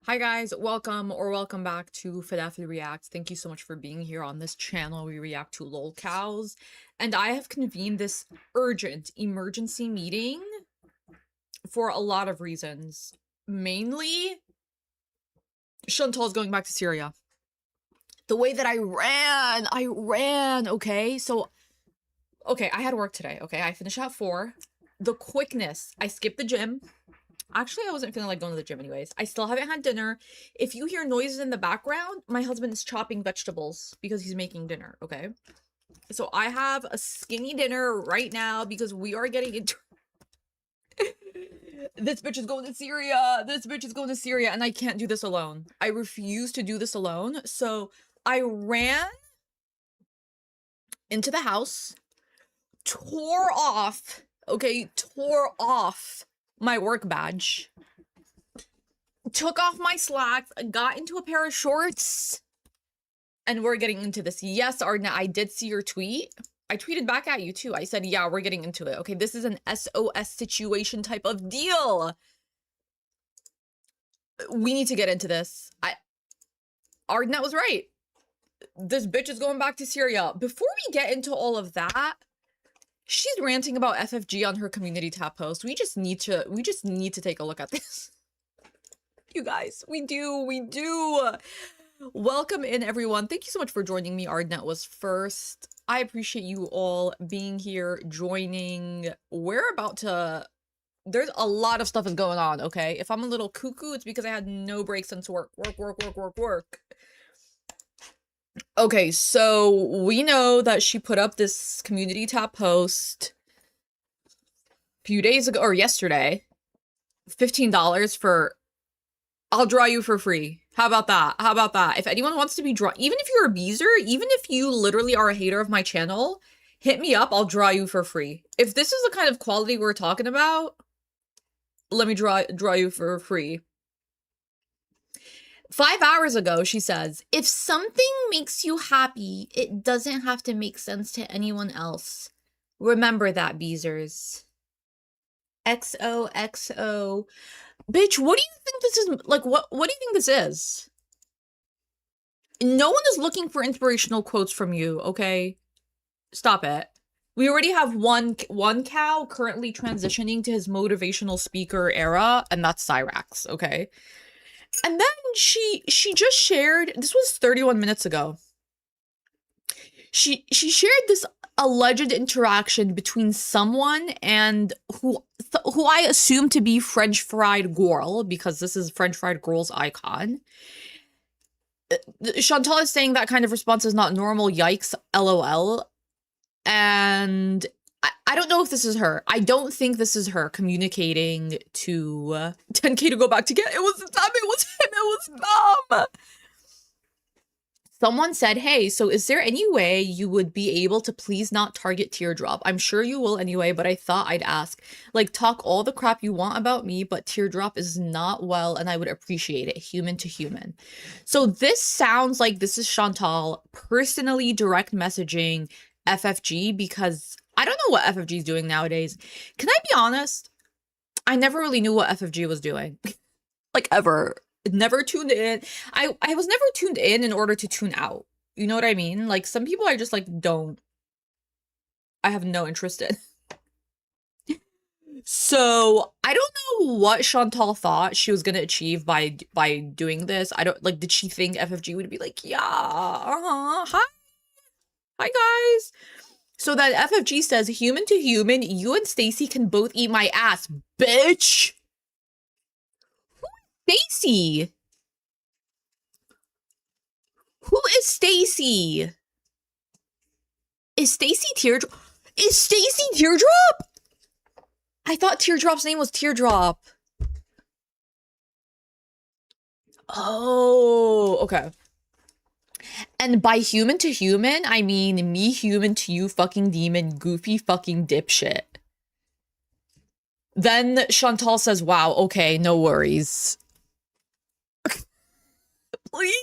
Hi guys, welcome back to Falafel Reacts. Thank you so much for being here on this channel. We react to lol cows, and I have convened this urgent emergency meeting for a lot of reasons. Mainly, Chantal's going back to Syria. The way that I ran, okay? Okay, I had work today, okay? I finished at 4. The quickness, I skipped the gym. Actually, I wasn't feeling like going to the gym anyways. I still haven't had dinner. If you hear noises in the background, my husband is chopping vegetables because he's making dinner, okay? So I have a skinny dinner right now because we are getting into... This bitch is going to Syria. This bitch is going to Syria, and I can't do this alone. I refuse to do this alone. So I ran into the house, tore off my work badge, took off my slacks, got into a pair of shorts, and we're getting into this. Yes, Arna, I did see your tweet. I tweeted back at you too. I said, yeah, we're getting into it. Okay, this is an SOS situation type of deal. We need to get into this. Ardenette was right. This bitch is going back to Syria. Before we get into all of that, she's ranting about FFG on her community tab post. We just need to take a look at this. You guys, we do. Welcome in, everyone. Thank you so much for joining me. Ardenette was first. I appreciate you all being here, joining. We're about to... There's a lot of stuff is going on, okay? If I'm a little cuckoo, it's because I had no break since work. Work. Okay, so we know that she put up this community tab post a few days ago, or yesterday. $15 for... I'll draw you for free. How about that? How about that? If anyone wants to be drawn, even if you're a beezer, even if you literally are a hater of my channel, hit me up. I'll draw you for free. If this is the kind of quality we're talking about, let me draw you for free. 5 hours ago, she says, if something makes you happy, it doesn't have to make sense to anyone else. Remember that, beezers. XOXO. Bitch, what do you think this is? Like, what do you think this is? No one is looking for inspirational quotes from you, okay? Stop it. We already have one cow currently transitioning to his motivational speaker era, and that's Cyrax, okay? And then she just shared, this was 31 minutes ago. She shared this alleged interaction between someone and who I assume to be French fried girl, because this is French fried girl's icon. Chantal is saying that kind of response is not normal. Yikes, LOL. And I don't know if this is her. I don't think this is her communicating to 10K to go back to get. It was him. It was mom. Someone said, hey, so is there any way you would be able to please not target Teardrop? I'm sure you will anyway, but I thought I'd ask. Like, talk all the crap you want about me, but Teardrop is not well, and I would appreciate it, human to human. So this sounds like this is Chantal personally direct messaging FFG, because I don't know what FFG is doing nowadays. Can I be honest? I never really knew what FFG was doing. Like, ever. Never tuned in. I was never tuned in order to tune out. You know what I mean? Like, some people I just, like, don't... I have no interest in. So, I don't know what Chantal thought she was gonna achieve by doing this. I don't... Like, did she think FFG would be like, yeah, hi guys. So that FFG says, human to human, you and Stacy can both eat my ass, bitch. Stacy? Who is Stacy? Is Stacy Teardrop? Is Stacy Teardrop? I thought Teardrop's name was Teardrop. Oh, okay. And by human to human, I mean me human to you fucking demon, goofy fucking dipshit. Then Chantal says, wow, okay, no worries. Please.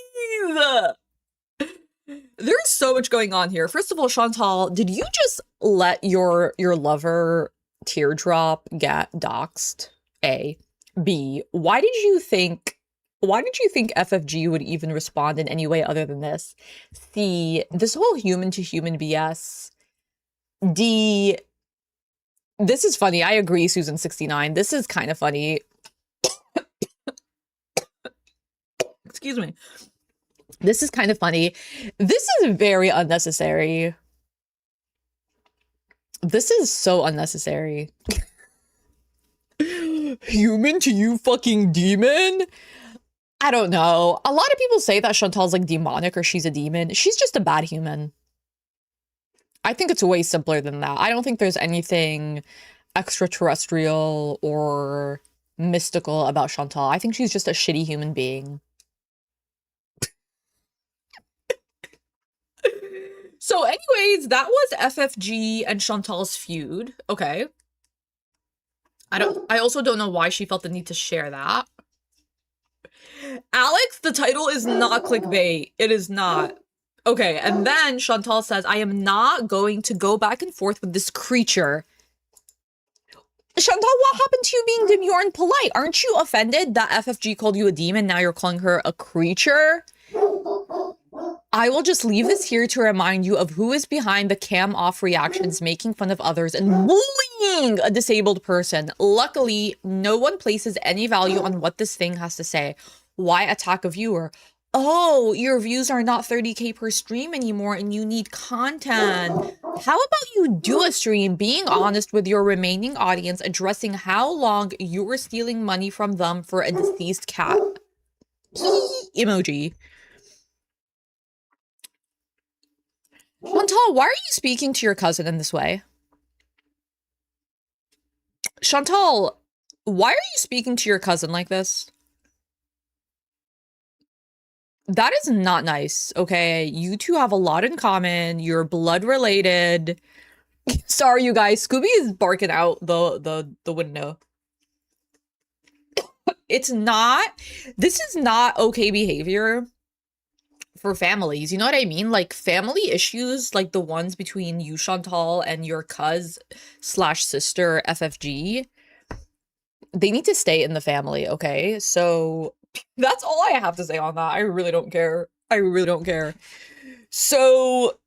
There's so much going on here. First of all, Chantal, did you just let your lover Teardrop get doxxed? A. B. Why did you think Why did you think FFG would even respond in any way other than this? C, this whole human to human BS. D, this is funny. I agree, Susan69. This is kind of funny. Excuse me. This is kind of funny. This is very unnecessary. This is so unnecessary. Human to you fucking demon? I don't know. A lot of people say that Chantal's like demonic or she's a demon. She's just a bad human. I think it's way simpler than that. I don't think there's anything extraterrestrial or mystical about Chantal. I think she's just a shitty human being. So anyways, that was FFG and Chantal's feud. Okay. I also don't know why she felt the need to share that. Alex, the title is not clickbait. It is not. Okay, and then Chantal says, I am not going to go back and forth with this creature. Chantal, what happened to you being demure and polite? Aren't you offended that FFG called you a demon? Now you're calling her a creature? I will just leave this here to remind you of who is behind the cam off reactions, making fun of others and bullying a disabled person. Luckily, no one places any value on what this thing has to say. Why attack a viewer? Oh, your views are not 30K per stream anymore and you need content. How about you do a stream being honest with your remaining audience, addressing how long you were stealing money from them for a deceased cat? Emoji. Chantal, why are you speaking to your cousin in this way? Chantal, why are you speaking to your cousin like this? That is not nice, okay? You two have a lot in common. You're blood related. Sorry, you guys. Scooby is barking out the window. It's not. This is not okay behavior for families. You know what I mean? Like family issues, like the ones between you, Chantal, and your cuz/sister FFG. They need to stay in the family, okay? So that's all I have to say on that. I really don't care. I really don't care. So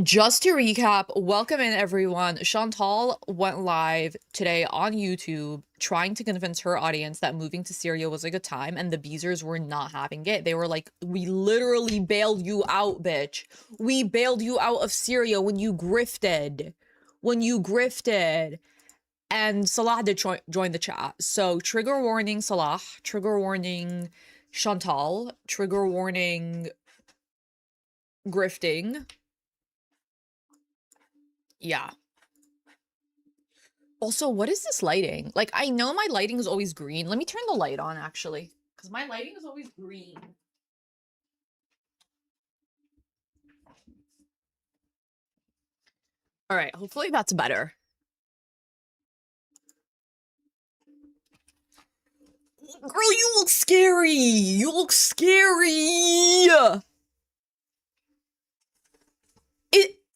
just to recap, welcome in everyone. Chantal went live today on YouTube trying to convince her audience that moving to Syria was a good time, and the Beezers were not having it. They were like, we literally bailed you out, bitch. We bailed you out of Syria when you grifted. When you grifted. And Salah did join the chat. So trigger warning Salah, trigger warning Chantal, trigger warning grifting. Yeah. Also, what is this lighting? Like, I know my lighting is always green. Let me turn the light on, actually. Because my lighting is always green. All right, hopefully that's better. Girl, you look scary. You look scary.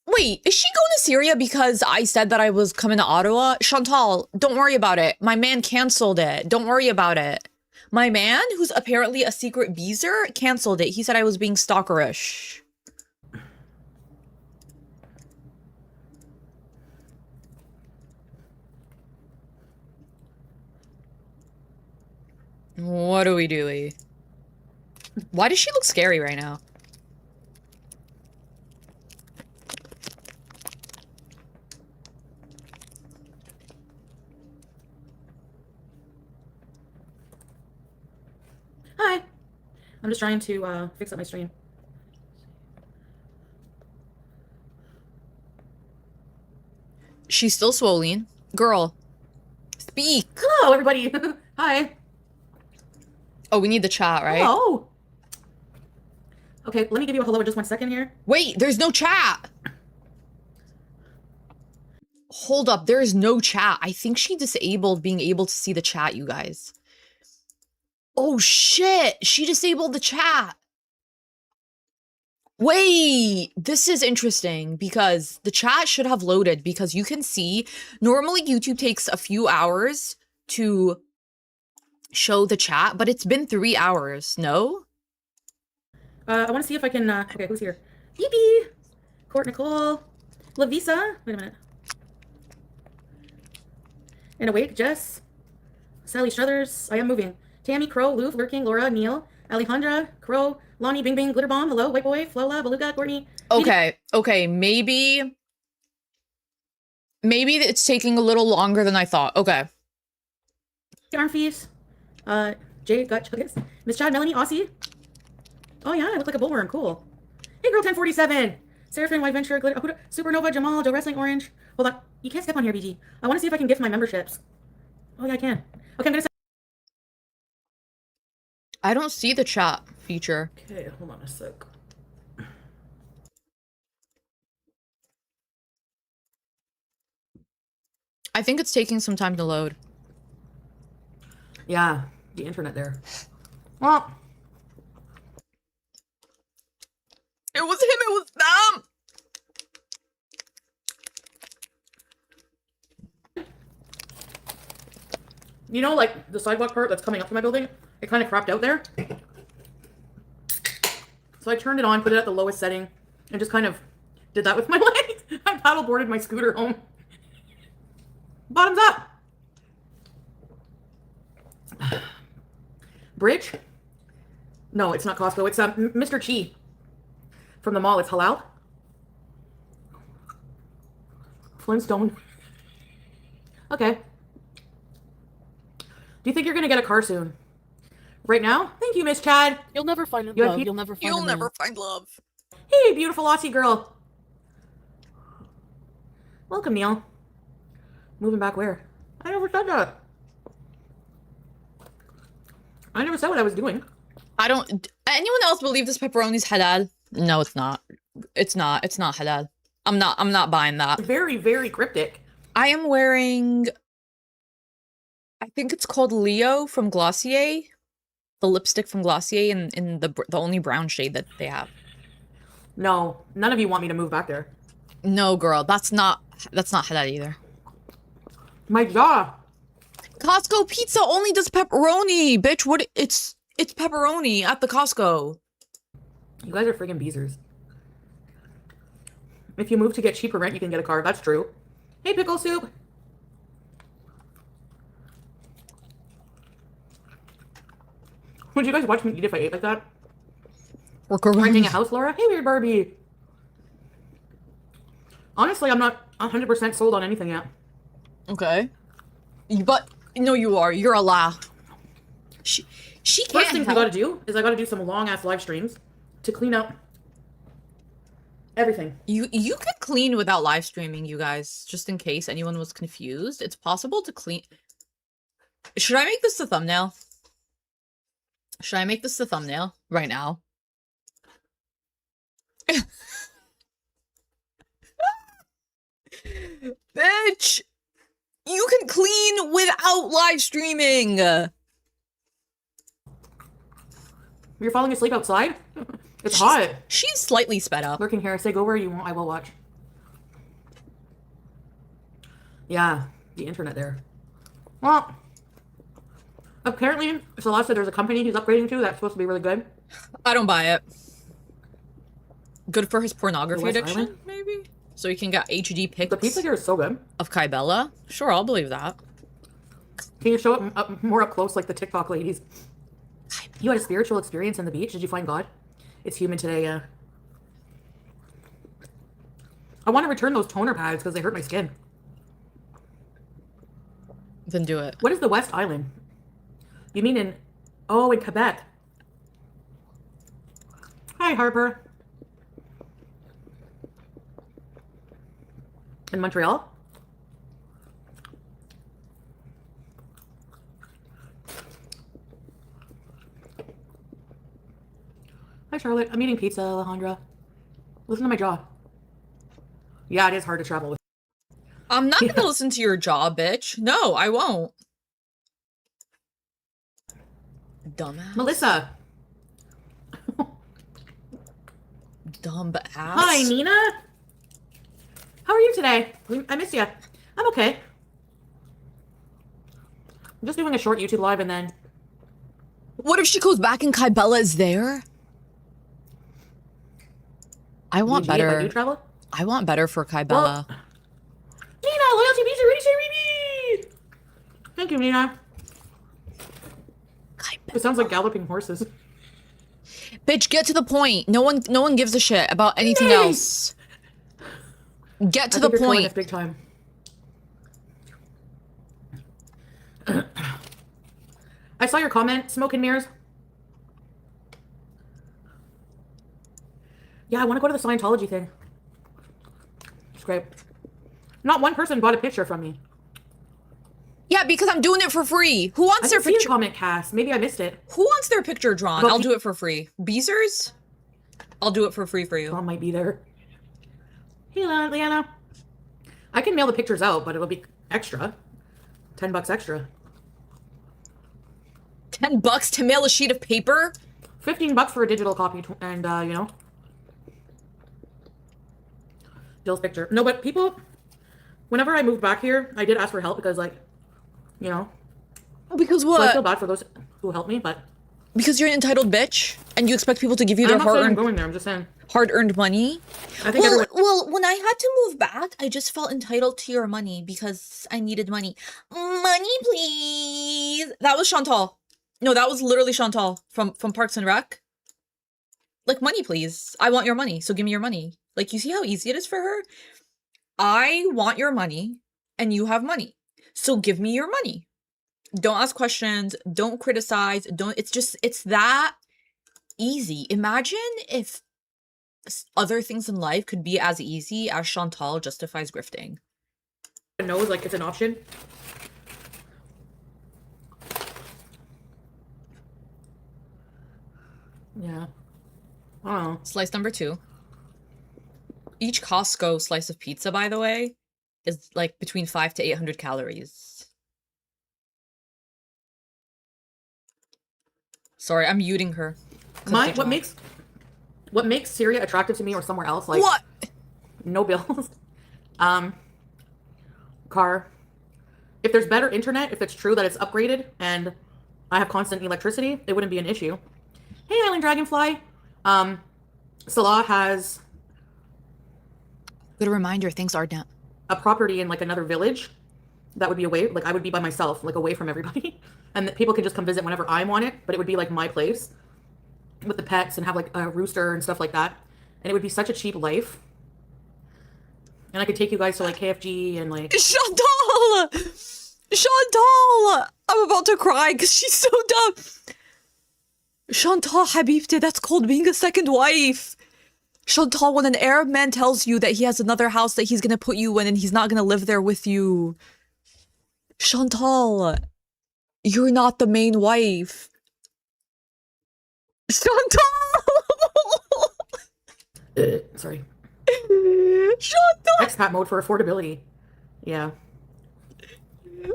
Wait, is she going to Syria because I said that I was coming to Ottawa? Chantal, don't worry about it. My man canceled it. Don't worry about it. My man, who's apparently a secret Beezer, canceled it. He said I was being stalkerish. What are we doing? Why does she look scary right now? Hi. I'm just trying to fix up my stream. She's still swollen. Girl, speak. Hello, everybody. Hi. Oh, we need the chat, right? Hello. Okay, let me give you a hello in just 1 second here. Wait, there's no chat. Hold up, there is no chat. I think she disabled being able to see the chat, you guys. Oh shit, she disabled the chat. Wait, this is interesting because the chat should have loaded because you can see, normally YouTube takes a few hours to show the chat, but it's been 3 hours. No? I want to see if I can, okay, who's here? Evie! Court Nicole. Lavisa. Wait a minute. And Awake, Jess. Sally Struthers. I am moving. Tammy, Crow, Lou, Lurking, Laura, Neil, Alejandra, Crow, Lonnie, Bing Bing, Glitterbomb, hello, White Boy, Flola, Beluga, Courtney. Okay, maybe it's taking a little longer than I thought. Okay. Armfees. Jay, Gut, Chuggis. Miss Chad, Melanie, Aussie. Oh yeah, I look like a bullworm, cool. Hey girl 1047. Seraphine, White Venture, Glitter, Supernova, Jamal, Joe Wrestling, Orange. Hold on. You can't step on here, BG. I want to see if I can gift my memberships. Oh yeah, I can. Okay, I'm gonna I don't see the chat feature. Okay, hold on a sec. I think it's taking some time to load. Yeah, the internet there. Well, it was him, it was them! you know, like the sidewalk part that's coming up to my building, it kind of crapped out there. So I turned it on, put it at the lowest setting, and just kind of did that with my legs. I paddleboarded my scooter home. Bottoms up. Bridge? No, it's not Costco. It's Mr. Chi from the mall. It's halal. Flintstone. Okay. Do you think you're gonna get a car soon? Right now? Thank you, Miss Chad. You'll never find You love. have- You'll never find You'll a never man. find love. Hey, beautiful Aussie girl. Welcome, Neil. Moving back where? I never said that. I never said what I was doing. I don't... Anyone else believe this pepperoni's halal? No, it's not. It's not halal. I'm not buying that. Very, very cryptic. I am wearing... I think it's called Leo from Glossier. The lipstick from Glossier in the only brown shade that they have. No, none of you want me to move back there. No, girl, that's not halal either. My jaw. Costco pizza only does pepperoni, bitch. What? It's pepperoni at the Costco. You guys are friggin' beezers. If you move to get cheaper rent, you can get a car. That's true. Hey, pickle soup. Would you guys watch me eat if I ate like that? Renting a house, Laura? Hey, weird Barbie. Honestly, I'm not 100% sold on anything yet. Okay. But no, you are. You're a lie. She can't. First thing we gotta do is I gotta do some long ass live streams to clean up everything. You can clean without live streaming, you guys. Just in case anyone was confused, it's possible to clean. Should I make this the thumbnail? Should I make this the thumbnail right now? Bitch! You can clean without live streaming! You're falling asleep outside? It's hot. She's slightly sped up. Lurking here. Say go where you want. I will watch. Yeah, the internet there. Well, apparently, Celeste said there's a company he's upgrading to that's supposed to be really good. I don't buy it. Good for his pornography West addiction, Island? maybe? So he can get HD pics The pizza here is so good. of Kybella? Sure, I'll believe that. Can you show it more up close like the TikTok ladies? You had a spiritual experience on the beach? Did you find God? It's human today, yeah. I want to return those toner pads because they hurt my skin. Then do it. What is the West Island? You mean in... Oh, in Quebec. Hi, Harper. In Montreal? Hi, Charlotte. I'm eating pizza, Alejandra. Listen to my jaw. Yeah, it is hard to travel with. I'm not gonna listen to your jaw, bitch. No, I won't. Dumbass. Melissa. Dumb ass. Hi, Nina. How are you today? I miss you. I'm okay. I'm just doing a short YouTube live and then What if she goes back and Kybella is there? I want BG, if I better. do travel? I want better for Kybella. Well, Nina, loyalty beats ready, say Reedy. Thank you, Nina. Kybella. It sounds like galloping horses. Bitch, get to the point. No one gives a shit about anything Nay. else. Get to the You're killing point. us big time. I saw your comment, smoke and mirrors. Yeah, I want to go to the Scientology thing. It's great. Not one person bought a picture from me. Yeah, because I'm doing it for free. Who I wants their didn't see your picture? comment, Cass. Maybe I missed it. Who wants their picture drawn? But I'll do it for free. Beezers? I'll do it for free for you. Tom might be there. Hey, Leanna. I can mail the pictures out, but it'll be extra. $10 extra. $10 to mail a sheet of paper? $15 for a digital copy, and you know, Jill's picture. No, but people, whenever I moved back here, I did ask for help because, like, you know, Because so I what? feel bad for those who helped me, but Because you're an entitled bitch and you expect people to give you their I'm not saying I'm hard-earned going there. I'm just saying. hard-earned money. I think everyone. Well, when I had to move back, I just felt entitled to your money because I needed money. Money, please. That was Chantal. No, that was literally Chantal from Parks and Rec. Like, money, please. I want your money, so give me your money. Like, you see how easy it is for her? I want your money, and you have money. So give me your money. Don't ask questions. Don't criticize. It's that easy. Imagine if other things in life could be as easy as Chantal justifies grifting. Knows, like, it's an option. Yeah. I don't know. Slice number 2. Each Costco slice of pizza, by the way, is like between 500 to 800 calories. Sorry, I'm muting her. What makes Syria attractive to me or somewhere else, like, What? no bills, car. If there's better internet, if it's true that it's upgraded and I have constant electricity, it wouldn't be an issue. Hey, Island Dragonfly. Salah has Good reminder, things are down. a property in, like, another village that would be away, like, I would be by myself, like, away from everybody, and that people could just come visit whenever I want it, but it would be like my place with the pets and have, like, a rooster and stuff like that, and it would be such a cheap life, and I could take you guys to, like, KFG and, like, Chantal! Chantal! I'm about to cry because she's so dumb. Chantal, Habibti, that's called being a second wife. Chantal, when an Arab man tells you that he has another house that he's gonna put you in and he's not gonna live there with you. Chantal, you're not the main wife. Chantal! Sorry. Chantal! Expat mode for affordability. Yeah.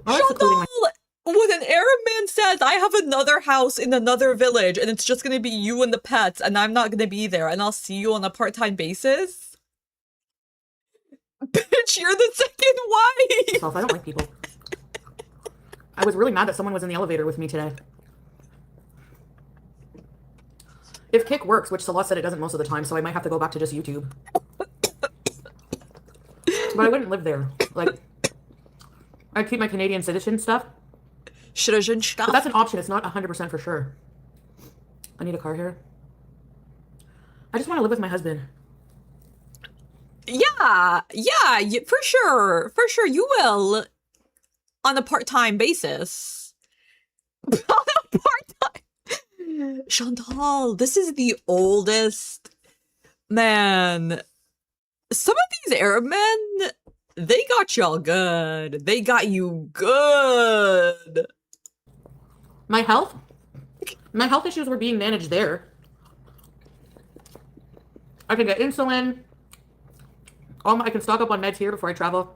I like secluding Chantal! my- When an Arab man says, I have another house in another village and it's just gonna be you and the pets and I'm not gonna be there and I'll see you on a part-time basis. Bitch, you're the second wife! I don't like people. I was really mad that someone was in the elevator with me today. If Kick works, which Salah said it doesn't most of the time, so I might have to go back to just YouTube. But I wouldn't live there. Like, I'd keep my Canadian citizen stuff. But that's an option. It's not 100% for sure. I need a car here. I just want to live with my husband. Yeah, for sure. For sure, you will. On a part-time basis. On a part-time. Chantal, this is the oldest. Man. Some of these Arab men, they got y'all good. They got you good. My health issues were being managed there. I can get insulin. I can stock up on meds here before I travel.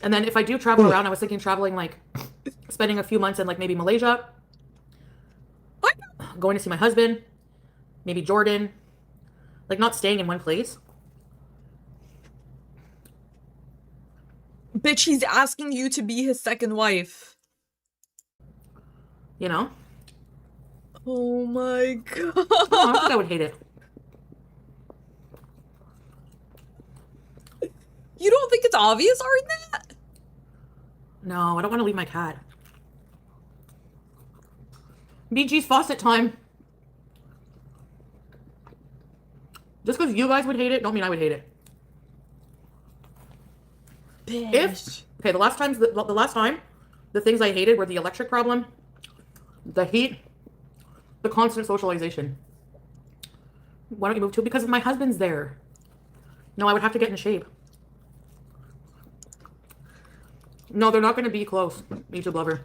And then if I do travel around, I was thinking traveling, like, spending a few months in, like, maybe Malaysia. Going to see my husband. Maybe Jordan. Like, not staying in one place. Bitch, he's asking you to be his second wife. You know? Oh my god. Oh, I think I would hate it. You don't think it's obvious, Arnett? No, I don't want to leave my cat. BG's faucet time. Just because you guys would hate it, don't mean I would hate it. Bitch. Okay, the last time, the things I hated were the electric problem, the heat, the constant socialization. Why don't you move to? Because my husband's there. No, I would have to get in shape. No, they're not going to be close, YouTube lover.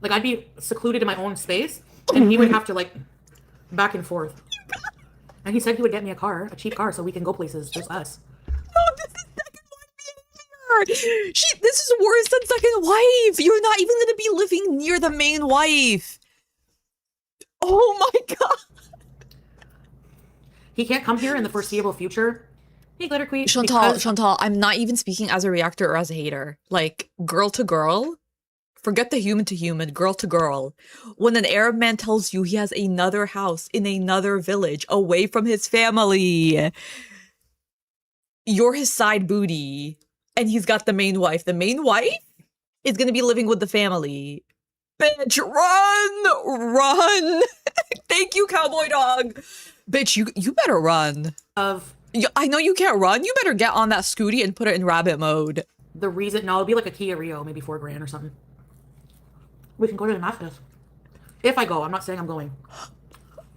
Like, I'd be secluded in my own space, and he would have to, like, back and forth. And he said he would get me a cheap car, so we can go places, just us. No, this is second wife behavior. This is worse than second wife. You're not even going to be living near the main wife. Oh my god. He can't come here in the foreseeable future. Hey, Glitter Queen. Chantal, I'm not even speaking as a reactor or as a hater. Like, girl to girl, forget the human to human, girl to girl. When an Arab man tells you he has another house in another village away from his family, you're his side booty, and he's got the main wife. The main wife is going to be living with the family. Bitch, run! Thank you, cowboy dog. Bitch, you better run. I know you can't run. You better get on that scooty and put it in rabbit mode. The reason, no, it'll be like a Kia Rio, maybe $4,000 or something. We can go to Damascus. If I go, I'm not saying I'm going.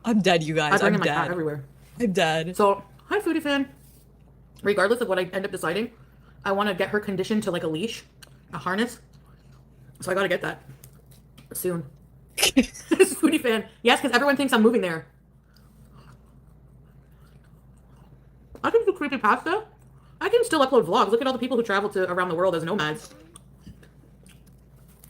I'm dead, you guys. I'm dead. My cat everywhere. I'm dead. So, hi, Foodie fan. Regardless of what I end up deciding, I want to get her conditioned to like a leash, a harness. So I got to get that soon. Foodie fan. Yes, because everyone thinks I'm moving there. I can do creepypasta. I can still upload vlogs. Look at all the people who travel to around the world as nomads.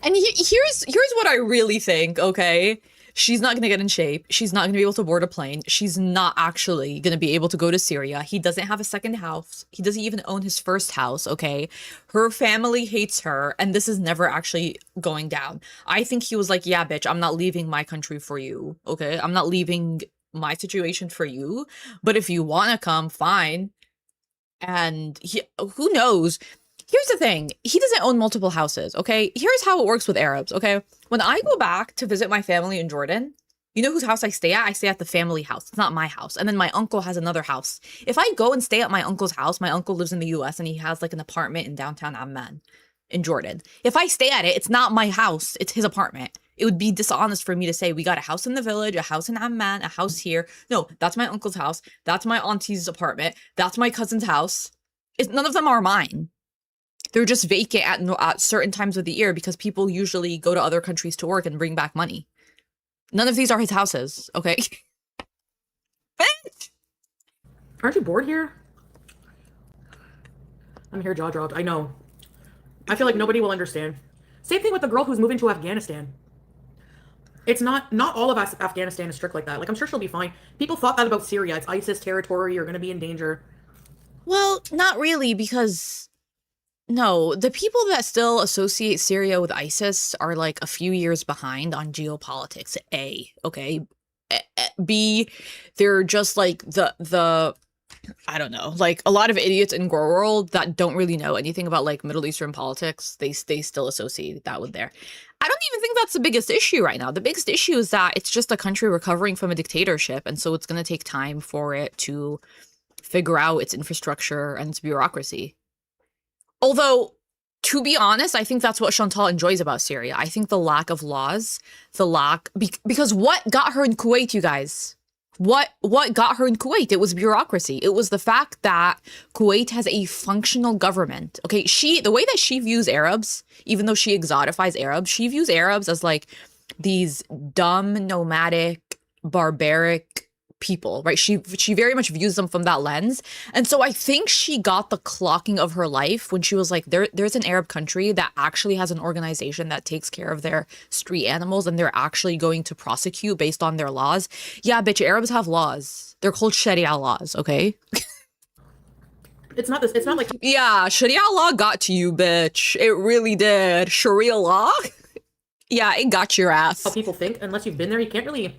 And here's what I really think, okay? She's not going to get in shape. She's not going to be able to board a plane. She's not actually going to be able to go to Syria. He doesn't have a second house. He doesn't even own his first house, okay? Her family hates her, and this is never actually going down. I think he was like, yeah, bitch, I'm not leaving my country for you, okay? I'm not leaving my situation for you, but if you want to come, fine. And who knows? Here's the thing. He doesn't own multiple houses, okay? Here's how it works with Arabs, okay? When I go back to visit my family in Jordan, you know whose house I stay at? I stay at the family house. It's not my house. And then my uncle has another house. If I go and stay at my uncle's house, my uncle lives in the US and he has like an apartment in downtown Amman in Jordan. If I stay at it, it's not my house. It's his apartment. It would be dishonest for me to say we got a house in the village, a house in Amman, a house here. No, that's my uncle's house. That's my auntie's apartment. That's my cousin's house. None of them are mine. They're just vacant at certain times of the year because people usually go to other countries to work and bring back money. None of these are his houses, okay? Bitch! Aren't you bored here? I'm here, jaw dropped. I know. I feel like nobody will understand. Same thing with the girl who's moving to Afghanistan. It's not all of Afghanistan is strict like that. Like, I'm sure she'll be fine. People thought that about Syria. It's ISIS territory. You're going to be in danger. Well, not really, because no, the people that still associate Syria with ISIS are like a few years behind on geopolitics. A, okay. B, they're just like the I don't know, like a lot of idiots in gorlworld that don't really know anything about like Middle Eastern politics. They still associate that with there. I don't even think that's the biggest issue right now. The biggest issue is that it's just a country recovering from a dictatorship. And so it's going to take time for it to figure out its infrastructure and its bureaucracy. Although, to be honest, I think that's what Chantal enjoys about Syria. I think the lack of laws, because what got her in Kuwait, you guys? What got her in Kuwait? It was bureaucracy. It was the fact that Kuwait has a functional government. Okay, the way that she views Arabs, even though she exotifies Arabs, she views Arabs as like these dumb, nomadic, barbaric people, right? She very much views them from that lens. And so I think she got the clocking of her life when she was like, there's an Arab country that actually has an organization that takes care of their street animals and they're actually going to prosecute based on their laws. Yeah, bitch, Arabs have laws. They're called Sharia laws, okay? It's not like... Yeah, Sharia law got to you, bitch. It really did. Sharia law? Yeah, it got your how ass. people think. Unless you've been there, you can't really.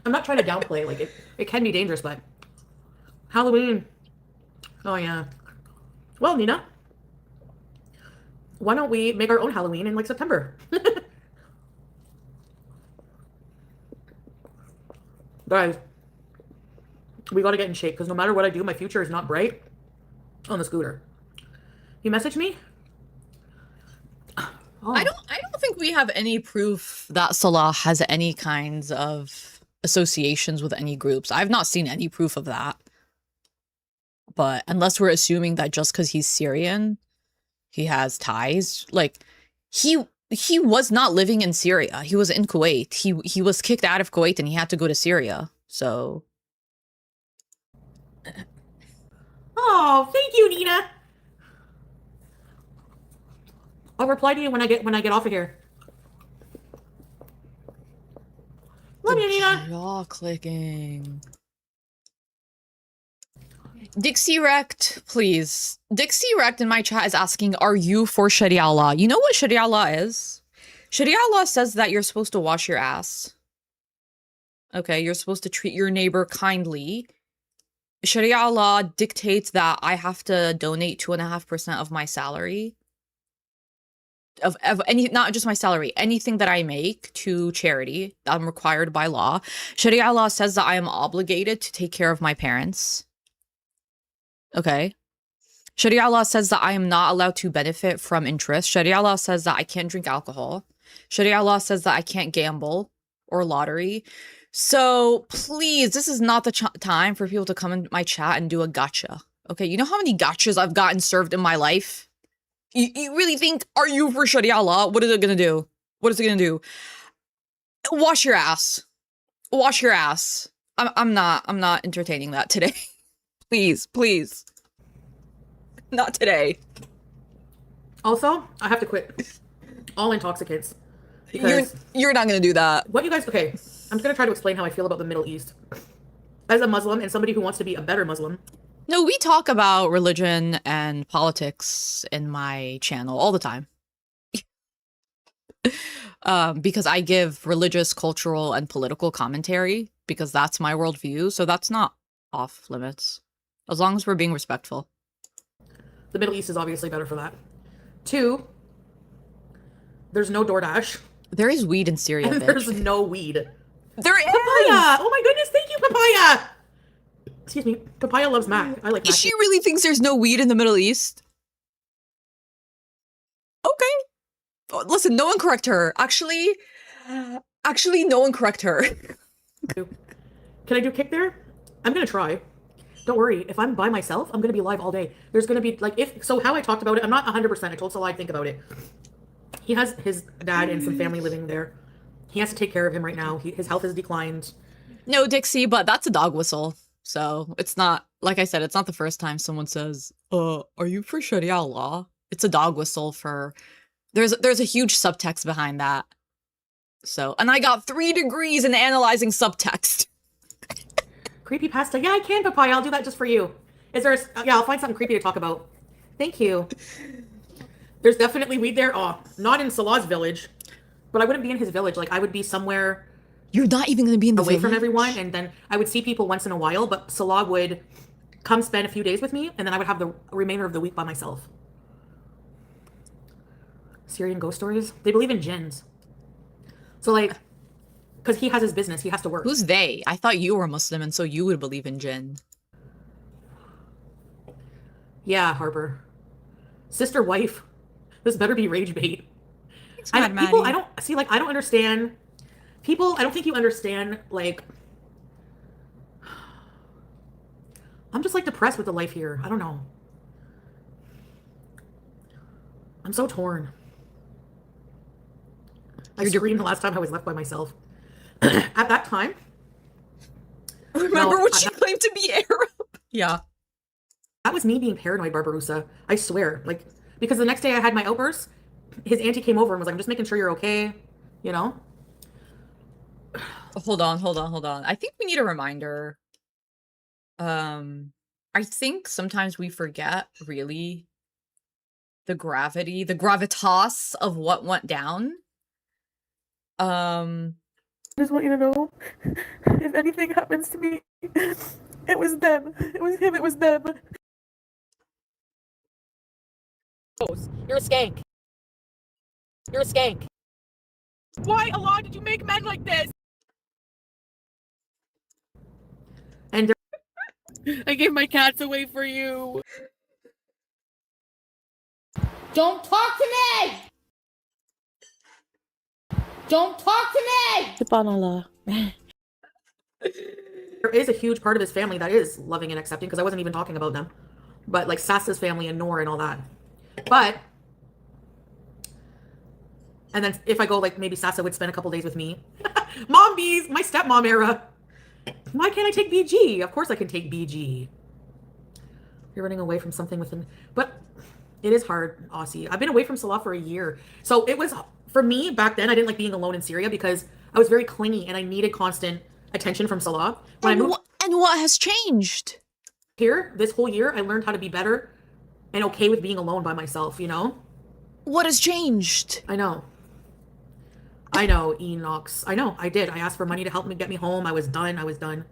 I'm not trying to downplay. Like it can be dangerous, but Halloween. Oh yeah. Well, Nina, why don't we make our own Halloween in like September? Guys, we got to get in shape because no matter what I do, my future is not bright on the scooter. You message me? Oh, I don't think we have any proof that Salah has any kinds of associations with any groups. I've not seen any proof of that. But unless we're assuming that just because he's Syrian, he has ties, like he was not living in Syria. He was in Kuwait. He was kicked out of Kuwait and he had to go to Syria. So oh, thank you, Nina. I'll reply to you when I get off of here. Love you, Nina. jaw clicking. Dixie Rect, please. Dixie Rect in my chat is asking, are you for Sharia law? You know what Sharia law is? Sharia law says that you're supposed to wash your ass. Okay, you're supposed to treat your neighbor kindly. Sharia law dictates that I have to donate 2.5% of my salary. Of any, not just my salary, anything that I make to charity. I'm required by law. Sharia law says that I am obligated to take care of my parents. Okay. Sharia law says that I am not allowed to benefit from interest. Sharia law says that I can't drink alcohol. Sharia law says that I can't gamble or lottery. So please, this is not the time for people to come in my chat and do a gotcha. Okay, you know how many gotchas I've gotten served in my life? You really think, are you for Sharia law? What is it gonna do? What is it gonna do? Wash your ass. Wash your ass. I'm not entertaining that today. Please, please. Not today. Also, I have to quit all intoxicants because You're not gonna do that. what you guys. Okay, I'm just gonna try to explain how I feel about the Middle East as a Muslim and somebody who wants to be a better Muslim. No, we talk about religion and politics in my channel all the time. Because I give religious, cultural, and political commentary because that's my worldview. So that's not off limits. As long as we're being respectful. The Middle East is obviously better for that. 2, there's no DoorDash. There is weed in Syria, And bitch. there's no weed. There is! Papaya! Oh my goodness, thank you, Papaya! Excuse me, Papaya loves Mac. I like Mac. She really thinks there's no weed in the Middle East? Okay. Oh, listen, no one correct her. Actually, no one correct her. Can I do kick there? I'm gonna try. Don't worry, if I'm by myself, I'm gonna be live all day. There's gonna be, like, how I talked about it, I'm not 100%. I told Salah I'd think about it. He has his dad and some family living there. He has to take care of him right now. His health has declined. No, Dixie, but that's a dog whistle. So it's not, like I said, it's not the first time someone says, are you for Sharia law? It's a dog whistle for, there's a huge subtext behind that. So, and I got 3 degrees in analyzing subtext. Creepy pasta. Yeah, I can, Papaya. I'll do that just for you. Is there yeah, I'll find something creepy to talk about. Thank you. There's definitely weed there. Oh, not in Salah's village. But I wouldn't be in his village. Like, I would be somewhere You're not even going to be in the away village? from everyone, and then I would see people once in a while, but Salah would come spend a few days with me, and then I would have the remainder of the week by myself. Syrian ghost stories? They believe in jinns. So, like, because he has his business, he has to work. Who's they? I thought you were Muslim and so you would believe in jinn. Yeah, Harper. Sister wife. This better be rage bait. Thanks, I Mad people, Maddie. I don't see, like, I don't understand. People, I don't think you understand, like, I'm just, like, depressed with the life here. I don't know. I'm so torn. I screamed the last time I was left by myself. At that time. Remember No, when she claimed to be Arab? Yeah. That was me being paranoid, Barbarossa. I swear. Like, because the next day I had my outburst, his auntie came over and was like, I'm just making sure you're okay. You know? Hold on. I think we need a reminder. I think sometimes we forget really the gravity, the gravitas of what went down. Um, I just want you to know, if anything happens to me, it was them. It was him. It was them. You're a skank. You're a skank. Why, Allah, did you make men like this? And I gave my cats away for you. Don't talk to me! Don't talk to me! Subhanallah. There is a huge part of his family that is loving and accepting, because I wasn't even talking about them. But like Sassa's family and Noor and all that. But, and then if I go, like maybe Sassa would spend a couple days with me. Mom bees, my stepmom era. Why can't I take BG? Of course I can take BG. You're running away from something within, but it is hard, Aussie. I've been away from Salah for a year. So it was, for me back then, I didn't like being alone in Syria because I was very clingy and I needed constant attention from Salah. When I moved and what has changed? here, this whole year, I learned how to be better and okay with being alone by myself, you know? What has changed? I know. I know, Enox. I know, I did. I asked for money to help me get me home. I was done. I was done.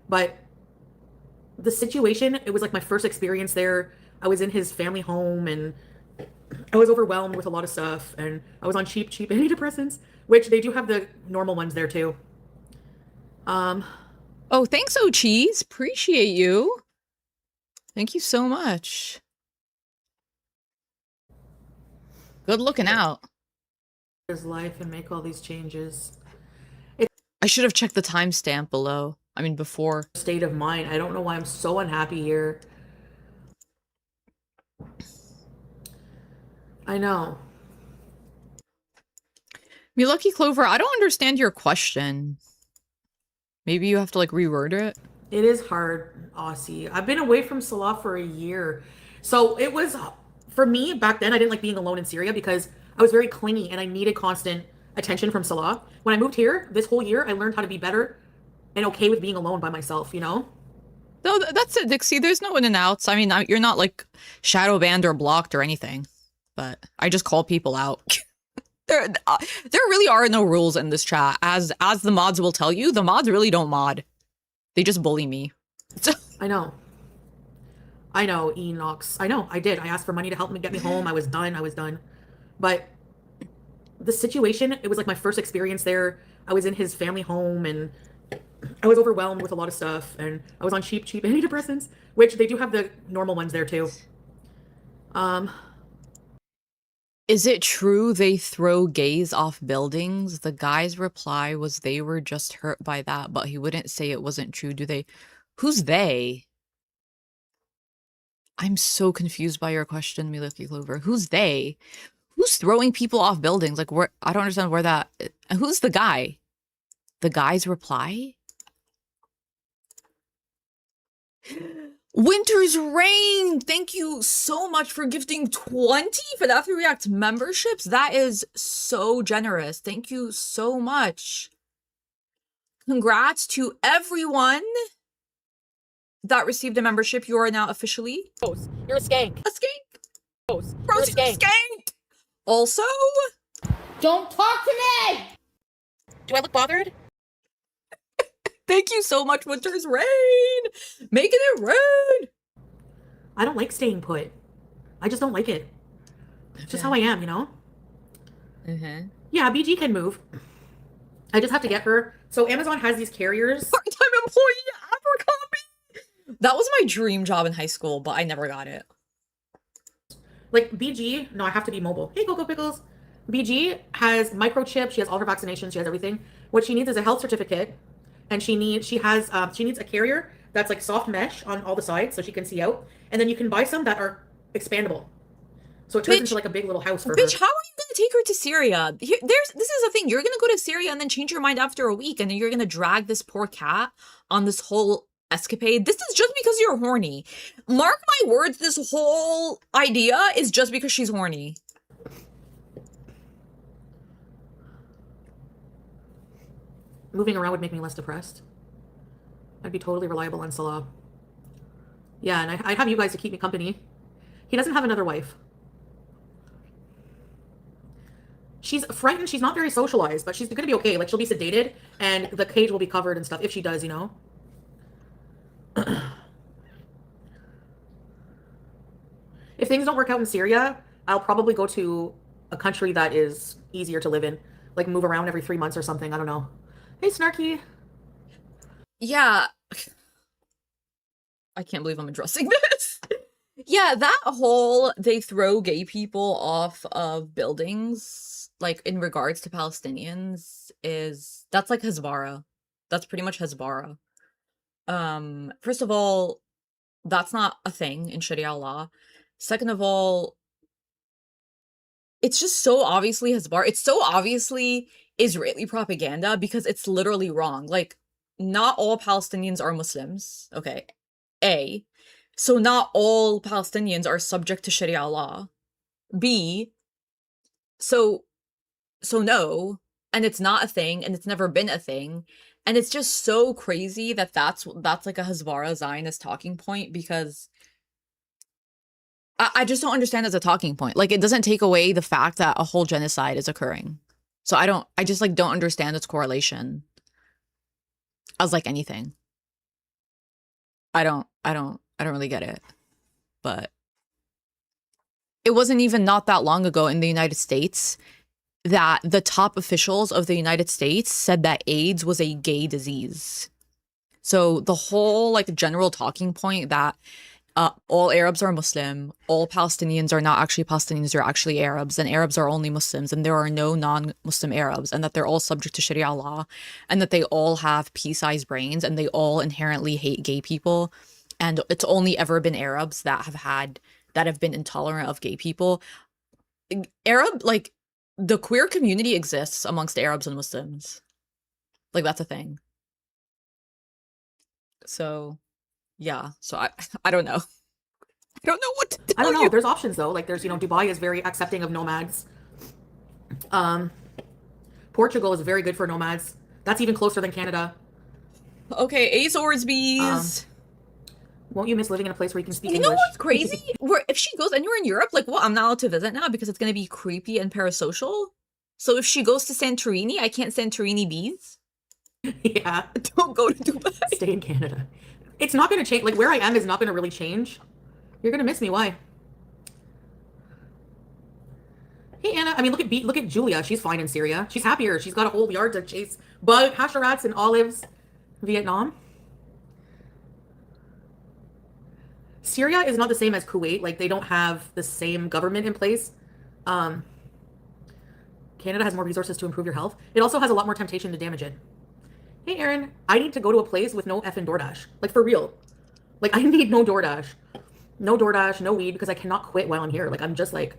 But the situation, it was like my first experience there. I was in his family home and I was overwhelmed with a lot of stuff. And I was on cheap antidepressants, which they do have the normal ones there too. Oh, thanks, Cheese. Appreciate you. Thank you so much. Good looking out. His life and make all these changes. I should have checked the timestamp below. I mean, before. State of mind. I don't know why I'm so unhappy here. I know. Me Lucky Clover, I don't understand your question. Maybe you have to like reword it. It is hard, Aussie. I've been away from Salah for a year. So it was, for me back then, I didn't like being alone in Syria because I was very clingy and I needed constant attention from Salah. When I moved here, this whole year, I learned how to be better and okay with being alone by myself, you know? No, that's it, Dixie. There's no in and outs. I mean, you're not like shadow banned or blocked or anything, but I just call people out. There really are no rules in this chat. As the mods will tell you, the mods really don't mod. They just bully me. I know. I know, Enox. I know, I did. I asked for money to help me get me home. I was done. I was done. But the situation, it was like my first experience there. I was in his family home and I was overwhelmed with a lot of stuff. And I was on cheap antidepressants, which they do have the normal ones there too. Is it true they throw gays off buildings? The guy's reply was they were just hurt by that, but he wouldn't say it wasn't true. Do they? Who's they? I'm so confused by your question, Milky Clover. Who's they? Who's throwing people off buildings? Like, where? I don't understand where that. Who's the guy? The guy's reply? Winter's Rain, thank you so much for gifting 20 Falafel React memberships. That is so generous. Thank you so much. Congrats to everyone that received a membership. You are now officially... You're a skank. A skank. Gross. Gross, you're a skank. Also... Don't talk to me! Do I look bothered? Thank you so much, Winter's Rain! Making it rain! I don't like staying put. I just don't like it. It's just how I am, you know? Yeah, BG can move. I just have to get her. So Amazon has these carriers. Part-time employee Abercrombie! That was my dream job in high school, but I never got it. Like BG, no, I have to be mobile. Hey, Cocoa Pickles. BG has microchip. She has all her vaccinations. She has everything. What she needs is a health certificate. And she needs a carrier that's like soft mesh on all the sides so she can see out. And then you can buy some that are expandable. So it turns into like a big little house for her. Bitch, how are you going to take her to Syria? This is the thing. You're going to go to Syria and then change your mind after a week. And then you're going to drag this poor cat on this whole escapade. This is just because you're horny. Mark my words, this whole idea is just because she's horny. Moving around would make me less depressed. I'd be totally reliable on Salah. Yeah, and I'd have you guys to keep me company. He doesn't have another wife. she's frightened. She's not very socialized, but she's gonna be okay. Like she'll be sedated, and the cage will be covered and stuff if she does, you know. If things don't work out in Syria, I'll probably go to a country that is easier to live in, like move around every 3 months or something. I don't know. Hey, Snarky. Yeah. I can't believe I'm addressing this. Yeah, that whole they throw gay people off of buildings, like in regards to Palestinians, that's like Hezbollah. That's pretty much Hezbollah. First of all, that's not a thing in Sharia law. Second of all, it's just so obviously Hezbollah. It's so obviously Israeli propaganda because it's literally wrong. Like, not all Palestinians are Muslims. Okay. A. So not all Palestinians are subject to Sharia law. B. So no, and it's not a thing, and it's never been a thing. And it's just so crazy that that's like a Hezbollah Zionist talking point because I just don't understand as a talking point. Like, it doesn't take away the fact that a whole genocide is occurring. So I just like don't understand its correlation as like anything. I don't really get it. But it wasn't even not that long ago in the United States that the top officials of the United States said that AIDS was a gay disease. So the whole like general talking point that all Arabs are Muslim, all Palestinians are not actually Palestinians, they're actually Arabs, and Arabs are only Muslims, and there are no non-Muslim Arabs, and that they're all subject to Sharia law, and that they all have pea-sized brains, and they all inherently hate gay people, and it's only ever been Arabs that have been intolerant of gay people. Like, the queer community exists amongst Arabs and Muslims. Like, that's a thing. So, yeah. So I don't know. I don't know what to tell I don't know. you. There's options though. Like there's, Dubai is very accepting of nomads. Portugal is very good for nomads. That's even closer than Canada. Okay, Azores bees. Won't you miss living in a place where you can speak You English? know what's crazy? Where if she goes anywhere in Europe, like, well, I'm not allowed to visit now because it's gonna be creepy and parasocial. So if she goes to Santorini, I can't Santorini bees. Yeah. Don't go to Dubai. Stay in Canada. It's not going to change. Like, where I am is not going to really change. You're going to miss me. Why? Hey, Anna. I mean, look at Julia. She's fine in Syria. She's happier. She's got a whole yard to chase hashrats and olives. Vietnam. Syria is not the same as Kuwait. Like, they don't have the same government in place. Canada has more resources to improve your health. It also has a lot more temptation to damage it. Hey, Aaron, I need to go to a place with no effing DoorDash. Like, for real. Like, I need no DoorDash. No DoorDash, no weed, because I cannot quit while I'm here. Like, I'm just, like,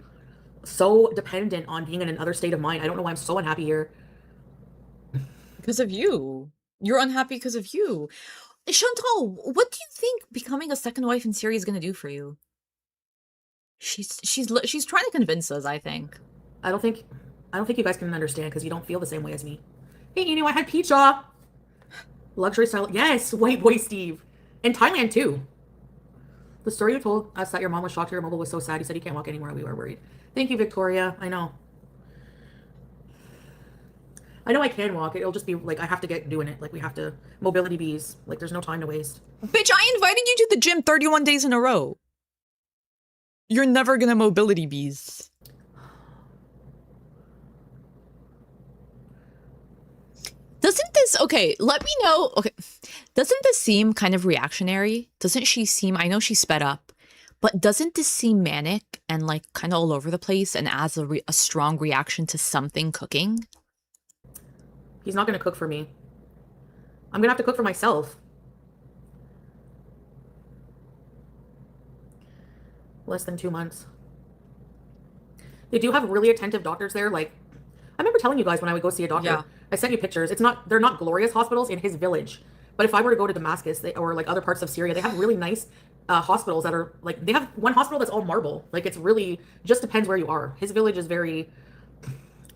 so dependent on being in another state of mind. I don't know why I'm so unhappy here. Because of you. You're unhappy because of you. Chantal, what do you think becoming a second wife in Syria is going to do for you? She's trying to convince us, I think. I don't think you guys can understand because you don't feel the same way as me. Hey, I had pizza. Luxury style. Yes, white boy Steve. In Thailand, too. The story you told us that your mom was shocked your mobile was so sad. You said you can't walk anymore. We were worried. Thank you, Victoria. I know. I know I can walk. It'll just be like I have to get doing it. Like we have to mobility bees. Like there's no time to waste. Bitch, I invited you to the gym 31 days in a row. You're never gonna mobility bees. Doesn't this, okay, let me know, okay, doesn't this seem kind of reactionary? Doesn't she seem, I know she sped up, but doesn't this seem manic and like kind of all over the place and as a strong reaction to something cooking? He's not going to cook for me. I'm going to have to cook for myself. Less than 2 months. They do have really attentive doctors there. Like, I remember telling you guys when I would go see a doctor. Yeah. I sent you pictures. They're not glorious hospitals in his village. But if I were to go to Damascus or like other parts of Syria, they have really nice hospitals that are like, they have one hospital that's all marble. Like it's really, just depends where you are. His village is very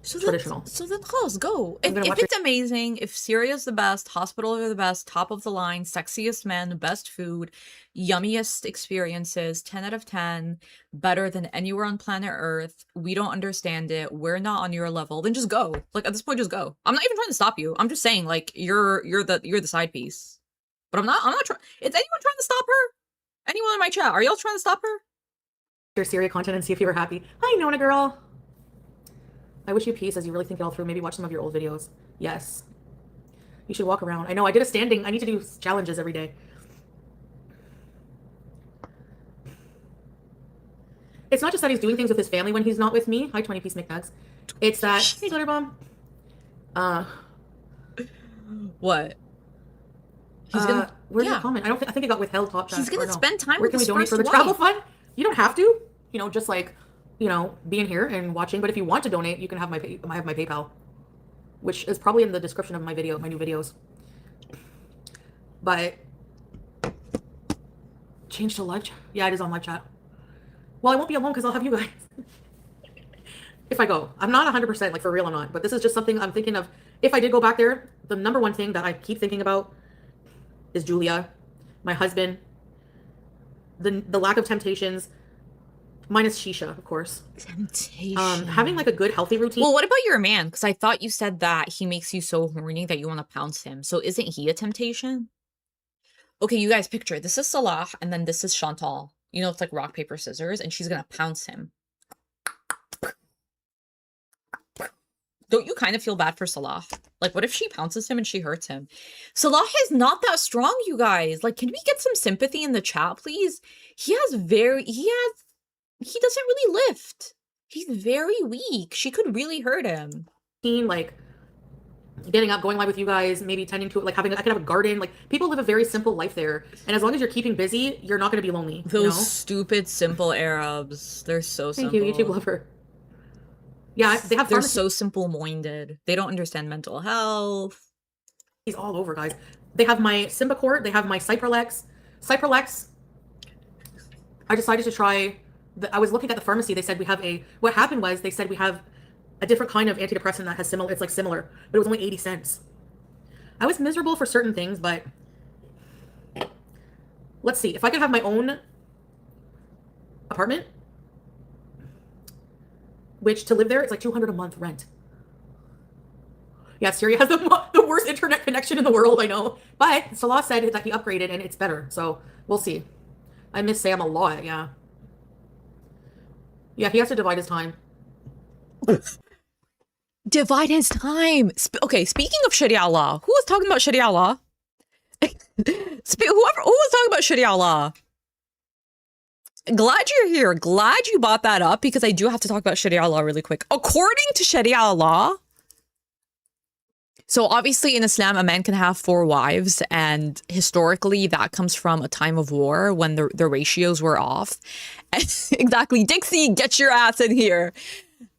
So traditional. So then, Khos, go. If watch it's amazing, if Syria's the best, hospitals are the best, top of the line, sexiest men, best food, yummiest experiences, 10 out of 10, better than anywhere on planet Earth, we don't understand it, we're not on your level, then just go. Like, at this point, just go. I'm not even trying to stop you. I'm just saying, like, you're the side piece. But I'm not trying. Is anyone trying to stop her? Anyone in my chat? Are y'all trying to stop her? Your Syria content and see if you were happy. Hi, Nona girl. I wish you peace as you really think it all through. Maybe watch some of your old videos. Yes. You should walk around. I know, I did a standing. I need to do challenges every day. It's not just that he's doing things with his family when he's not with me. Hi, 20-piece McNugs. It's that... Hey, Glitter Bomb. What? He's gonna... Where's your comment? I think it got withheld top chat. He's gonna spend time with his Where can we donate for the travel fund? You don't have to. You know, just like... you know, being here and watching. But if you want to donate, you can have I have my PayPal, which is probably in the description of my new videos. But change to live chat. Yeah, it is on live chat. Well, I won't be alone because I'll have you guys. If I go, I'm not 100% like for real. I'm not. But this is just something I'm thinking of. If I did go back there, the number one thing that I keep thinking about is Julia, my husband, the lack of temptations. Minus shisha, of course. Temptation. Having like a good healthy routine. Well, what about your man? Because I thought you said that he makes you so horny that you want to pounce him. So isn't he a temptation? Okay, you guys picture. This is Salah, and then this is Chantal. You know, it's like rock, paper, scissors, and she's gonna pounce him. Don't you kind of feel bad for Salah? Like, what if she pounces him and she hurts him? Salah is not that strong, you guys. Like, can we get some sympathy in the chat, please? He doesn't really lift. He's very weak. She could really hurt him. Like getting up, going live with you guys, maybe tending to it, like I could have a garden. Like people live a very simple life there. And as long as you're keeping busy, you're not going to be lonely. Those stupid, simple Arabs. They're so simple. Thank you, YouTube lover. Yeah, they're so simple-minded. They don't understand mental health. He's all over, guys. They have my Symbicort. They have my Cypralex. I decided to try... I was looking at the pharmacy. They said we have what happened was they said we have a different kind of antidepressant that has similar, it's like similar, but it was only 80 cents. I was miserable for certain things, but let's see. If I could have my own apartment, which to live there, it's like $200 a month rent. Yeah, Syria has the worst internet connection in the world, I know. But Salah said that he upgraded and it's better, so we'll see. I miss Sam a lot, yeah. Yeah, he has to divide his time. Divide his time. Okay, speaking of Sharia law, who was talking about Sharia law? Who was talking about Sharia law? Glad you're here. Glad you brought that up because I do have to talk about Sharia law really quick. According to Sharia law, so obviously in Islam, a man can have 4 wives, and historically that comes from a time of war when the ratios were off. Exactly. Dixie, get your ass in here.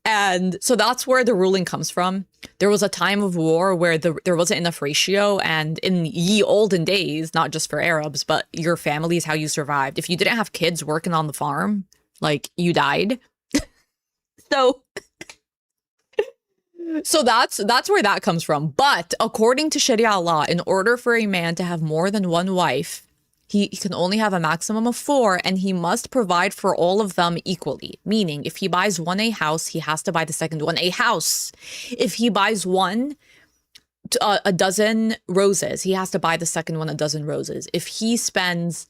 And so that's where the ruling comes from. There was a time of war where there wasn't enough ratio, and in ye olden days, not just for Arabs, but your family is how you survived. If you didn't have kids working on the farm, like, you died. So that's where that comes from. But according to Sharia law, in order for a man to have more than 1 wife, he can only have a maximum of 4, and he must provide for all of them equally. Meaning, if he buys one a house, he has to buy the second one a house. If he buys one a dozen roses, he has to buy the second one a dozen roses. If he spends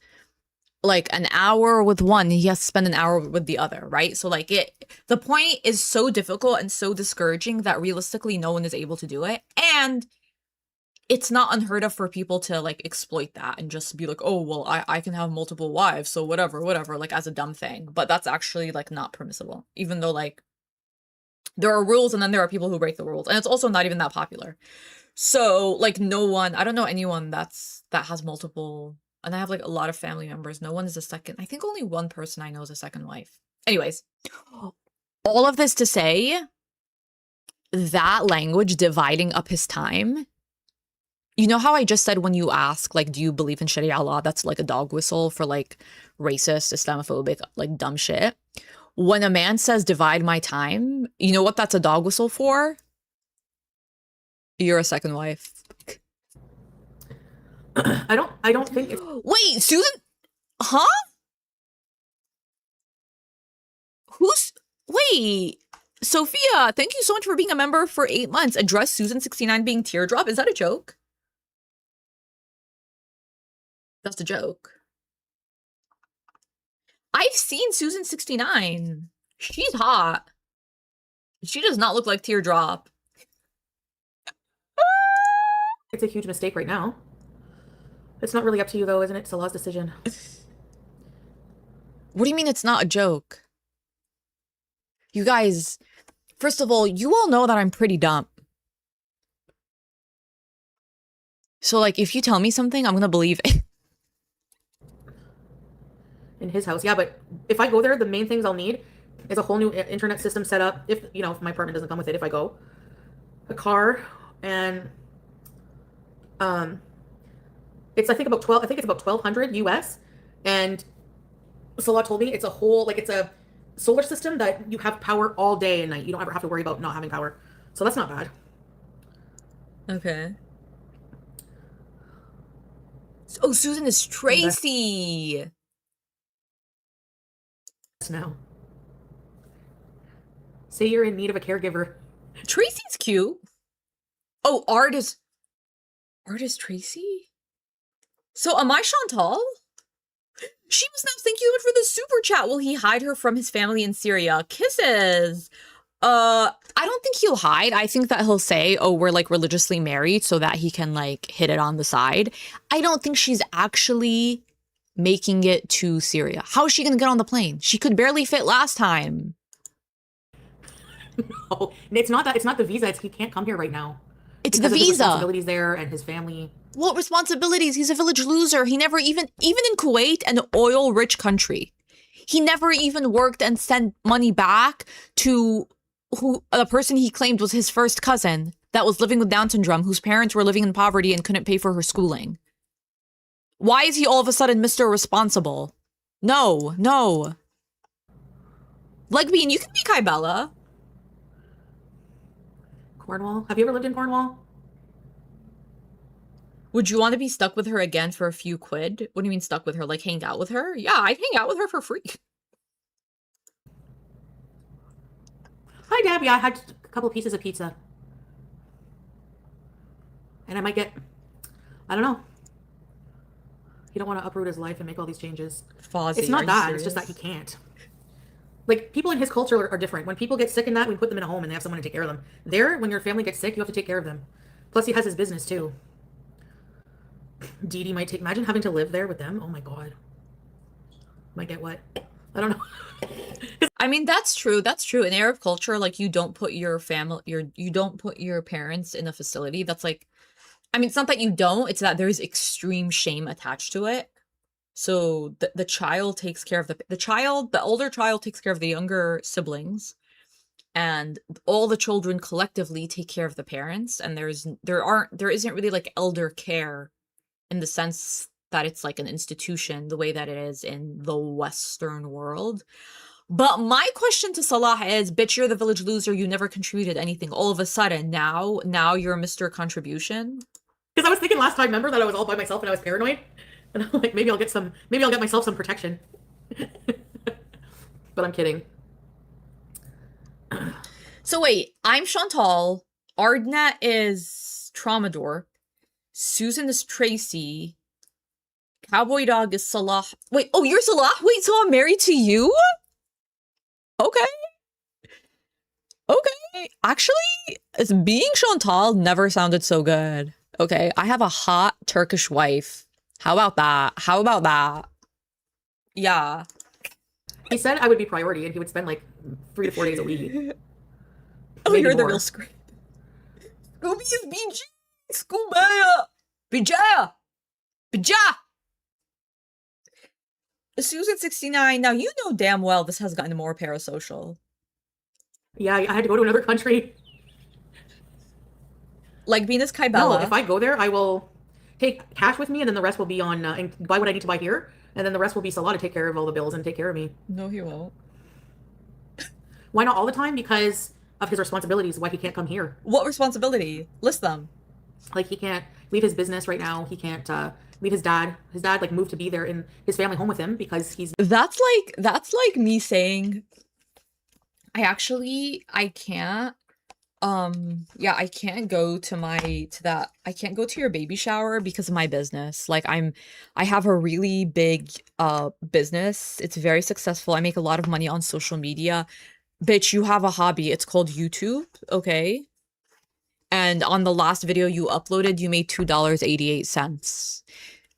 like an hour with one, he has to spend an hour with the other, right? So like the point is so difficult and so discouraging that realistically no one is able to do it. And it's not unheard of for people to like exploit that and just be like, oh, well, I can have multiple wives, so whatever, like as a dumb thing. But that's actually like not permissible, even though like there are rules and then there are people who break the rules. And it's also not even that popular. So like I don't know anyone that has multiple, and I have like a lot of family members. No one is a second. I think only one person I know is a second wife. Anyways, all of this to say that language dividing up his time. You know how I just said when you ask, like, do you believe in Sharia law? That's like a dog whistle for like racist, Islamophobic, like dumb shit. When a man says divide my time, you know what that's a dog whistle for? You're a second wife. I don't think it's... Wait, Susan? Huh? Wait, Sophia, thank you so much for being a member for 8 months. Address Susan69 being teardrop. Is that a joke? That's a joke. I've seen Susan69. She's hot. She does not look like teardrop. It's a huge mistake right now. It's not really up to you, though, isn't it? It's Salah's decision. What do you mean it's not a joke? You guys, first of all, you all know that I'm pretty dumb. So, like, if you tell me something, I'm gonna believe it. In his house, yeah, but if I go there, the main things I'll need is a whole new internet system set up. If, you know, if my apartment doesn't come with it, if I go. A car, and, it's, I think it's about 1,200 US, and Salah told me it's a whole, like, it's a solar system that you have power all day and night. You don't ever have to worry about not having power. So that's not bad. Okay. Oh, Susan is Tracy. Now. Say you're in need of a caregiver. Tracy's cute. Oh, artist Tracy? So am I Chantal? She was now thank you for the super chat. Will he hide her from his family in Syria? Kisses. I don't think he'll hide. I think that he'll say, oh, we're like religiously married so that he can like hit it on the side. I don't think she's actually making it to Syria. How is she gonna get on the plane? She could barely fit last time. No, it's not that. It's not the visa. It's he can't come here right now. It's because the of his visa. responsibilities there and his family. What responsibilities? He's a village loser. He never even in Kuwait, an oil-rich country, he never even worked and sent money back to the person he claimed was his first cousin that was living with Down syndrome, whose parents were living in poverty and couldn't pay for her schooling. Why is he all of a sudden Mr. Responsible? No. Legbean, you can be Kybella. Cornwall? Have you ever lived in Cornwall? Would you want to be stuck with her again for a few quid? What do you mean stuck with her? Like hang out with her? Yeah, I'd hang out with her for free. Hi, Deb. Yeah, I had a couple pieces of pizza. And I might get... I don't know. You don't want to uproot his life and make all these changes. Fozzie, it's not that. It's just that he can't. Like, people in his culture are different. When people get sick in that, we put them in a home and they have someone to take care of them. There, when your family gets sick, you have to take care of them. Plus, he has his business, too. Dee Dee might take... Imagine having to live there with them. Oh, my God. Might get what? I don't know. I mean, that's true. That's true. In Arab culture, like, you don't put your family... You don't put your parents in a facility. That's like... I mean, it's not that you don't. It's that there's extreme shame attached to it. So the child takes care of the older child takes care of the younger siblings, and all the children collectively take care of the parents. And there isn't really like elder care in the sense that it's like an institution the way that it is in the Western world. But my question to Salah is, bitch, you're the village loser. You never contributed anything. All of a sudden, now you're Mr. Contribution. Because I was thinking last time, remember that I was all by myself and I was paranoid? And I'm like, maybe I'll get myself some protection. But I'm kidding. So wait, I'm Chantal. Ardna is Traumador. Susan is Tracy. Cowboy Dog is Salah. Wait, oh, you're Salah? Wait, so I'm married to you? Okay. Actually, being Chantal never sounded so good. Okay, I have a hot Turkish wife. How about that? Yeah. He said I would be priority and he would spend like 3 to 4 days a week. Oh, Maybe you're the more. real script. Scooby is BG! Scooby! Bija! Susan69, now you know damn well this has gotten more parasocial. Yeah, I had to go to another country. Like Venus Kybella. No, if I go there, I will take cash with me and then the rest will be on, and buy what I need to buy here. And then the rest will be Salah to take care of all the bills and take care of me. No, he won't. Why not all the time? Because of his responsibilities, why he can't come here. What responsibility? List them. Like, he can't leave his business right now. He can't leave his dad. His dad, like, moved to be there in his family home with him because he's... That's like me saying, I can't, yeah, I can't go to I can't go to your baby shower because of my business. Like, I have a really big, business. It's very successful. I make a lot of money on social media. Bitch, you have a hobby. It's called YouTube, okay? And on the last video you uploaded, you made $2.88.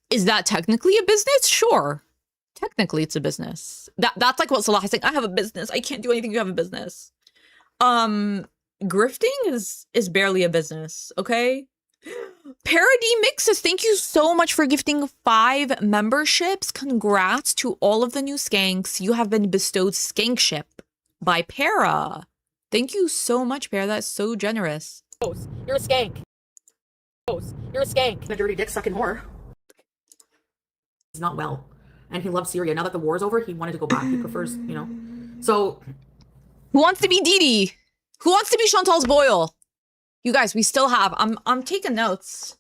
Is that technically a business? Sure. Technically, it's a business. That's like what Salah is saying. I have a business. I can't do anything. You have a business. Grifting is barely a business, okay? Parody Mixes, thank you so much for gifting 5 memberships. Congrats to all of the new skanks. You have been bestowed skankship by Para. Thank you so much, Para. That's so generous. You're a skank. You're a skank. A dirty dick sucking whore. He's not well. And he loves Syria. Now that the war's over, he wanted to go back. He prefers, you know. So... Who wants to be Didi? Who wants to be Chantal's Boyle? You guys, we still have... I'm taking notes.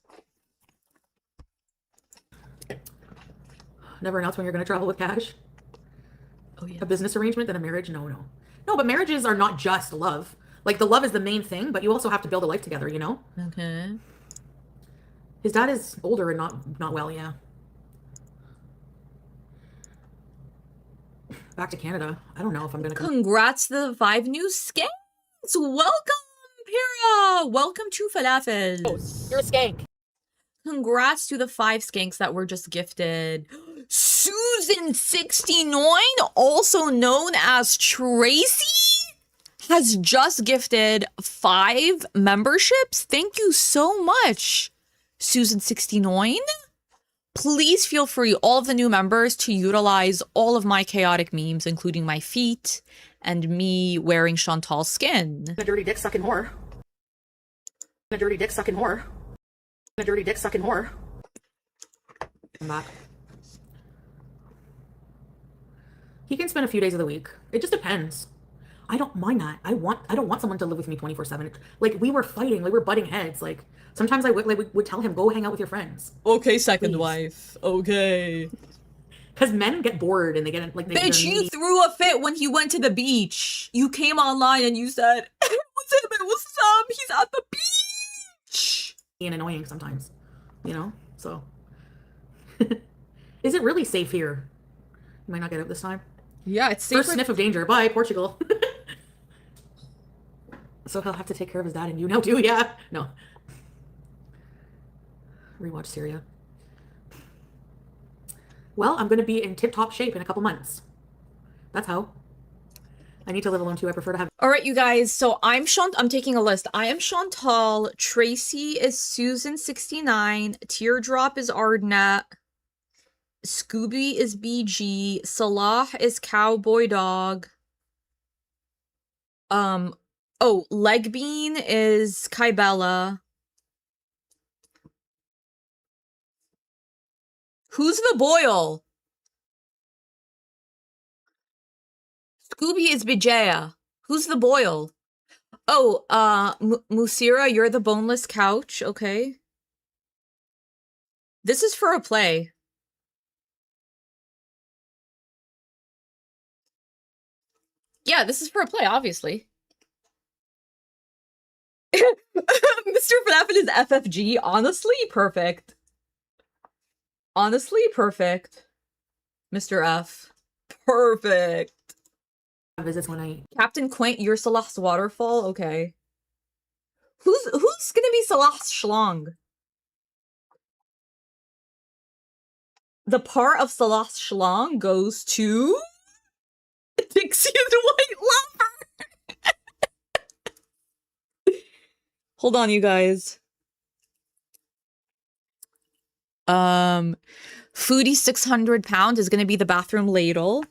Never announce when you're going to travel with cash. Oh, yeah. A business arrangement, then a marriage? No. No, but marriages are not just love. Like, the love is the main thing, but you also have to build a life together, you know? Okay. His dad is older and not well, yeah. Back to Canada. I don't know if I'm gonna come. Congrats to the 5 new skanks. Welcome, Para. Welcome to Falafel. You're a skank. Congrats to the 5 skanks that were just gifted. Susan69, also known as Tracy, has just gifted 5 memberships. Thank you so much, Susan69. Please feel free, all of the new members, to utilize all of my chaotic memes, including my feet and me wearing Chantal's skin. A dirty dick sucking whore. A dirty dick sucking whore. A dirty dick sucking whore. I'm back. He can spend a few days of the week. It just depends. I don't mind that. I don't want someone to live with me 24/7. Like, we were fighting, like, we were butting heads. Like, sometimes I would tell him, go hang out with your friends. Okay, second Please. wife. Okay. Because men get bored and they get, like... Bitch, you threw a fit when he went to the beach. You came online and you said, what's up, what's up? He's at the beach. And annoying sometimes, you know? So... Is it really safe here? You might not get out this time. Yeah, it's safe. First sniff of danger. Bye, Portugal. So he'll have to take care of his dad and you now too, yeah? No. Rewatch Syria. Well, I'm going to be in tip-top shape in a couple months. That's how. I need to live alone too. I prefer to have... All right, you guys. So I'm taking a list. I am Chantal. Tracy is Susan69. Teardrop is Ardnett. Scooby is BG. Salah is Cowboy Dog. Oh, Legbean is Kybella. Who's the Boyle? Scooby is Bijaya. Who's the Boyle? Oh, Musira, you're the boneless couch. Okay. This is for a play. Yeah, this is for a play, obviously. Mr. Falafel is FFG. Honestly, perfect. Honestly, perfect. Mr. F. Perfect. Visits when I... Captain Quint, you're Salah's waterfall? Okay. Who's gonna be Salah's schlong? The part of Salah's schlong goes to... Dixie the White Lover. Hold on, you guys. Foodie 600 pound is gonna be the bathroom ladle.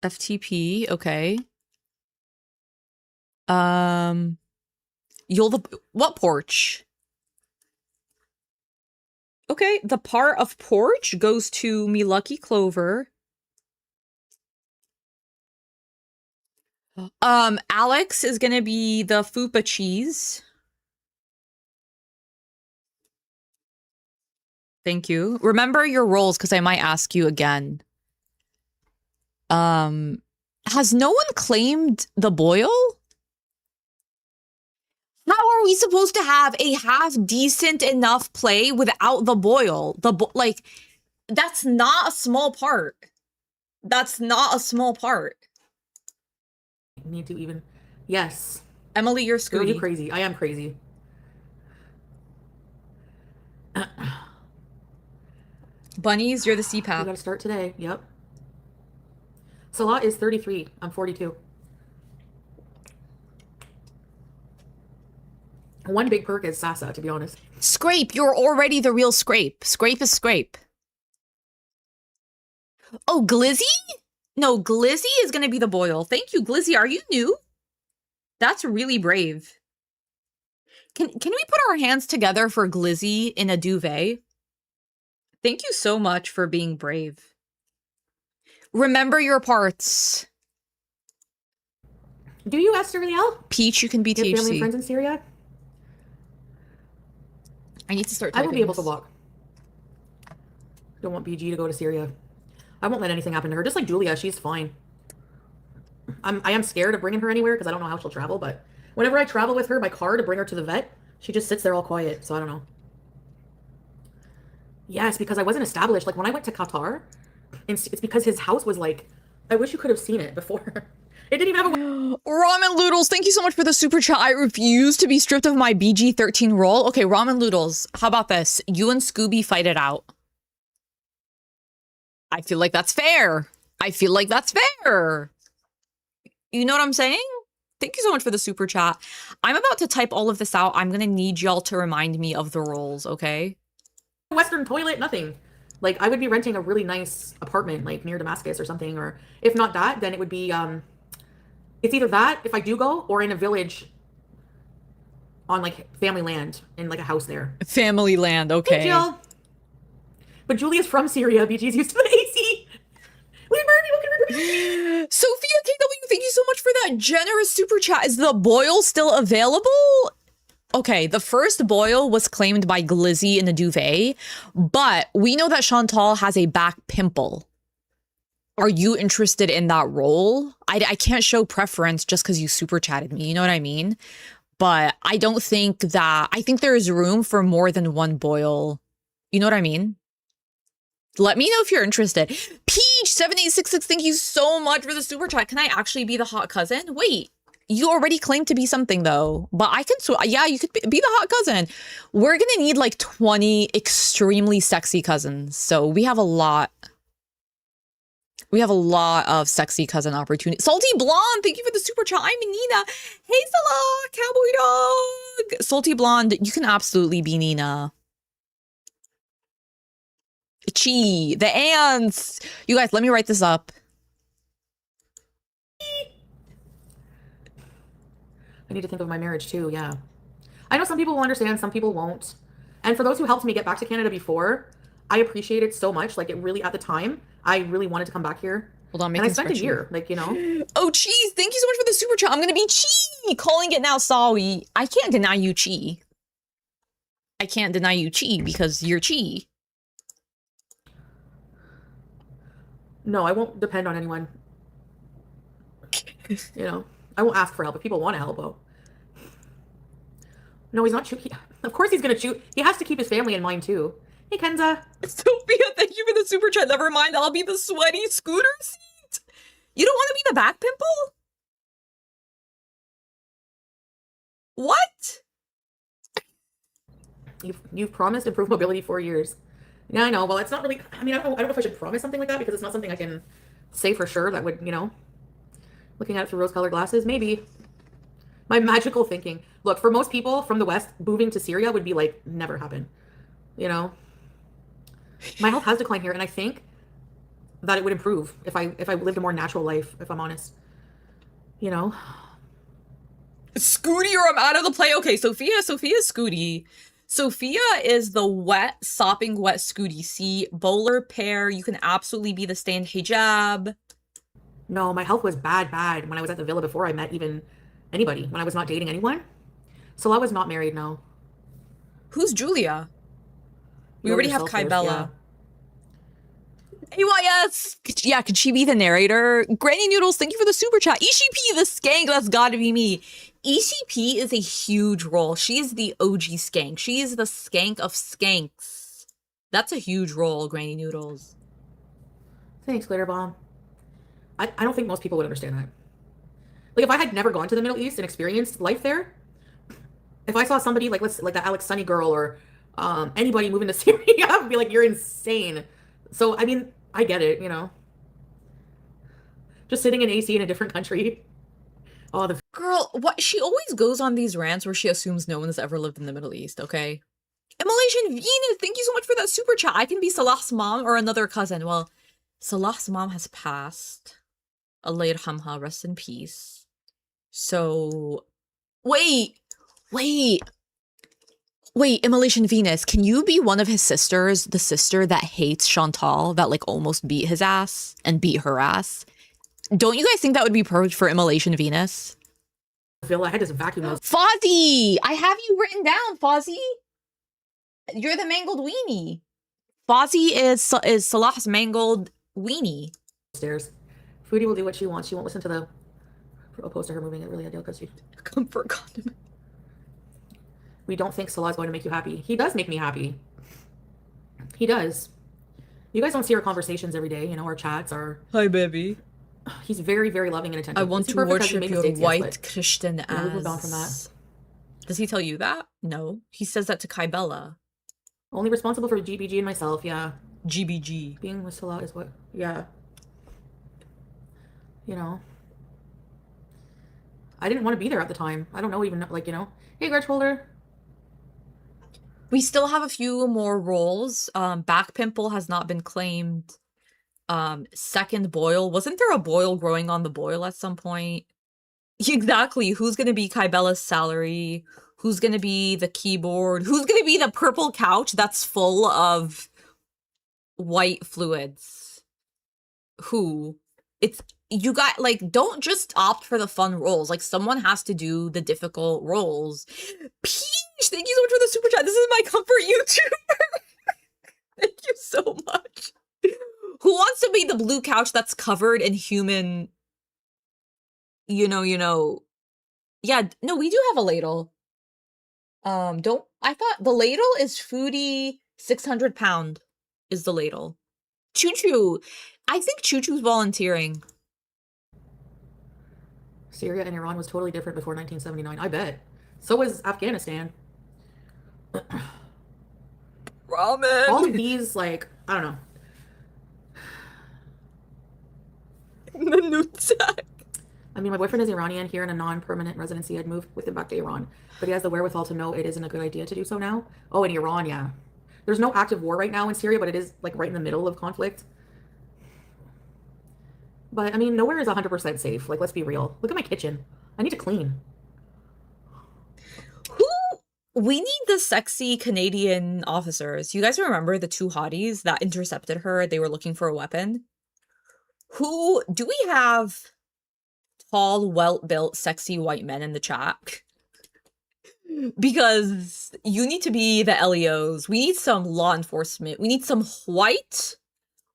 FTP, okay. You'll the what porch? Okay, the part of porch goes to me lucky Clover. Alex is gonna be the fupa cheese. Thank you. Remember your roles because I might ask you again. Has no one claimed the boil? How are we supposed to have a half decent enough play without the boil? Like, that's not a small part. That's not a small part. Need to even. Yes. Emily, you're Girl, Scooty. you crazy. I am crazy. Bunnies, you're the We CPAP. gotta start today. Yep. Salah is 33. I'm 42. One big perk is Sasa, to be honest. Scrape, you're already the real Scrape. Scrape is Scrape. Oh, Glizzy? No, Glizzy is gonna be the boil. Thank you, Glizzy. Are you new? That's really brave. Can we put our hands together for Glizzy in a duvet? Thank you so much for being brave. Remember your parts. Do you, Esther Liel? Peach, you can be You have family and THC. friends in Syria? I need to start I typing will be able to this. walk. Don't want BG to go to Syria. I won't let anything happen to her. Just like Julia, she's fine. I am scared of bringing her anywhere because I don't know how she'll travel, but whenever I travel with her by car to bring her to the vet, she just sits there all quiet, so I don't know. Yes, because I wasn't established. Like when I went to Qatar, it's because his house was like, I wish you could have seen it before. It didn't even have a... Ramen Loodles, thank you so much for the super chat. I refuse to be stripped of my BG13 role. Okay, Ramen Loodles, how about this? You and Scooby fight it out. I feel like that's fair. I feel like that's fair. You know what I'm saying? Thank you so much for the super chat. I'm about to type all of this out. I'm going to need y'all to remind me of the roles, okay? Western toilet, nothing. Like I would be renting a really nice apartment like near Damascus or something, or if not that, then it would be it's either that if I do go or in a village on like family land in like a house there. Family land, okay. Hey, Jill. But Julia's from Syria. BG's used to the AC. We Sophia KW, thank you so much for that generous super chat. Is the boil still available? Okay, the first boil was claimed by Glizzy in the duvet, but we know that Chantal has a back pimple. Are you interested in that role? I can't show preference just because you super chatted me, you know what I mean? But I don't think that, I think there is room for more than one boil. You know what I mean? Let me know if you're interested. Peach7866, thank you so much for the super chat. Can I actually be the hot cousin? Wait, you already claimed to be something though, but I can, yeah, you could be the hot cousin. We're gonna need like 20 extremely sexy cousins. So we have a lot. We have a lot of sexy cousin opportunities. Salty Blonde, thank you for the super chat. I'm Nina. Hey, Salah, Cowboy Dog. Salty Blonde, you can absolutely be Nina. Chi, the ants. You guys, let me write this up. I need to think of my marriage too, yeah. I know some people will understand, some people won't. And for those who helped me get back to Canada before, I appreciate it so much. Like it really, at the time, I really wanted to come back here. Hold on, and I spent a year, like, you know. Oh, Cheese, thank you so much for the super chat. I'm going to be Chi. Calling it now, sorry. I can't deny you Chi. I can't deny you Chi because you're Chi. No, I won't depend on anyone. You know, I won't ask for help if people want to help out. No, he's not chew. Of course he's going to chew. He has to keep his family in mind too. Hey, Kenza. Sophia, thank you for the super chat. Never mind, I'll be the sweaty scooter seat. You don't want to be the back pimple? What? You've promised improved mobility for years. Yeah, I know. Well, it's not really. I mean, I don't know if I should promise something like that because it's not something I can say for sure. That would, you know, looking at it through rose-colored glasses, maybe. My magical thinking. Look, for most people from the West, moving to Syria would be like never happen. You know, my health has declined here, and I think that it would improve if I lived a more natural life. If I'm honest, you know. Scooty or I'm out of the play. Okay, Sophia, Scooty. Sophia is the wet, sopping wet Scooty. See, bowler pair. You can absolutely be the stand hijab. No, my health was bad when I was at the villa before I met even anybody, when I was not dating anyone. So I was not married, no. Who's Julia? We You're already have yourself first, Kybella. AYS! Yeah, could she be the narrator? Granny Noodles, thank you for the super chat. ECP, the skank, that's gotta be me. ECP is a huge role. She is the OG skank. She is the skank of skanks. That's a huge role, Granny Noodles. Thanks, Glitter Bomb. I don't think most people would understand that. Like, if I had never gone to the Middle East and experienced life there, if I saw somebody like that Alex Sunny girl or anybody moving to Syria, I would be like, you're insane. So, I mean, I get it, you know. Just sitting in AC in a different country. Oh, the Girl, what? She always goes on these rants where she assumes no one has ever lived in the Middle East, okay? Immolation Venus, thank you so much for that super chat. I can be Salah's mom or another cousin. Well, Salah's mom has passed. Allah yarhamha, rest in peace. So, wait, Immolation Venus, can you be one of his sisters, the sister that hates Chantal, that like almost beat his ass and beat her ass? Don't you guys think that would be perfect for Immolation Venus? villa, I had this vacuum those. Fozzie! I have you written down, Fozzie. You're the mangled weenie. Fozzie is Salah's mangled weenie. Stairs. Foodie will do what she wants. She won't listen to the opposed to her moving it really ideal because she. Comfort condiment. We don't think Salah's going to make you happy. He does make me happy. He does. You guys don't see our conversations every day, you know, our chats, our. Hi, baby. He's very, very loving and attentive. I want Is he to perfect? Has he worship made your mistakes? white Yes, but Christian yeah, we've moved on from that. ass. Does he tell you that? No. He says that to Kybella. Only responsible for GBG and myself, yeah. GBG. Being with Salah is what, yeah. You know. I didn't want to be there at the time. I don't know even, like, you know. Hey, grudge holder. We still have a few more roles. Back pimple has not been claimed. Second boil. Wasn't there a boil growing on the boil at some point? Exactly. Who's gonna be Kybella's salary? Who's gonna be the keyboard? Who's gonna be the purple couch that's full of white fluids? Who? It's you got like don't just opt for the fun roles. Like someone has to do the difficult roles. Peach, thank you so much for the super chat. This is my comfort YouTuber. Thank you so much. Who wants to be the blue couch that's covered in human, you know, yeah, no, we do have a ladle. I thought the ladle is Foodie 600 pound is the ladle. Choo Choo. I think Choo Choo's volunteering. Syria and Iran was totally different before 1979. I bet. So was Afghanistan. Ramen. All of these, like, I don't know. The Nutsak. I mean, my boyfriend is Iranian here in a non-permanent residency. I'd move with him back to Iran. But he has the wherewithal to know it isn't a good idea to do so now. Oh, in Iran, yeah. There's no active war right now in Syria, but it is, like, right in the middle of conflict. But, I mean, nowhere is 100% safe. Like, let's be real. Look at my kitchen. I need to clean. We need the sexy Canadian officers. You guys remember the two hotties that intercepted her? They were looking for a weapon. Who do we have? Tall, well-built, sexy white men in the chat. Because you need to be the LEOs. We need some law enforcement. We need some white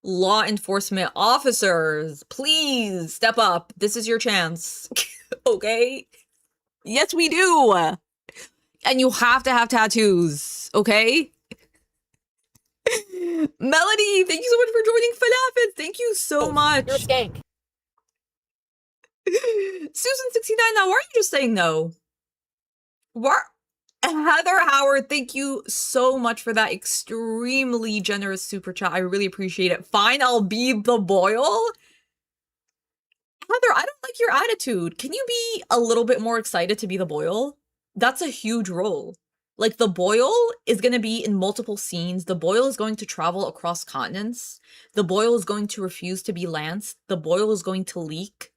law enforcement officers. Please step up. This is your chance. Okay? Yes, we do. And you have to have tattoos. Okay? Melody, thank you so much for joining Falafel. Thank you so much. You're a skank. Susan69, now why are you just saying no? Heather Howard, thank you so much for that extremely generous super chat. I really appreciate it. Fine, I'll be the boil. Heather, I don't like your attitude. Can you be a little bit more excited to be the boil? That's a huge role. Like, the boil is going to be in multiple scenes. The boil is going to travel across continents. The boil is going to refuse to be lanced. The boil is going to leak.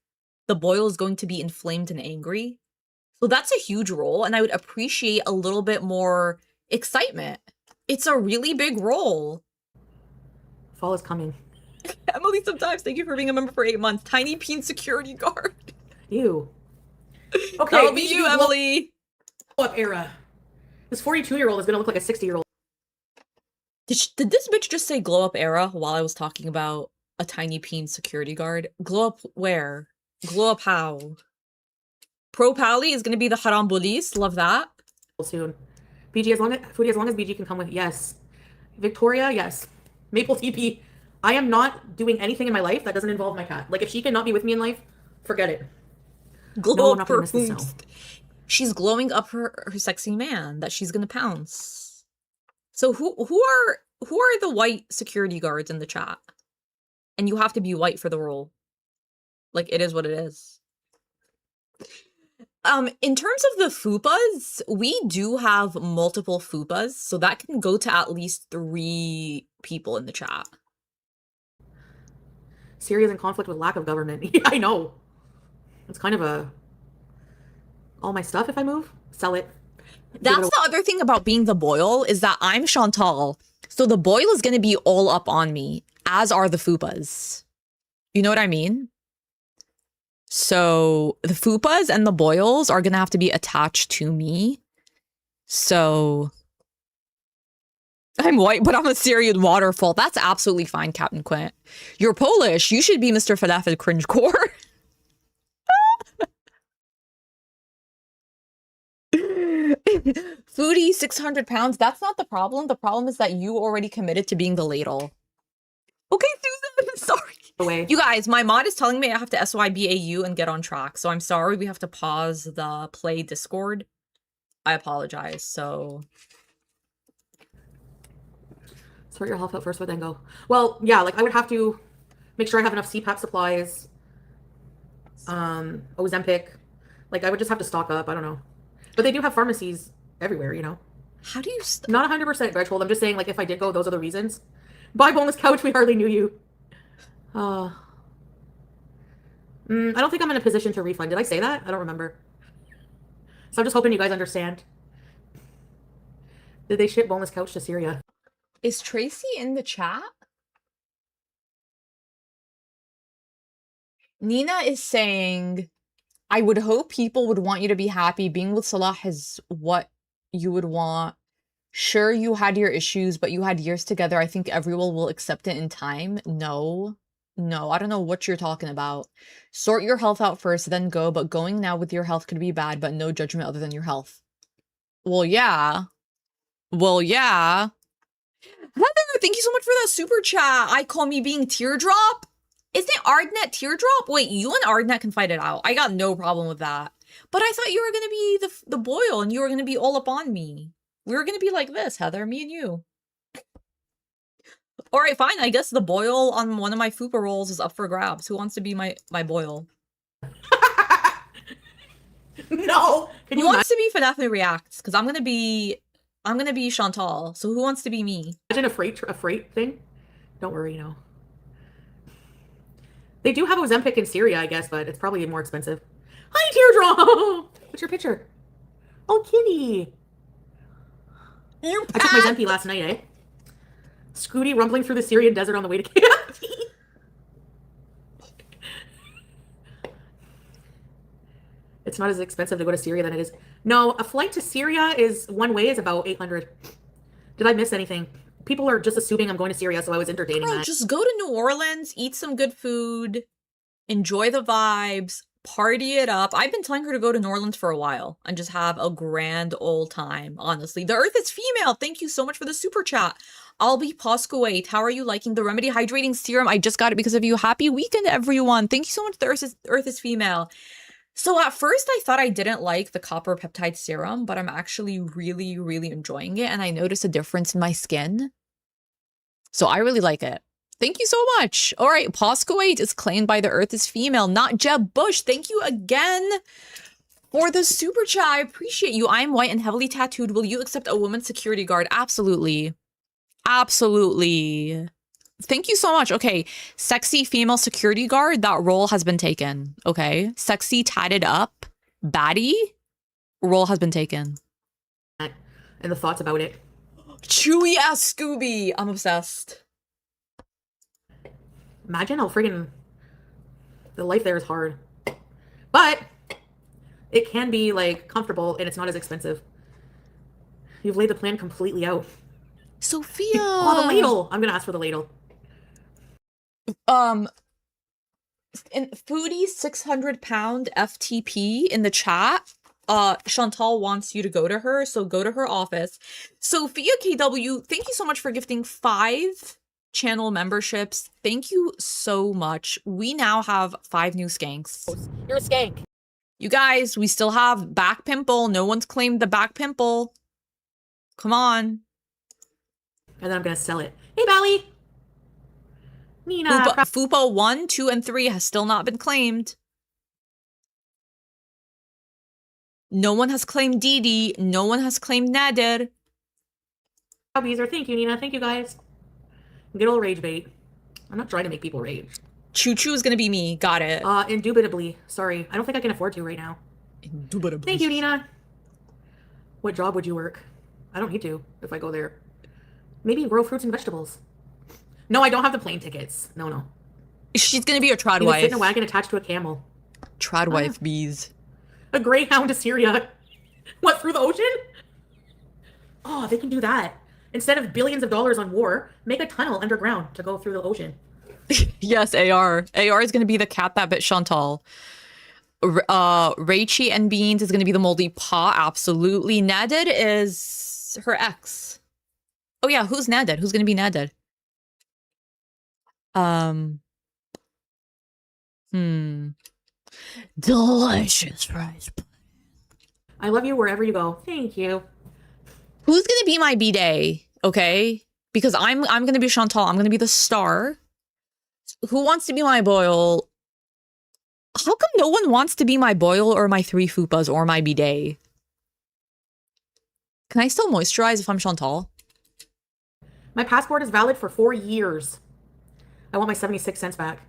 The boil is going to be inflamed and angry. So that's a huge role, and I would appreciate a little bit more excitement. It's a really big role. Fall is coming. Emily, sometimes thank you for being a member for 8 months. Tiny Peen security guard. Ew. Okay, That'll be you, Emily. Up era. This 42-year-old is gonna look like a 60-year-old. Did this bitch just say glow up era while I was talking about a Tiny Peen security guard? Glow up where? Glow up how? Pro Pally is gonna be the Haram Police. Love that. Soon. BG, Foodie, as long as BG can come with, yes. Victoria, yes. Maple TP. I am not doing anything in my life that doesn't involve my cat. Like, if she cannot be with me in life, forget it. Glow No, I'm up not gonna her miss this hoops. cell. She's glowing up her sexy man that she's gonna pounce. So who are the white security guards in the chat? And you have to be white for the role. Like, it is what it is. In terms of the fupas, we do have multiple fupas, so that can go to at least 3 people in the chat. Syria's in conflict with lack of government. Yeah, I know. It's kind of a... All my stuff, if I move, sell it. That's the other thing about being the boil, is that I'm Chantal, so the boil is going to be all up on me, as are the fupas. You know what I mean? So the fupas and the boils are going to have to be attached to me. So I'm white, but I'm a Syrian waterfall. That's absolutely fine, Captain Quint. You're Polish. You should be Mr. Falafel Cringecore. Foodie, 600 pounds. That's not the problem. The problem is that you already committed to being the ladle. Okay, Susan, sorry. Away. You guys, my mod is telling me I have to SYBAU and get on track. So I'm sorry we have to pause the play Discord. I apologize. So sort your health out first, but then go. Well, yeah, like I would have to make sure I have enough CPAP supplies. Ozempic. Like I would just have to stock up. I don't know. But they do have pharmacies everywhere, you know. how do you Not 100% Gretchhold. I'm just saying, like, if I did go, those are the reasons. Bye, boneless couch. We hardly knew you. I don't think I'm in a position to refund. Did I say that? I don't remember. So I'm just hoping you guys understand. Did they ship boneless couch to Syria? Is Tracy in the chat? Nina is saying, I would hope people would want you to be happy. Being with Salah is what you would want. Sure, you had your issues, but you had years together. I think everyone will accept it in time. No, I don't know what you're talking about. Sort your health out first, then go. But going now with your health could be bad, but no judgment other than your health. Well, yeah. Heather, thank you so much for that super chat. I call me being teardrop. Isn't Ardnet teardrop? Wait, you and Ardnet can fight it out. I got no problem with that. But I thought you were going to be the boil and you were going to be all up on me. We were going to be like this, Heather, me and you. All right, fine. I guess the boil on one of my fupa rolls is up for grabs. Who wants to be my boil? No. Who wants to be Falafel Reacts? Because I'm gonna be Chantal. So who wants to be me? Imagine a freight thing? Don't worry, you know. They do have Ozempic in Syria, I guess, but it's probably more expensive. Hi, Teardrop! What's your picture? Oh, kitty. I took my Zempi last night, eh? Scooty rumbling through the Syrian desert on the way to KFC. It's not as expensive to go to Syria than it is. No, a flight to Syria is one way is about 800. Did I miss anything? People are just assuming I'm going to Syria, so I was entertaining that. Just go to New Orleans, eat some good food, enjoy the vibes, party it up. I've been telling her to go to New Orleans for a while and just have a grand old time, honestly. The Earth is female. Thank you so much for the super chat. I'll be Poskuwait. How are you liking the Remedy Hydrating Serum? I just got it because of you. Happy weekend, everyone. Thank you so much. The Earth is female. So at first I thought I didn't like the copper peptide serum, but I'm actually really, really enjoying it. And I noticed a difference in my skin. So I really like it. Thank you so much. All right. Poskuwait is claimed by the Earth is female, not Jeb Bush. Thank you again for the super chat. I appreciate you. I'm white and heavily tattooed. Will you accept a woman's security guard? Absolutely. Absolutely. Thank you so much. Okay. Sexy female security guard. That role has been taken. Okay. Sexy tatted up baddie role has been taken. And the thoughts about it. Chewy ass Scooby. I'm obsessed. Imagine how friggin' the life there is hard. But it can be like comfortable and it's not as expensive. You've laid the plan completely out. Sophia. Oh, the ladle. I'm gonna ask for the ladle. In Foodie 600-pound FTP in the chat. Chantal wants you to go to her, so go to her office. Sophia KW, thank you so much for gifting 5 channel memberships. Thank you so much. We now have 5 new skanks. You're a skank. You guys, we still have back pimple. No one's claimed the back pimple. Come on. And then I'm gonna sell it. Hey, Bally. Nina. Fupa 1, 2, and 3 has still not been claimed. No one has claimed Didi. No one has claimed Nader. Beezer. Thank you, Nina. Thank you, guys. Good old rage bait. I'm not trying to make people rage. Choo Choo is gonna be me. Got it. Indubitably. Sorry. I don't think I can afford to right now. Indubitably. Thank you, Nina. What job would you work? I don't need to if I go there. Maybe grow fruits and vegetables. No, I don't have the plane tickets. No. She's gonna be a trad You wife. sit in a wagon attached to a camel. Trad wife bees. A greyhound to Syria. What, through the ocean? Oh, they can do that. Instead of billions of dollars on war, make a tunnel underground to go through the ocean. Yes, AR. AR is gonna be the cat that bit Chantal. Rachie and Beans is gonna be the moldy paw. Absolutely. Naded is her ex. Oh yeah, who's Naded? Who's gonna be Naded? Delicious rice. I love you wherever you go. Thank you. Who's gonna be my B-Day? Okay, because I'm gonna be Chantal. I'm gonna be the star. Who wants to be my boil? How come no one wants to be my boil or my 3 fupas or my B-Day? Can I still moisturize if I'm Chantal? My passport is valid for 4 years. I want my 76 cents back.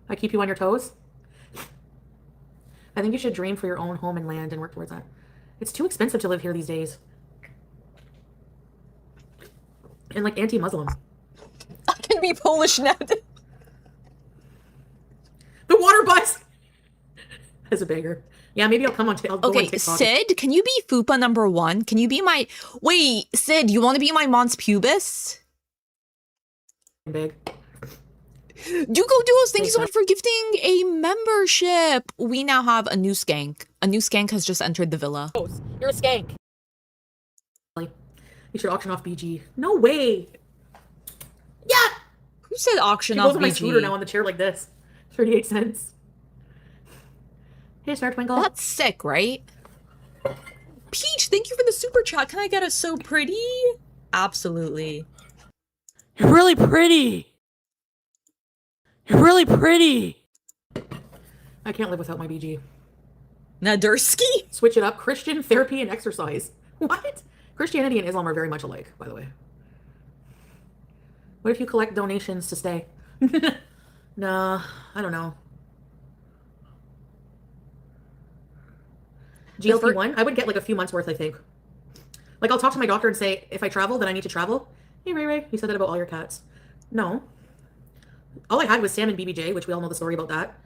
I keep you on your toes? I think you should dream for your own home and land and work towards that. It's too expensive to live here these days. And like anti-Muslim. I can be Polish now. The water bus! As a beggar. Yeah, maybe I'll come on. I'll go on Okay, TikTok. Sid, can you be Fupa number 1? Can you be my... Wait, Sid, you want to be my Mons Pubis? Big. Duco Duos, thank you so much for gifting a membership. We now have a new skank. A new skank has just entered the villa. You're a skank. You should auction off BG. No way. Yeah. Who said auction She off goes on my BG? scooter now on the chair like this. 38 cents. Hey, Star Twinkle. That's sick, right? Peach, thank you for the super chat. Can I get a so pretty? Absolutely. You're really pretty. You're really pretty. I can't live without my BG. Nadursky? Switch it up. Christian, therapy, and exercise. What? Christianity and Islam are very much alike, by the way. What if you collect donations to stay? Nah, I don't know. GLP-1? I would get like a few months worth, I think. Like, I'll talk to my doctor and say, if I travel, then I need to travel. Hey, Ray Ray, you said that about all your cats. No. All I had was Sam and BBJ, which we all know the story about that.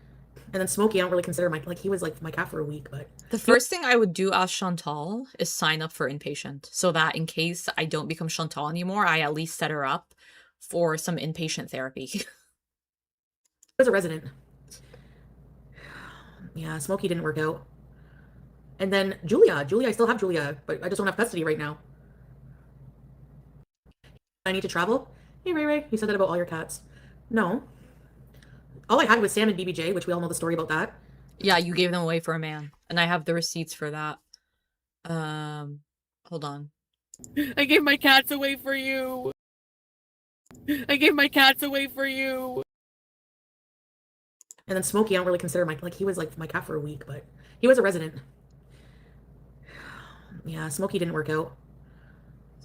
And then Smokey, I don't really consider my, like, he was like my cat for a week, but. The first thing I would do as Chantal is sign up for inpatient so that in case I don't become Chantal anymore, I at least set her up for some inpatient therapy. I was a resident. Yeah, Smokey didn't work out. And then Julia, I still have Julia, but I just don't have custody right now. I need to travel. Hey, Ray Ray, you said that about all your cats. No. All I had was Sam and BBJ, which we all know the story about that. Yeah, you gave them away for a man. And I have the receipts for that. Hold on. I gave my cats away for you. I gave my cats away for you. And then Smokey, I don't really consider my, like, he was like my cat for a week, but he was a resident. Yeah, Smokey didn't work out.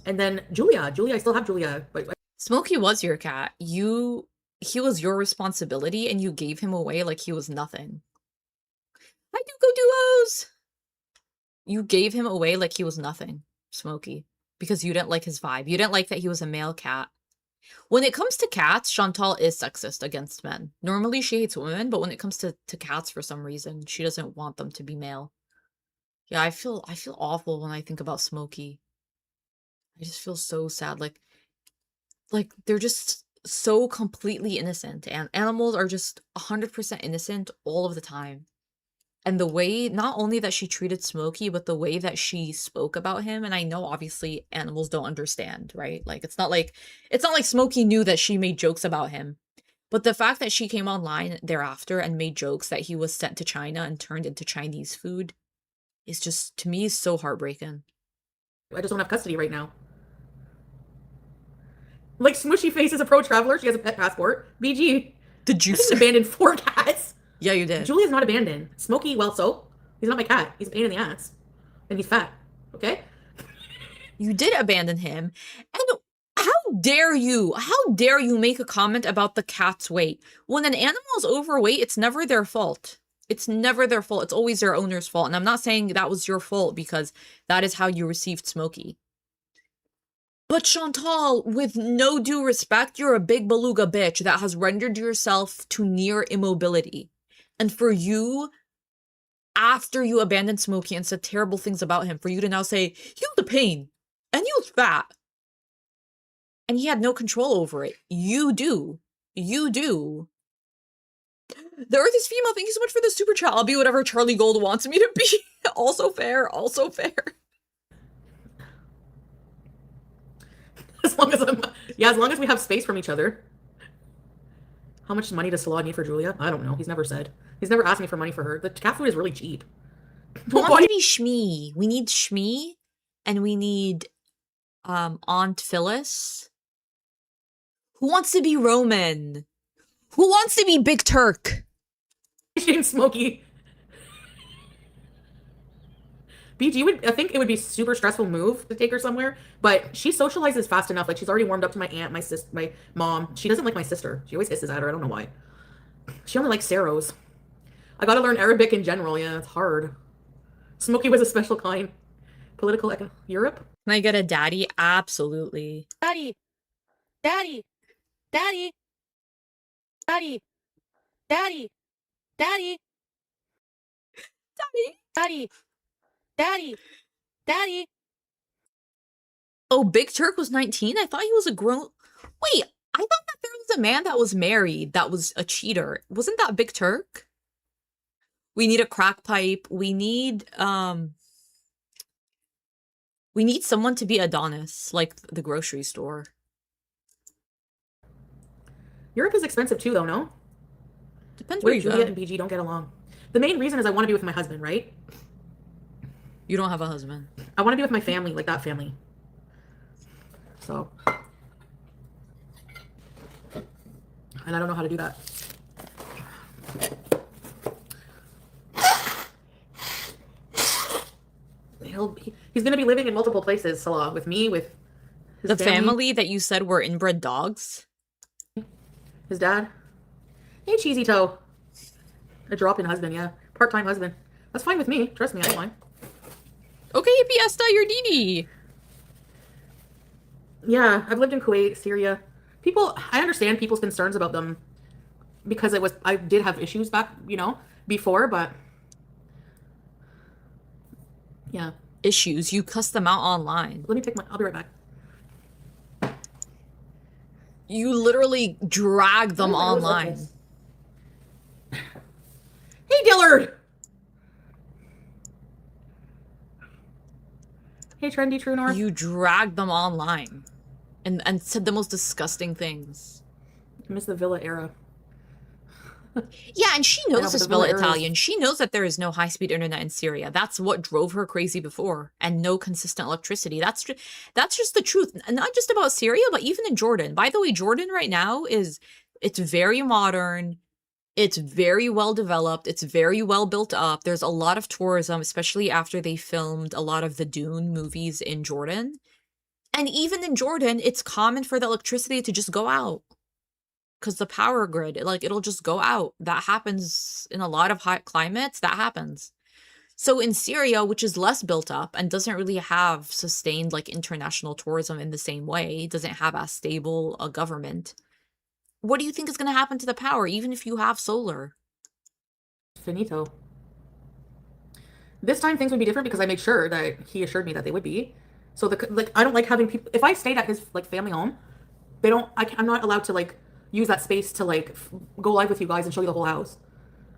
And then Julia, I still have Julia, but Smokey was your cat. He was your responsibility and you gave him away like he was nothing. Hi, Duco Duos! You gave him away like he was nothing, Smokey. because you didn't like his vibe. You didn't like that he was a male cat. When it comes to cats, Chantal is sexist against men. Normally she hates women, but when it comes to cats, for some reason, she doesn't want them to be male. Yeah, I feel awful when I think about Smokey. I just feel so sad. Like they're just so completely innocent, and animals are just 100% innocent all of the time. And the way, not only that she treated Smokey, but the way that she spoke about him, and I know obviously animals don't understand, right? Like it's not like Smokey knew that she made jokes about him. But the fact that she came online thereafter and made jokes that he was sent to China and turned into Chinese food is just, to me, so heartbreaking. I just don't have custody right now. Like, Smushy Face is a pro traveler. She has a pet passport. BG. Did you I didn't abandon 4 cats. Yeah, you did. Julia's not abandoned. Smokey, well, so? He's not my cat. He's a pain in the ass. And he's fat. Okay? You did abandon him. And how dare you? How dare you make a comment about the cat's weight? When an animal is overweight, it's never their fault. It's never their fault. It's always their owner's fault. And I'm not saying that was your fault because that is how you received Smokey. But Chantal, with no due respect, you're a big beluga bitch that has rendered yourself to near immobility. And for you, after you abandoned Smokey and said terrible things about him, for you to now say, he was a pain, and he was fat, and he had no control over it. You do. You do. The Earth is female. Thank you so much for the super chat. I'll be whatever Charlie Gold wants me to be. Also fair. Also fair. As long as we have space from each other. How much money does Salah need for Julia? I don't know. He's never said. He's never asked me for money for her. The cat food is really cheap. Who wants to be Shmee? We need Shmee, and we need Aunt Phyllis. Who wants to be Roman? Who wants to be Big Turk? Shame Smokey. BG I think it would be a super stressful move to take her somewhere, but she socializes fast enough. Like, she's already warmed up to my aunt, my mom. She doesn't like my sister. She always hisses at her. I don't know why. She only likes Saros. I gotta learn Arabic in general. Yeah, it's hard. Smokey was a special kind. Political Europe? Can I get a daddy? Absolutely. Daddy. Daddy. Daddy. Daddy. Daddy. Daddy. Daddy. Daddy. Daddy. Daddy. Oh, Big Turk was 19? I thought he was a grown... Wait, I thought that there was a man that was married that was a cheater. Wasn't that Big Turk? We need a crack pipe. We need someone to be Adonis, like the grocery store. Europe is expensive too, though, no? Depends What where if you Julia go. and BG don't get along? The main reason is I want to be with my husband, right? You don't have a husband. I want to be with my family, like that family. So. And I don't know how to do that. He's going to be living in multiple places, Salah, with me, with his The family that you said were inbred dogs? his dad. Hey, Cheesy Toe. A drop-in husband, yeah. Part-time husband. That's fine with me. Trust me, I don't mind. Okay, Fiesta, you're Didi. Yeah, I've lived in Kuwait, Syria. I understand people's concerns about them because I did have issues back, before, but yeah. Issues. You cuss them out online. I'll be right back. You literally drag them Where was online. this? Hey, Dillard! Hey, Trendy True North. You drag them online. And said the most disgusting things. I miss the Villa era. Yeah, and she I know, knows but to the spell Villa era is- Italian. She knows that there is no high-speed internet in Syria. That's what drove her crazy before. And no consistent electricity. That's just the truth. And not just about Syria, but even in Jordan. By the way, Jordan right now it's very modern. It's very well developed. It's very well built up. There's a lot of tourism, especially after they filmed a lot of the Dune movies in Jordan. And even in Jordan, it's common for the electricity to just go out. Because the power grid, it'll just go out. That happens in a lot of hot climates. That happens. So in Syria, which is less built up and doesn't really have sustained like international tourism in the same way, doesn't have as stable a government, what do you think is going to happen to the power, even if you have solar? Finito. This time things would be different because I made sure that he assured me that they would be. So like I don't like having people. If I stayed at his like family home, they don't. I'm not allowed to like use that space to like go live with you guys and show you the whole house.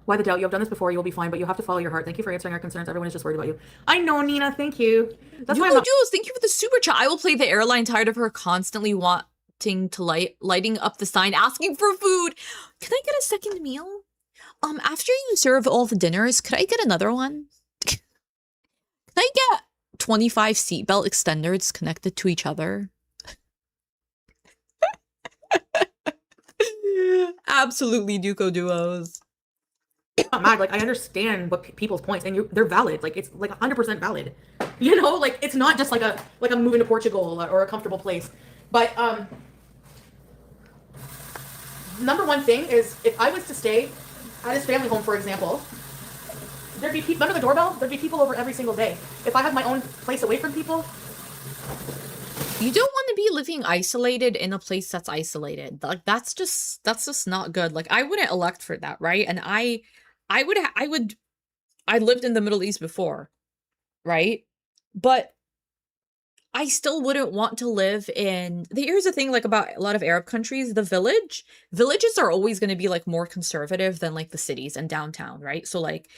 Why the doubt? You have done this before. You will be fine, but you have to follow your heart. Thank you for answering our concerns. Everyone is just worried about you. I know, Nina. Thank you. That's why I'm not. Jules, thank you for the super chat. I will play the airline, tired of her constantly wanting to lighting up the sign, asking for food. Can I get a second meal? After you serve all the dinners, could I get another one? Can I get 25 seatbelt extenders connected to each other? Absolutely, Duco duos. Not mad. Like I understand what people's points, and they're valid. Like it's like 100% valid. You know, like it's not just like I'm moving to Portugal or a comfortable place. But number one thing is if I was to stay at his family home, for example, there'd be people under the doorbell. There'd be people over every single day. If I have my own place away from people, you don't want to be living isolated in a place that's isolated. Like that's just not good. Like I wouldn't elect for that, right? And I lived in the Middle East before, right? But I still wouldn't want to live in here's the thing, like about a lot of Arab countries, villages are always going to be like more conservative than like the cities and downtown, right? So like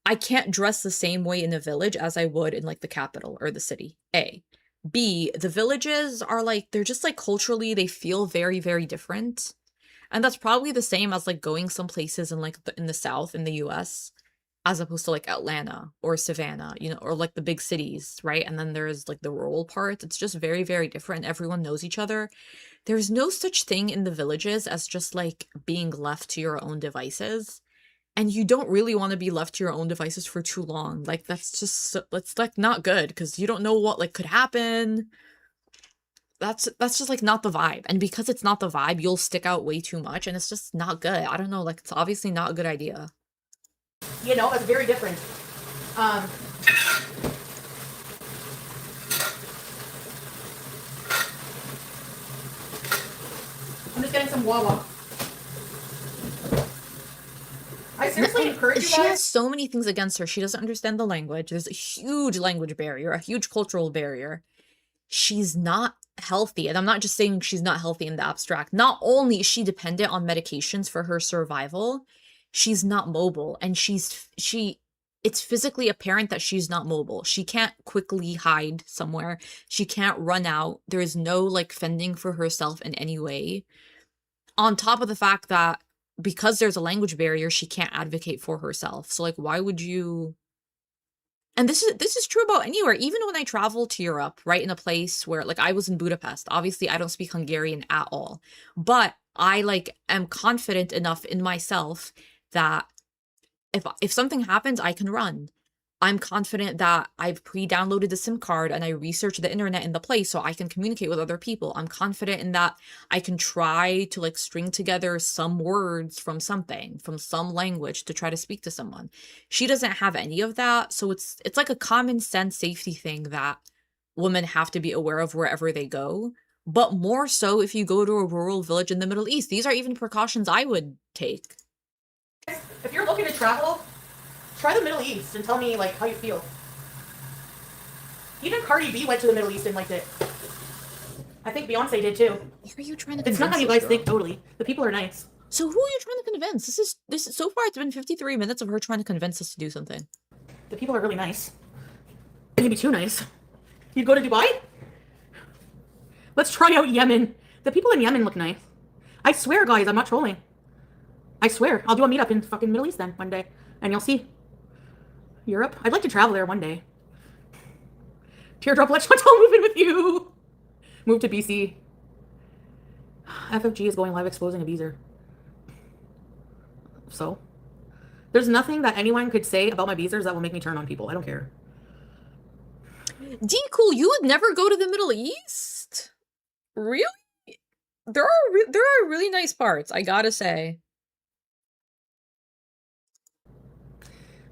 I can't dress the same way in a village as I would in like the capital or the city. A. B, the villages are like, they're just like culturally, they feel very, very different. And that's probably the same as like going some places in like in the South in the US, as opposed to like Atlanta or Savannah, you know, or like the big cities, right? And then there's like the rural parts. It's just very, very different. Everyone knows each other. There's no such thing in the villages as just like being left to your own devices. And you don't really want to be left to your own devices for too long. Like, that's like not good because you don't know what like could happen. That's just like not the vibe. And because it's not the vibe, you'll stick out way too much and it's just not good. I don't know, like it's obviously not a good idea. you know, it's very different. I'm just getting some Wawa. I seriously encourage you guys. She has so many things against her. She doesn't understand the language. There's a huge language barrier, a huge cultural barrier. She's not healthy. And I'm not just saying she's not healthy in the abstract. Not only is she dependent on medications for her survival, she's not mobile. And it's physically apparent that she's not mobile. She can't quickly hide somewhere. She can't run out. There is no like fending for herself in any way. On top of the fact that because there's a language barrier, she can't advocate for herself. So like, why would you? And this is true about anywhere. Even when I travel to Europe, right, in a place where like I was in Budapest, obviously I don't speak Hungarian at all, but I like am confident enough in myself that if something happens, I can run. I'm confident that I've pre-downloaded the SIM card and I researched the internet in the place so I can communicate with other people. I'm confident in that I can try to like string together some words from something, from some language to try to speak to someone. She doesn't have any of that. So it's like a common sense safety thing that women have to be aware of wherever they go. But more so if you go to a rural village in the Middle East. These are even precautions I would take. If you're looking to travel, try the Middle East and tell me like how you feel. Even Cardi B went to the Middle East and liked it. I think Beyonce did too. What are you trying to It's convince not how you this guys think girl? totally. The people are nice. So who are you trying to convince? This is so far it's been 53 minutes of her trying to convince us to do something. The people are really nice. Maybe too nice. You'd go to Dubai? Let's try out Yemen. The people in Yemen look nice. I swear, guys, I'm not trolling. I swear. I'll do a meetup in fucking Middle East then one day. And you'll see. Europe? I'd like to travel there one day. Teardrop, let's move in with you. Move to BC. FFG is going live exposing a beezer. So? There's nothing that anyone could say about my beezers that will make me turn on people. I don't care. D-Cool, you would never go to the Middle East? Really? There are really nice parts, I gotta say.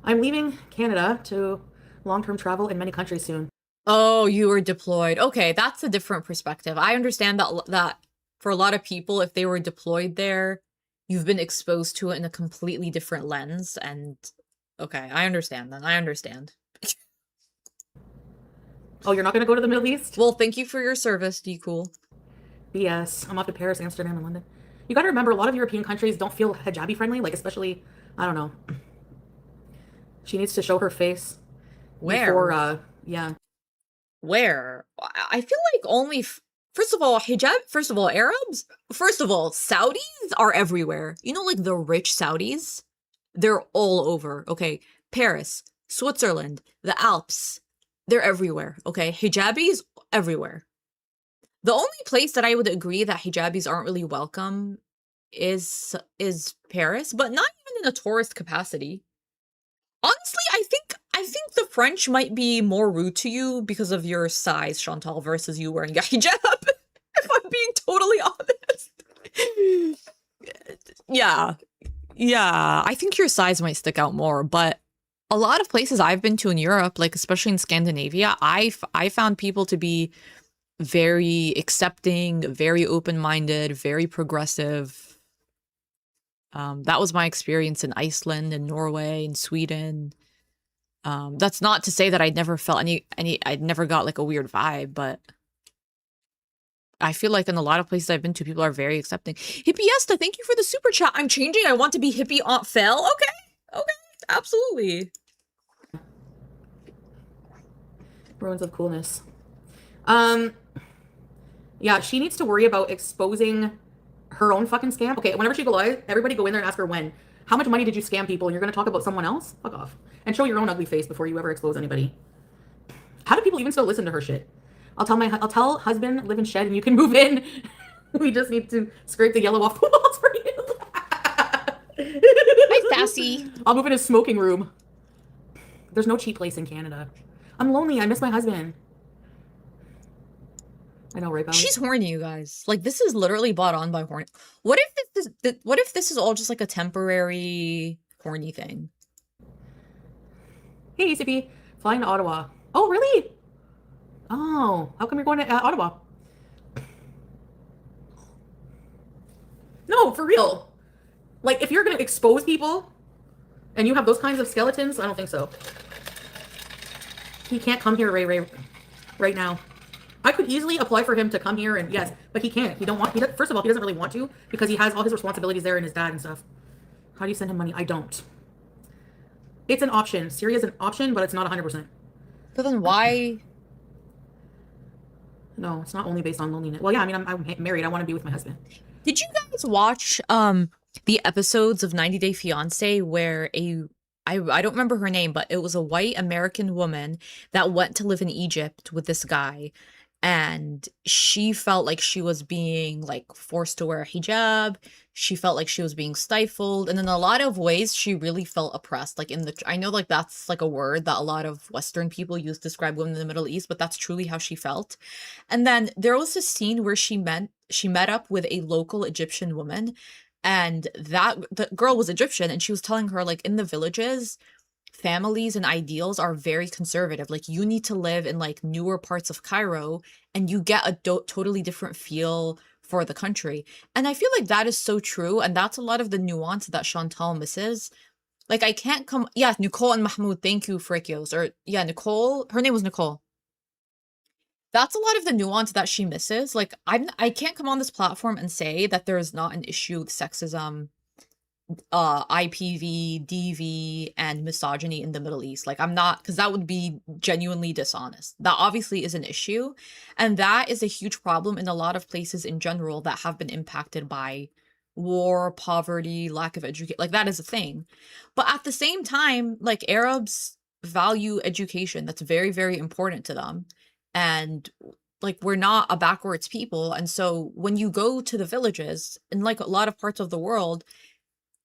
I'm leaving Canada to long-term travel in many countries soon. Oh, you were deployed. Okay, that's a different perspective. I understand that for a lot of people, if they were deployed there, you've been exposed to it in a completely different lens. And okay, I understand then. I understand. Oh, you're not gonna go to the Middle East? Well, thank you for your service, D Cool. BS. I'm off to Paris, Amsterdam, and London. You gotta remember, a lot of European countries don't feel hijabi friendly, like especially, I don't know. She needs to show her face Where? before, yeah. Where? I feel like only first of all, hijab, first of all, Arabs, first of all, Saudis are everywhere. You know, like the rich Saudis, they're all over. Okay, Paris, Switzerland, the Alps, they're everywhere. Okay, hijabis everywhere. The only place that I would agree that hijabis aren't really welcome is Paris, but not even in a tourist capacity. Honestly, I think the French might be more rude to you because of your size, Chantal, versus you wearing a hijab. If I'm being totally honest. Yeah. Yeah, I think your size might stick out more, but a lot of places I've been to in Europe, like especially in Scandinavia, I found people to be very accepting, very open-minded, very progressive. That was my experience in Iceland and Norway and Sweden. That's not to say that I'd never felt I'd never got like a weird vibe, but I feel like in a lot of places I've been to, people are very accepting. Hippiesta, thank you for the super chat. I'm changing. I want to be hippie Aunt Fel. Okay, absolutely. Ruins of coolness. Yeah, she needs to worry about exposing her own fucking scam. Okay, whenever she go live, everybody go in there and ask her when. How much money did you scam people? And you're gonna talk about someone else? Fuck off. And show your own ugly face before you ever expose anybody. How do people even still listen to her shit? I'll tell husband live in shed and you can move in. We just need to scrape the yellow off the walls for you. Hi, Sassy. I'll move in his smoking room. There's no cheap place in Canada. I'm lonely. I miss my husband. I know, right, Valerie? She's horny, you guys. Like, this is literally bought on by horny. What if this is all just like a temporary horny thing? Hey, ECP. Flying to Ottawa. Oh, really? Oh, how come you're going to Ottawa? No, for real. Like, if you're going to expose people and you have those kinds of skeletons, I don't think so. He can't come here, Ray, right now. I could easily apply for him to come here, and yes, but he can't. First of all, he doesn't really want to because he has all his responsibilities there and his dad and stuff. How do you send him money? I don't. It's an option. Syria is an option, but it's not 100%. But then why? No, it's not only based on loneliness. Well, yeah, I mean, I'm married. I want to be with my husband. Did you guys watch the episodes of 90 Day Fiancé where I don't remember her name, but it was a white American woman that went to live in Egypt with this guy, and she felt like she was being like forced to wear a hijab. She felt like she was being stifled, and in a lot of ways she really felt oppressed. Like I know like that's like a word that a lot of Western people use to describe women in the Middle East, but that's truly how she felt. And then there was a scene where she met up with a local Egyptian woman, and the girl was Egyptian, and she was telling her like in the villages, families and ideals are very conservative. Like you need to live in like newer parts of Cairo and you get a totally different feel for the country. And I feel like that is so true, and that's a lot of the nuance that Chantal misses. Like I can't come, yeah, Nicole and Mahmoud, thank you, Frikios. Or yeah, Nicole, her name was Nicole. That's a lot of the nuance that she misses. Like I can't come on this platform and say that there is not an issue with sexism, IPV, DV, and misogyny in the Middle East. Like I'm not, because that would be genuinely dishonest. That obviously is an issue, and that is a huge problem in a lot of places in general that have been impacted by war, poverty, lack of education. Like that is a thing. But at the same time, like Arabs value education. That's very, very important to them. And like we're not a backwards people. And so when you go to the villages in like a lot of parts of the world,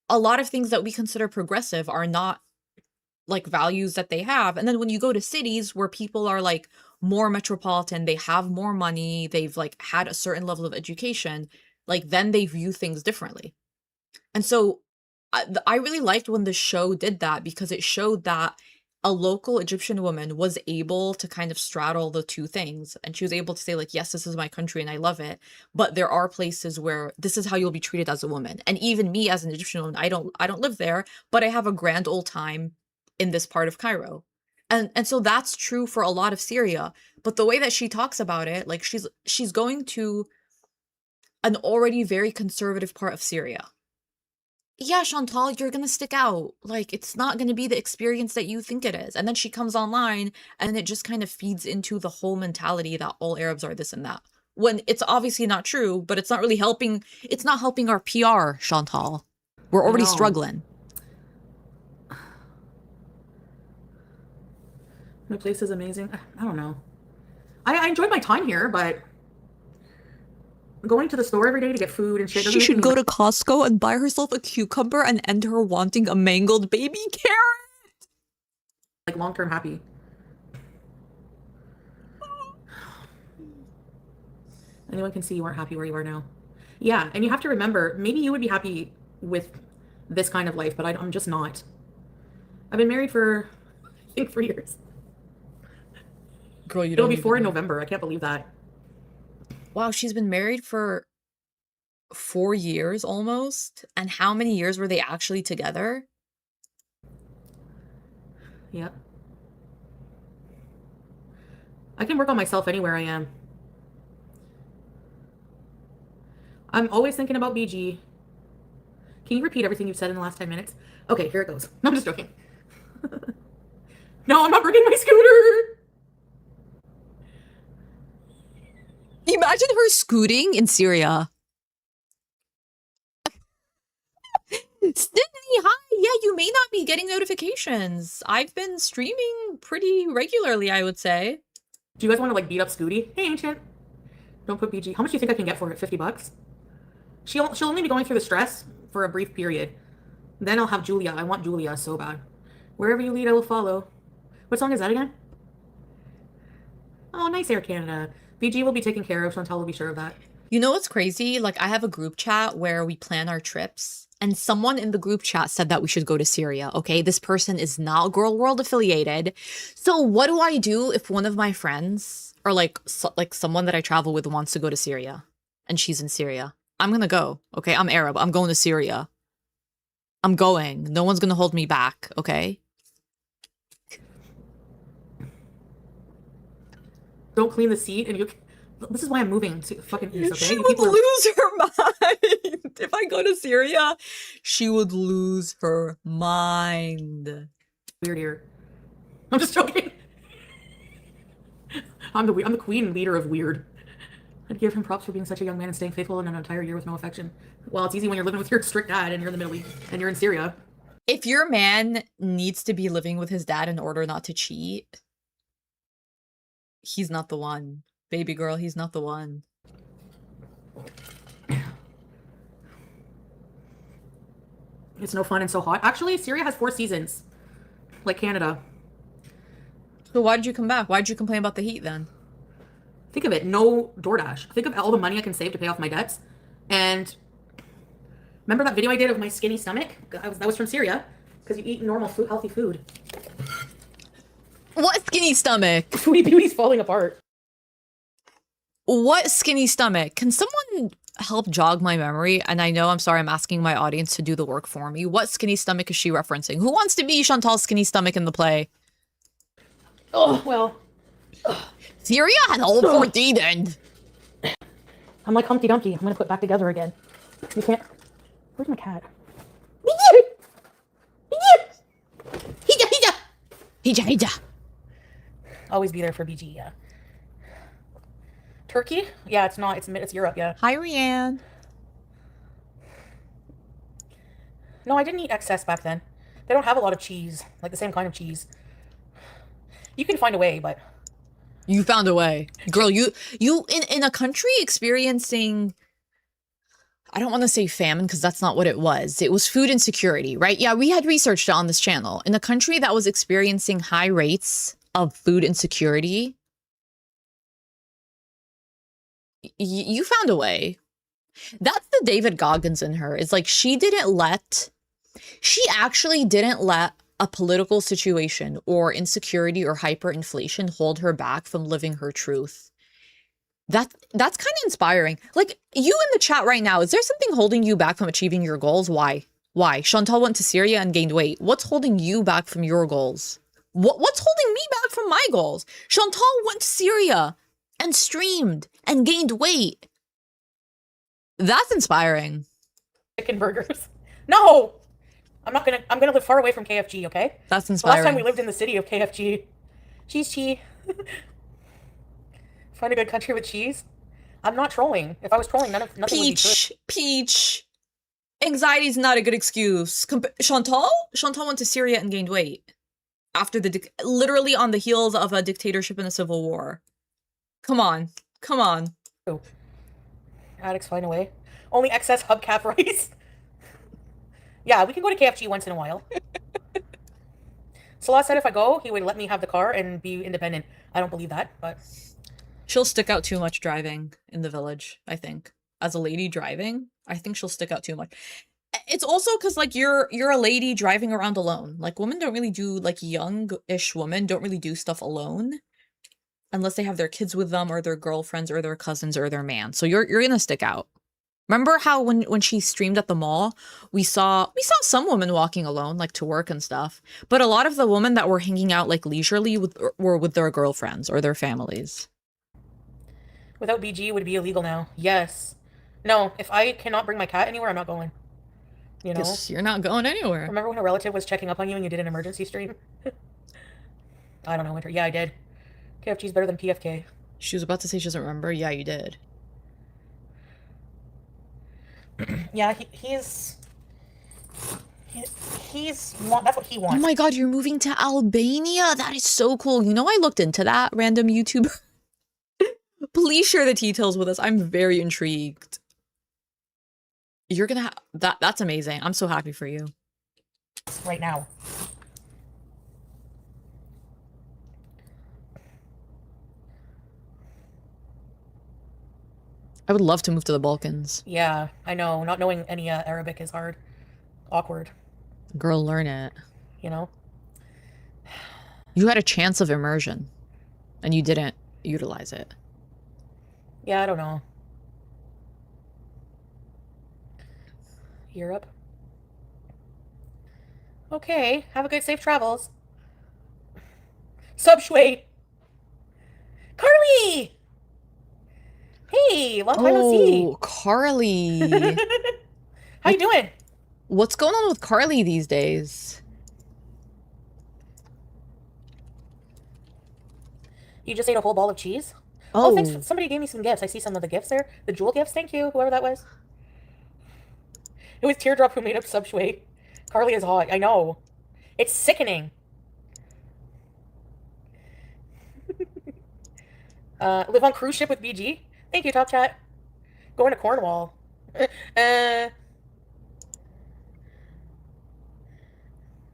a lot of things that we consider progressive are not like values that they have. And then when you go to cities where people are like more metropolitan, they have more money, they've like had a certain level of education, like then they view things differently. And so I really liked when the show did that because it showed that a local Egyptian woman was able to kind of straddle the two things. And she was able to say, like, yes, this is my country and I love it. But there are places where this is how you'll be treated as a woman. And even me as an Egyptian woman, I don't live there, but I have a grand old time in this part of Cairo. And so that's true for a lot of Syria. But the way that she talks about it, like she's going to an already very conservative part of Syria. Yeah, Chantal, you're gonna stick out. Like, it's not gonna be the experience that you think it is. And then she comes online and it just kind of feeds into the whole mentality that all Arabs are this and that. When it's obviously not true, but it's not really helping. It's not helping our PR, Chantal. We're already struggling. My place is amazing. I don't know. I enjoyed my time here, but going to the store every day to get food and shit doesn't She make should me go to Costco and buy herself a cucumber and end her wanting a mangled baby carrot. like long-term happy. Anyone can see you aren't happy where you are now. Yeah, and you have to remember, maybe you would be happy with this kind of life, but I'm just not. I've been married for, I think, 3 years. Girl, you It'll don't be 4 in even know. November. I can't believe that. Wow, she's been married for 4 years almost. And how many years were they actually together? Yep. I can work on myself anywhere I am. I'm always thinking about BG. Can you repeat everything you've said in the last 10 minutes? Okay, here it goes. No, I'm just joking. No, I'm not bringing my scooter. Imagine her scooting in Syria. Sydney, hi. Yeah, you may not be getting notifications. I've been streaming pretty regularly, I would say. Do you guys want to like beat up Scooty? Hey, Ancient. Don't put BG. How much do you think I can get for it? 50 bucks? She'll only be going through the stress for a brief period. Then I'll have Julia. I want Julia so bad. Wherever you lead, I will follow. What song is that again? Oh, nice Air Canada. BG will be taken care of. Chantal will be sure of that. You know what's crazy? Like, I have a group chat where we plan our trips, and someone in the group chat said that we should go to Syria, okay? This person is not Girl World affiliated. So what do I do if one of my friends, or like someone that I travel with wants to go to Syria, and she's in Syria? I'm gonna go, okay? I'm Arab. I'm going to Syria. I'm going. No one's gonna hold me back, okay? Don't clean the seat and you... This is why I'm moving to fucking east, okay? She would lose her mind. If I go to Syria, she would lose her mind. Weird here. I'm just joking. I'm the queen leader of weird. I'd give him props for being such a young man and staying faithful in an entire year with no affection. Well, it's easy when you're living with your strict dad and you're in the Middle East and you're in Syria. If your man needs to be living with his dad in order not to cheat, he's not the one. Baby girl, he's not the one. It's no fun and so hot. Actually, Syria has 4 seasons. Like Canada. So why did you come back? Why did you complain about the heat then? Think of it. No DoorDash. Think of all the money I can save to pay off my debts. And remember that video I did of my skinny stomach? That was from Syria. Because you eat normal food, healthy food. What skinny stomach? Foodie beauty's falling apart. What skinny stomach? Can someone help jog my memory? And I know, I'm sorry, I'm asking my audience to do the work for me. What skinny stomach is she referencing? Who wants to be Chantal's skinny stomach in the play? Oh, well. Syria had all 14 and... I'm like Humpty Dumpty. I'm going to put back together again. You can't... Where's my cat? Hija. Always be there for BG, yeah. Turkey? Yeah, it's not. It's Europe, yeah. Hi, Rianne. No, I didn't eat excess back then. They don't have a lot of cheese, like the same kind of cheese. You can find a way, but... You found a way. Girl, you in a country experiencing... I don't want to say famine because that's not what it was. It was food insecurity, right? Yeah, we had researched it on this channel. In a country that was experiencing high rates of food insecurity, you found a way. That's the David Goggins in her. It's like she didn't let She actually didn't let a political situation or insecurity or hyperinflation hold her back from living her truth. That's kind of inspiring. Like, you in the chat right now, is there something holding you back from achieving your goals? Why? Why? Chantal went to Syria and gained weight. What's holding you back from your goals? What's holding me back from my goals? Chantal went to Syria and streamed and gained weight. That's inspiring. Chicken burgers. No! I'm gonna live far away from KFG, okay? That's The inspiring. last time we lived in the city of KFG. Cheese. Find a good country with cheese. I'm not trolling. If I was trolling, nothing would be true. Peach. Anxiety is not a good excuse. Chantal went to Syria and gained weight after literally on the heels of a dictatorship and a civil war. Come on. Oh. Addicts find a way. Only excess hubcap rice. Yeah, we can go to KFG once in a while. Salah said if I go, he would let me have the car and be independent. I don't believe that, but... She'll stick out too much driving in the village, I think. As a lady driving, I think she'll stick out too much. It's also because, like, you're a lady driving around alone. Like, women don't really do, like, young-ish women don't really do stuff alone. Unless they have their kids with them or their girlfriends or their cousins or their man. So you're gonna stick out. Remember how when she streamed at the mall, we saw some women walking alone, like to work and stuff. But a lot of the women that were hanging out like leisurely were with their girlfriends or their families. Without BG, it would be illegal now. Yes. No, if I cannot bring my cat anywhere, I'm not going. You know? Guess you're not going anywhere. Remember when a relative was checking up on you and you did an emergency stream? I don't know, Winter. Yeah, I did. KFG's better than PFK. She was about to say she doesn't remember. Yeah, you did. Yeah, he's that's what he wants. Oh my god, you're moving to Albania. That is so cool. You know, I looked into that random YouTuber. Please share the details with us. I'm very intrigued. You're gonna that's amazing. I'm so happy for you. Right now. I would love to move to the Balkans. Yeah, I know. Not knowing any Arabic is hard. Awkward. Girl, learn it. You know? You had a chance of immersion, and you didn't utilize it. Yeah, I don't know. Europe. Okay, have a good safe travels. Subshway. Carly! Hey, long time no see. Oh, Carly. How you doing? What's going on with Carly these days? You just ate a whole ball of cheese? Oh, Thanks. Somebody gave me some gifts. I see some of the gifts there. The jewel gifts. Thank you, whoever that was. It was Teardrop who made up Subshway. Carly is hot. I know. It's sickening. Live on cruise ship with BG. Thank you, Top Chat. Going to Cornwall.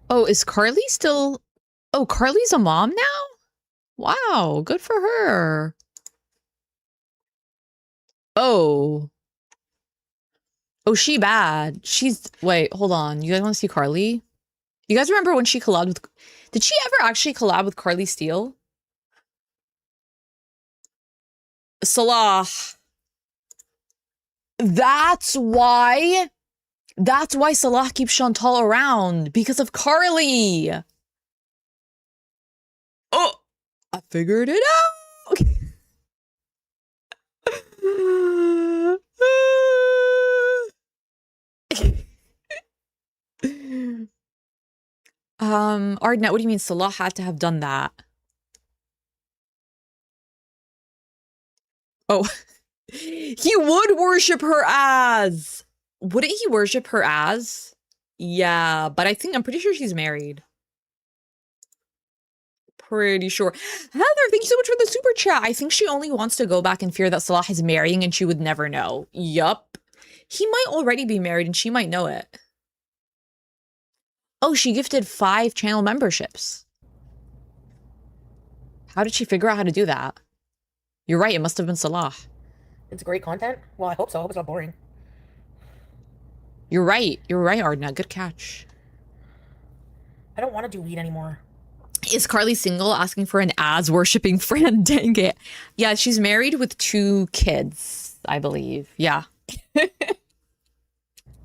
Oh, is Carly still... Oh, Carly's a mom now? Wow, good for her. Oh. Oh, she bad. She's... Wait, hold on. You guys want to see Carly? You guys remember when she collabed with... Did she ever actually collab with Carly Steele? Salah. That's why Salah keeps Chantal around. Because of Carly. Oh, I figured it out. Ardnet, what do you mean Salah had to have done that? Oh, he would worship her as. Wouldn't he worship her as? Yeah, but I'm pretty sure she's married. Pretty sure. Heather, thank you so much for the super chat. I think she only wants to go back in fear that Salah is marrying and she would never know. Yup. He might already be married and she might know it. Oh, she gifted 5 channel memberships. How did she figure out how to do that? You're right, it must have been Salah. It's great content? Well, I hope so. I hope it's not boring. You're right, Ardna. Good catch. I don't want to do weed anymore. Is Carly single? Asking for an ass-worshipping friend. Dang it. Yeah, she's married with 2 kids, I believe. Yeah.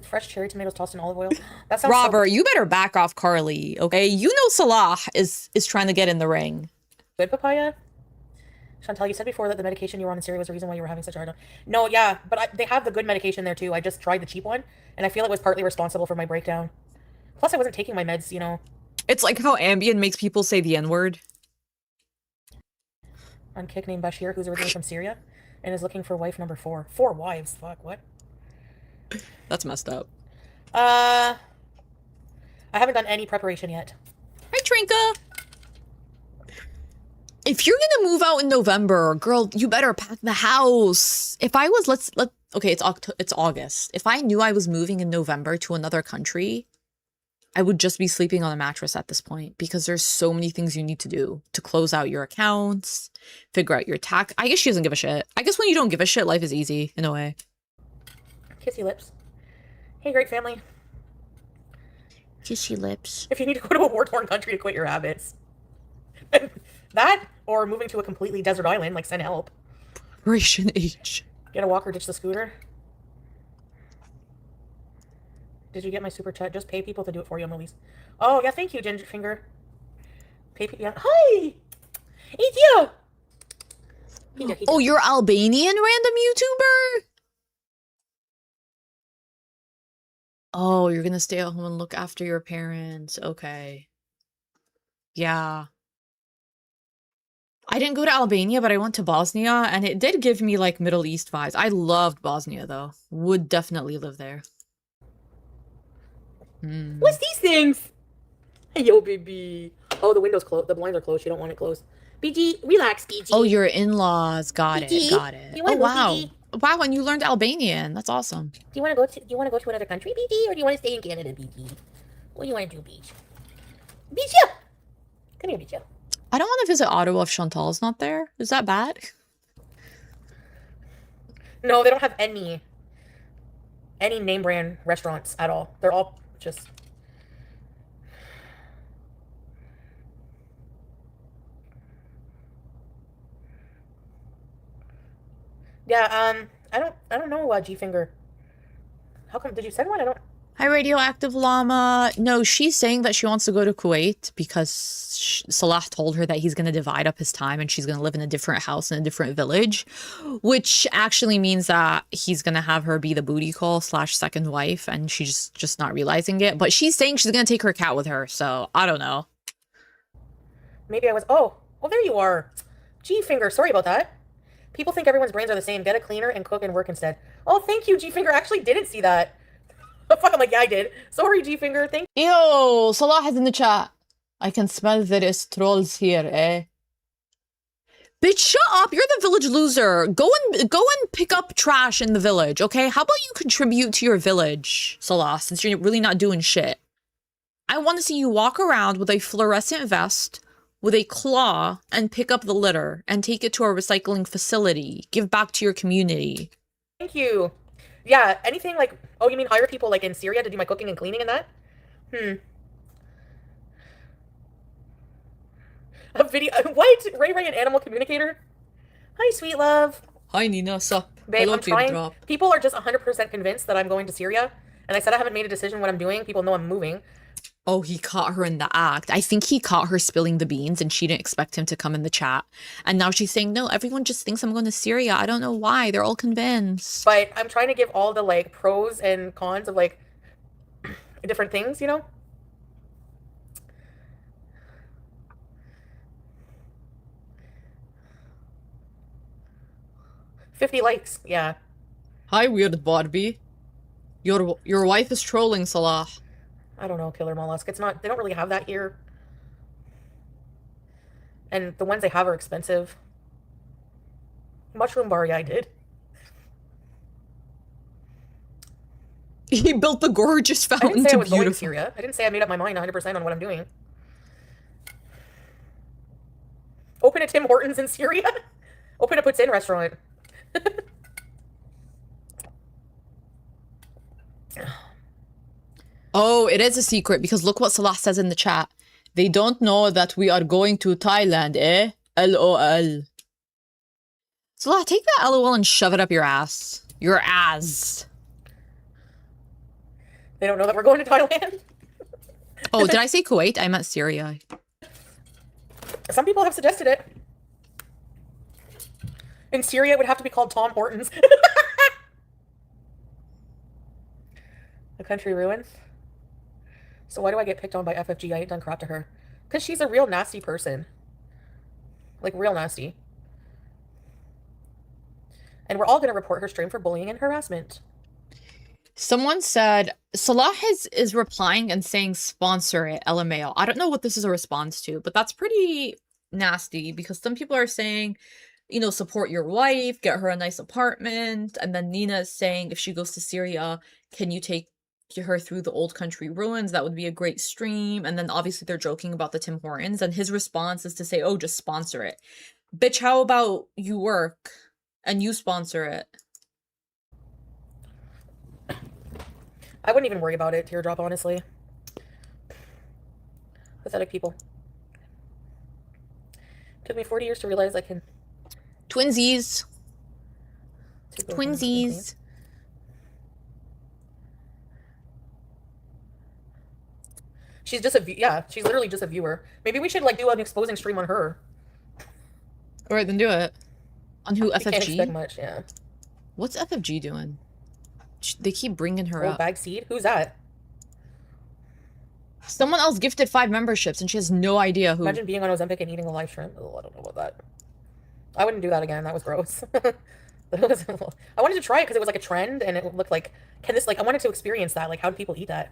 Fresh cherry tomatoes tossed in olive oil. That sounds Robert, you better back off Carly, okay? You know Salah is trying to get in the ring. Good papaya. Chantal, you said before that the medication you were on in Syria was the reason why you were having such a hard time. No, yeah, but they have the good medication there too. I just tried the cheap one, and I feel it was partly responsible for my breakdown. Plus, I wasn't taking my meds, you know. It's like how Ambien makes people say the N-word. On Kick named Bashir, who's originally from Syria, and is looking for wife number 4. 4 wives, fuck, what? That's messed up. I haven't done any preparation yet. Hi, Trinka. If you're gonna move out in November, girl, you better pack the house. If I was, okay, it's August. If I knew I was moving in November to another country, I would just be sleeping on a mattress at this point because there's so many things you need to do to close out your accounts, figure out your tax. I guess she doesn't give a shit. I guess when you don't give a shit, life is easy in a way. Kissy lips. Hey, great family. Kissy lips. If you need to go to a war-torn country to quit your habits. That, or moving to a completely desert island, like send help. Preparation age. Get a walker, ditch the scooter. Did you get my super chat? Just pay people to do it for you, Elise. Oh, yeah, thank you, Gingerfinger. Pay people, yeah. Hi! It's you! Oh, you're Albanian random YouTuber? Oh, you're gonna stay at home and look after your parents. Okay. Yeah. I didn't go to Albania, but I went to Bosnia, and it did give me, like, Middle East vibes. I loved Bosnia, though. Would definitely live there. What's these things? Hey, yo, baby. Oh, the window's closed. The blinds are closed. You don't want it closed. BG, relax, BG. Oh, your in-laws. Got BG, it. Got it. you Oh, wanna go, wow. BG? Wow, and you learned Albanian. That's awesome. Do you want to go to another country, BG, or do you want to stay in Canada, BG? What do you want to do, BG? BG! Come here, BG. I don't want to visit Ottawa if Chantal's not there. Is that bad? No, they don't have any name brand restaurants at all. They're all just... Yeah, I don't know, G-Finger. How come, did you send one? I don't... Hi, Radioactive Llama. No, she's saying that she wants to go to Kuwait because Salah told her that he's going to divide up his time and she's going to live in a different house in a different village, which actually means that he's going to have her be the booty call / second wife, and she's just not realizing it. But she's saying she's going to take her cat with her, so I don't know. Maybe I was... Oh, there you are. G-Finger, sorry about that. People think everyone's brains are the same. Get a cleaner and cook and work instead. Oh, thank you, G-Finger. I actually didn't see that. Fuck, I'm like, yeah, I did. Sorry, G-Finger. Thank you. Yo, Salah is in the chat. I can smell there is trolls here, eh? Bitch, shut up. You're the village loser. Go and pick up trash in the village, okay? How about you contribute to your village, Salah, since you're really not doing shit? I want to see you walk around with a fluorescent vest, with a claw, and pick up the litter and take it to a recycling facility. Give back to your community. Thank you. Yeah, anything like... Oh, you mean hire people like in Syria to do my cooking and cleaning and that? A video... What? Ray an animal communicator? Hi, sweet love. Hi, Nina. Sup? Babe, I'm trying. People are just 100% convinced that I'm going to Syria. And I said I haven't made a decision what I'm doing. People know I'm moving. Oh, he caught her in the act. I think he caught her spilling the beans and she didn't expect him to come in the chat. And now she's saying, no, everyone just thinks I'm going to Syria. I don't know why. They're all convinced. But I'm trying to give all the, like, pros and cons of, like, different things, you know? $50 likes, yeah. Hi, weird Barbie. Your wife is trolling, Salah. I don't know, killer mollusk. It's not, they don't really have that here. And the ones they have are expensive. Mushroom bar, yeah, I did. He built the gorgeous fountain. I didn't say I was beautiful. going to Syria. I didn't say I made up my mind 100% on what I'm doing. Open a Tim Hortons in Syria? Open a Putin restaurant. Oh, it is a secret because look what Salah says in the chat. They don't know that we are going to Thailand, eh? LOL. Salah, take that LOL and shove it up your ass. Your ass. They don't know that we're going to Thailand. Oh, did I say Kuwait? I meant Syria. Some people have suggested it. In Syria, it would have to be called Tom Hortons. The country ruins. So why do I get picked on by FFG? I ain't done crap to her. Because she's a real nasty person. Like, real nasty. And we're all going to report her stream for bullying and harassment. Someone said, Salah is replying and saying sponsor it, LMAO. I don't know what this is a response to, but that's pretty nasty because some people are saying, you know, support your wife, get her a nice apartment. And then Nina is saying if she goes to Syria, can you take her through the old country ruins? That would be a great stream. And then obviously they're joking about the Tim Hortons. And his response is to say, oh, just sponsor it. Bitch, how about you work and you sponsor it? I wouldn't even worry about it, Teardrop, honestly. Pathetic people. Took me 40 years to realize I can... Twinsies. Twinsies. She's just yeah, she's literally just a viewer. Maybe we should, like, do an exposing stream on her. Alright, then do it. On who, FFG? Can't expect FFG? much, yeah. What's FFG doing? They keep bringing her Old up. Bag Seed? Who's that? Someone else gifted 5 memberships and she has no idea who. Imagine being on Ozempic and eating a live shrimp. Oh, I don't know about that. I wouldn't do that again. That was gross. I wanted to try it because it was like a trend and it looked like, I wanted to experience that. Like, how do people eat that?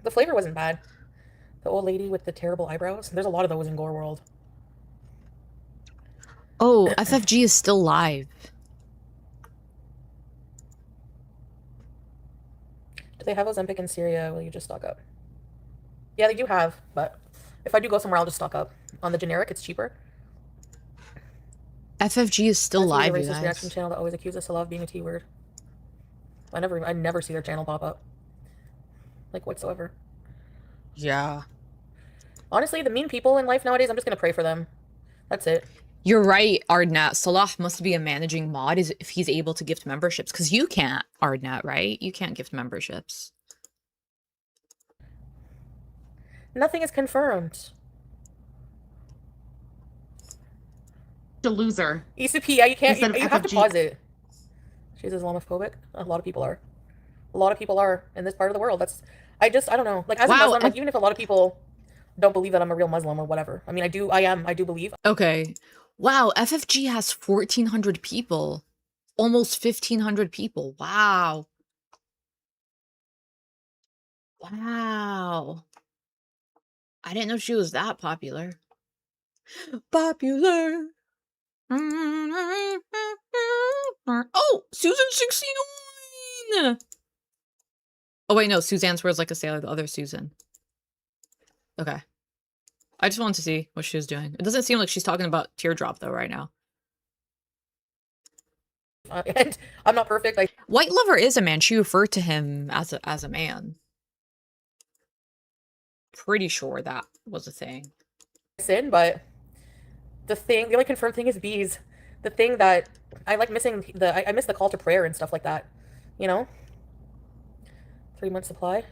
The flavor wasn't bad. The old lady with the terrible eyebrows. There's a lot of those in gorlworld. Oh, FFG is still live. Do they have Ozempic in Syria? Will you just stock up? Yeah, they do have, but if I do go somewhere, I'll just stock up. On the generic, it's cheaper. FFG is still live, you racist guys. reaction channel that always accuses us of being a T-word. I never see their channel pop up. Like, whatsoever. Yeah. Honestly, the mean people in life nowadays, I'm just gonna pray for them. That's it. You're right, Ardnat. Salah must be a managing mod if he's able to gift memberships. Because you can't, Ardnat, right? You can't gift memberships. Nothing is confirmed. The loser. ECP, yeah, you can't. Instead of You have to FFG. pause it. She's Islamophobic. A lot of people are. A lot of people are in this part of the world. I don't know. Like, as a Muslim, like, even if a lot of people don't believe that I'm a real Muslim or whatever. I mean, I do believe. Okay. Wow, FFG has 1,400 people. Almost 1,500 people. Wow. Wow. I didn't know she was that popular. Popular. Oh, Susan 69. Oh wait, no, Suzanne swears like a sailor, the other Susan. Okay. I just wanted to see what she was doing. It doesn't seem like she's talking about Teardrop though right now. And I'm not perfect. White Lover is a man. She referred to him as a man. Pretty sure that was a thing. Sin, but the only confirmed thing is bees. The thing that I like missing I miss the call to prayer and stuff like that. You know? 3-month supply.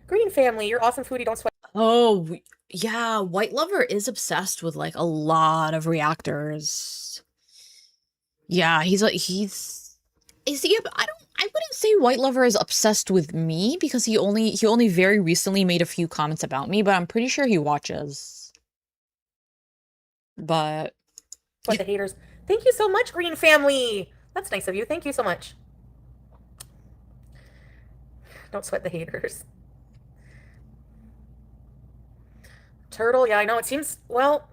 Green family, you're awesome foodie, don't sweat. Oh, yeah, White Lover is obsessed with like a lot of reactors. Yeah, is he? I wouldn't say White Lover is obsessed with me because he only very recently made a few comments about me, but I'm pretty sure he watches. But the haters. Thank you so much, Green family. That's nice of you. Thank you so much. Don't sweat the haters. Turtle, yeah, I know. It seems, well,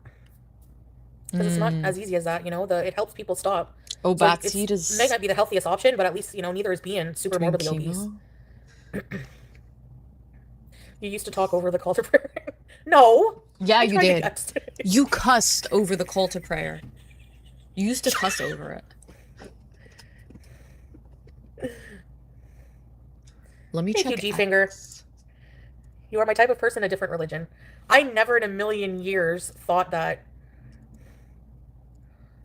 because it's not as easy as that, you know. It helps people stop. Oh, So Batseed it may not be the healthiest option, but at least, you know, neither is being super morbidly obese. You used to talk over the call to prayer. No. Yeah, you did. You cussed over the call to prayer. You used to cuss over it. Let me check. Thank you, G-Finger. You are my type of person, a different religion. I never in a million years thought that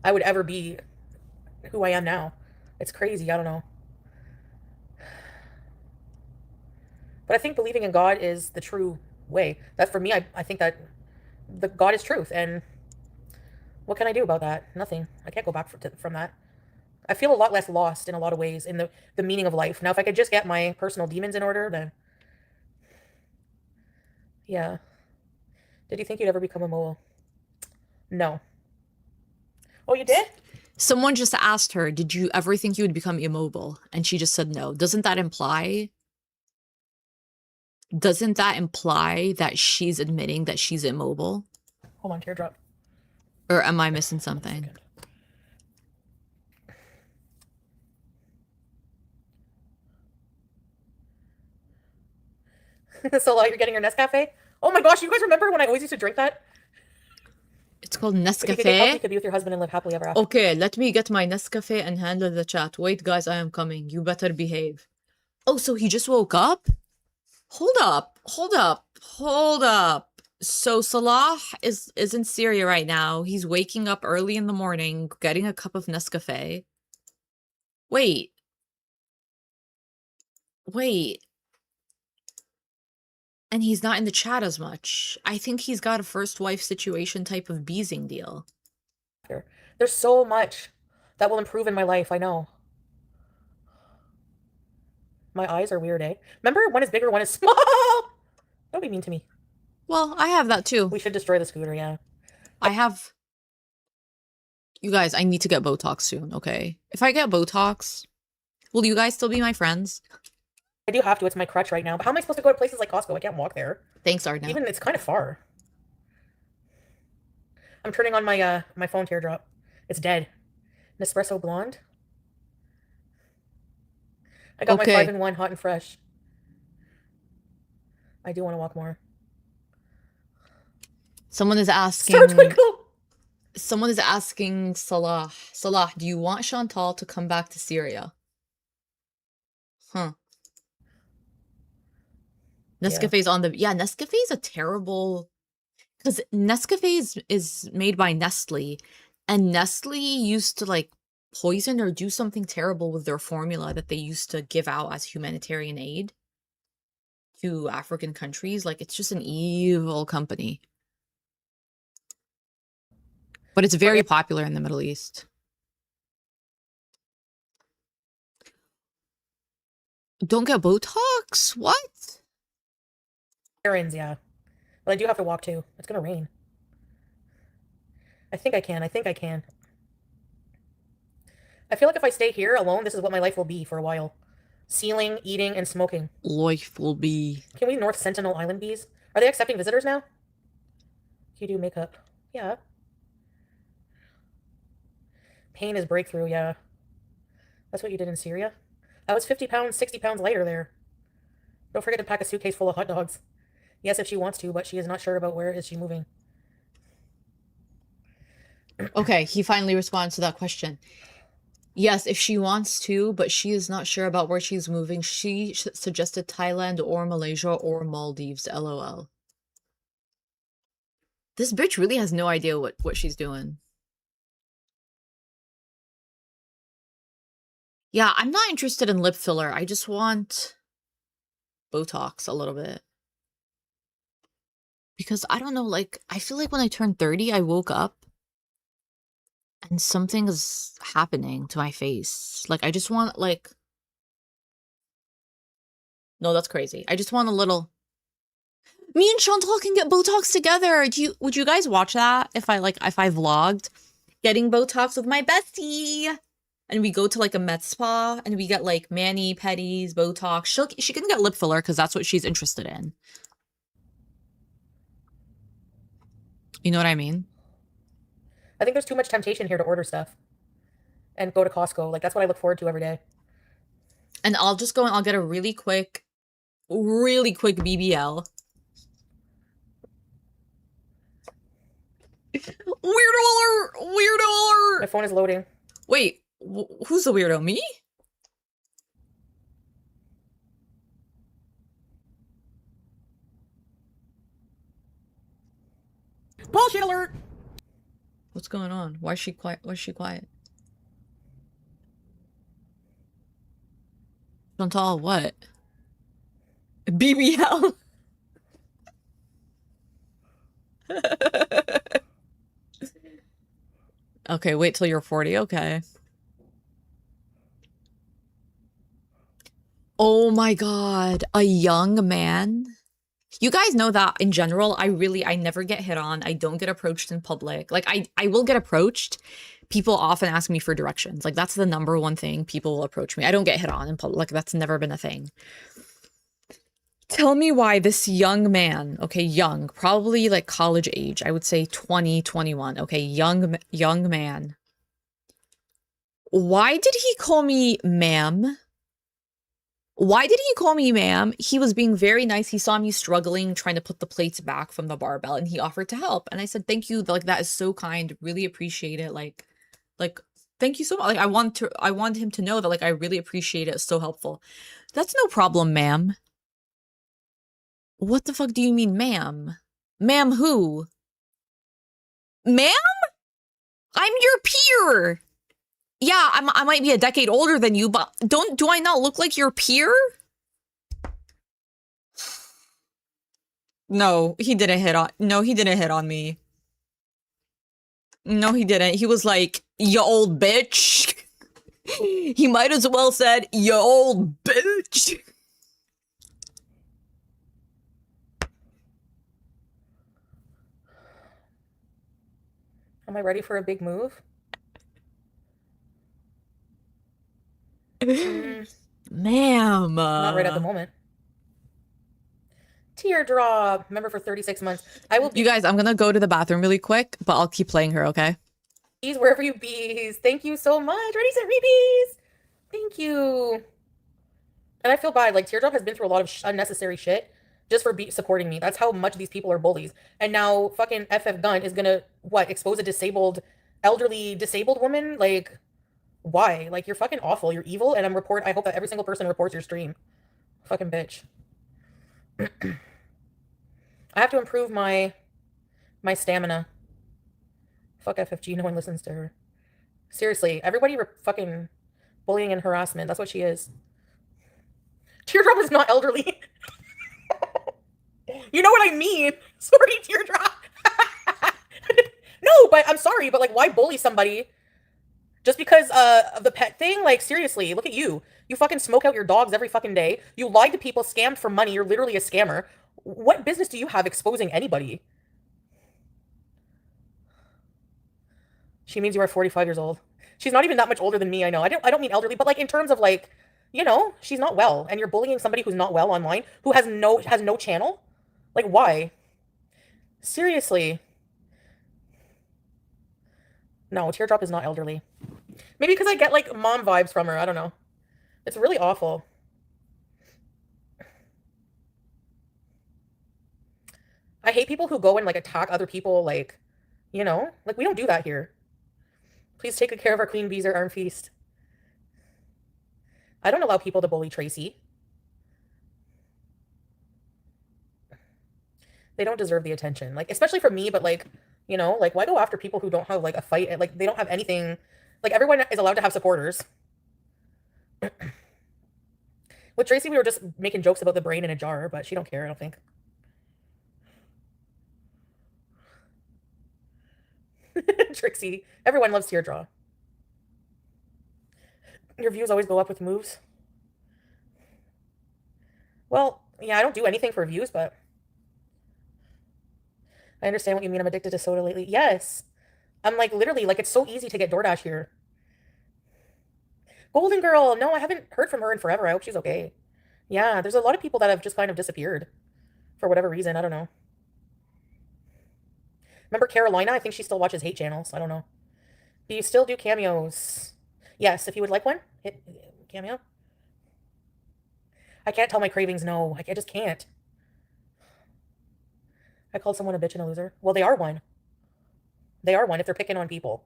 I would ever be who I am now. It's crazy. I don't know. But I think believing in God is the true way. That for me, I think that the God is truth. And what can I do about that? Nothing. I can't go back from that. I feel a lot less lost in a lot of ways in the meaning of life. Now, if I could just get my personal demons in order, then yeah. Did you think you'd ever become a mole? No. Oh, you did? Someone just asked her, did you ever think you would become immobile? And she just said no. Doesn't that imply that she's admitting that she's immobile? Hold on, teardrop. Or am I missing something? So you're getting your Nescafe? Oh my gosh, you guys remember when I always used to drink that? It's called If you could get healthy, you Nescafe. could be with your husband and live happily ever after. Okay, let me get my Nescafe and handle the chat. Wait, guys, I am coming. You better behave. Oh, so he just woke up? Hold up. So Salah is in Syria right now. He's waking up early in the morning, getting a cup of Nescafe. Wait. And he's not in the chat as much. I think he's got a first wife situation type of beezing deal. There's so much that will improve in my life, I know. My eyes are weird, eh? Remember, one is bigger, one is small. Don't be mean to me. Well, I have that too. We should destroy the scooter, yeah. I have... You guys, I need to get Botox soon, okay? If I get Botox, will you guys still be my friends? I do have to. It's my crutch right now. But how am I supposed to go to places like Costco? I can't walk there. Thanks, Arna. Even it's kind of far. I'm turning on my my phone teardrop. It's dead. Nespresso blonde. I got my 5-in-1 hot and fresh. I do want to walk more. Someone is asking... Star Twinkle! Someone is asking Salah. Salah, do you want Chantal to come back to Syria? Huh. Nescafe's on the... Yeah, Nescafe's a terrible... Because Nescafe is made by Nestle. And Nestle used to, like, poison or do something terrible with their formula that they used to give out as humanitarian aid to African countries. Like, it's just an evil company. But it's very popular in the Middle East. Don't get Botox? What? Errands, yeah. Well, I do have to walk too. It's gonna rain. I think I can. I feel like if I stay here alone, this is what my life will be for a while. Sealing, eating, and smoking. Life will be... Can we North Sentinel Island bees? Are they accepting visitors now? You do makeup. Yeah. Pain is breakthrough, yeah. That's what you did in Syria? I was 50 pounds, 60 pounds lighter there. Don't forget to pack a suitcase full of hot dogs. Yes, if she wants to, but she is not sure about where is she moving. Okay, he finally responds to that question. Yes, if she wants to, but she is not sure about where she's moving. She suggested Thailand or Malaysia or Maldives, LOL. This bitch really has no idea what she's doing. Yeah, I'm not interested in lip filler. I just want Botox a little bit. Because I don't know, like, I feel like when I turned 30, I woke up and something is happening to my face. Like, I just want, like... No, that's crazy. I just want a little... Me and Chantal can get Botox together. Would you guys watch that if I vlogged getting Botox with my bestie? And we go to, like, a med spa, and we get, like, mani, pedis, Botox. She can get lip filler, because that's what she's interested in. You know what I mean? I think there's too much temptation here to order stuff. And go to Costco. Like, that's what I look forward to every day. And I'll just go and I'll get a really quick BBL. Weirdo alert! Weirdo alert! My phone is loading. Wait, who's the weirdo? Me? Bullshit alert! What's going on? Why is she quiet? Why is she quiet? Chantal, what? BBL. Okay, wait till you're 40. Okay. Oh my God, a young man. You guys know that in general, I never get hit on. I don't get approached in public. Like I will get approached. People often ask me for directions. Like that's the number one thing people will approach me. I don't get hit on in public. Like that's never been a thing. Tell me why this young man, okay, young, probably like college age. I would say 20, 21. Okay, young man. Why did he call me ma'am? Why did he call me ma'am? He was being very nice. He saw me struggling, trying to put the plates back from the barbell, and he offered to help. And I said, thank you. Like, that is so kind. Really appreciate it. Like, thank you so much. Like, I want him to know that, like, I really appreciate it. It's so helpful. That's no problem, ma'am. What the fuck do you mean, ma'am? Ma'am who? Ma'am? I'm your peer. Yeah, I might be a decade older than you, but do I not look like your peer? No, he didn't hit on me. No, he didn't. He was like, you old bitch. He might as well said, you old bitch. Am I ready for a big move? Ma'am. Not right at the moment. Teardrop. Remember for 36 months. I will be. You guys, I'm gonna go to the bathroom really quick, but I'll keep playing her, okay? Bees wherever you bees. Thank you so much. Ready, set, bees. Thank you. And I feel bad. Like, Teardrop has been through a lot of unnecessary shit just for supporting me. That's how much these people are bullies. And now fucking FF Gun is gonna, what, expose a elderly disabled woman? Like, why? Like, you're fucking awful. You're evil. And I hope that every single person reports your stream. Fucking bitch. I have to improve my stamina. Fuck FFG. No one listens to her. Seriously, everybody fucking bullying and harassment. That's what she is. Teardrop is not elderly. You know what I mean? Sorry, Teardrop. No, but I'm sorry, but like, why bully somebody just because of the pet thing? Like, seriously, look at you. You fucking smoke out your dogs every fucking day. You lied to people, scammed for money. You're literally a scammer. What business do you have exposing anybody? She means you are 45 years old. She's not even that much older than me, I know. I don't mean elderly, but like in terms of like, you know, she's not well, and you're bullying somebody who's not well online, who has no channel? Like, why? Seriously. No, Teardrop is not elderly. Maybe because I get like mom vibes from her. I don't know. It's really awful. I hate people who go and like attack other people, like, you know, like we don't do that here. Please take good care of our queen bees or arm feast. I don't allow people to bully Tracy. They don't deserve the attention, like, especially from me, but like, you know, like, why go after people who don't have like a fight? Like, they don't have anything. Like, everyone is allowed to have supporters. With Tracy, we were just making jokes about the brain in a jar, but she don't care, I don't think. Trixie. Everyone loves Teardrop. Your views always go up with moves. Well, yeah, I don't do anything for views, but I understand what you mean. I'm addicted to soda lately. Yes. I'm like, literally, like, it's so easy to get DoorDash here. Golden Girl. No, I haven't heard from her in forever. I hope she's okay. Yeah, there's a lot of people that have just kind of disappeared for whatever reason. I don't know. Remember Carolina? I think she still watches hate channels. I don't know. Do you still do cameos? Yes, if you would like one, hit cameo. I can't tell my cravings no. I just can't. I called someone a bitch and a loser. Well, they are one. They are one if they're picking on people.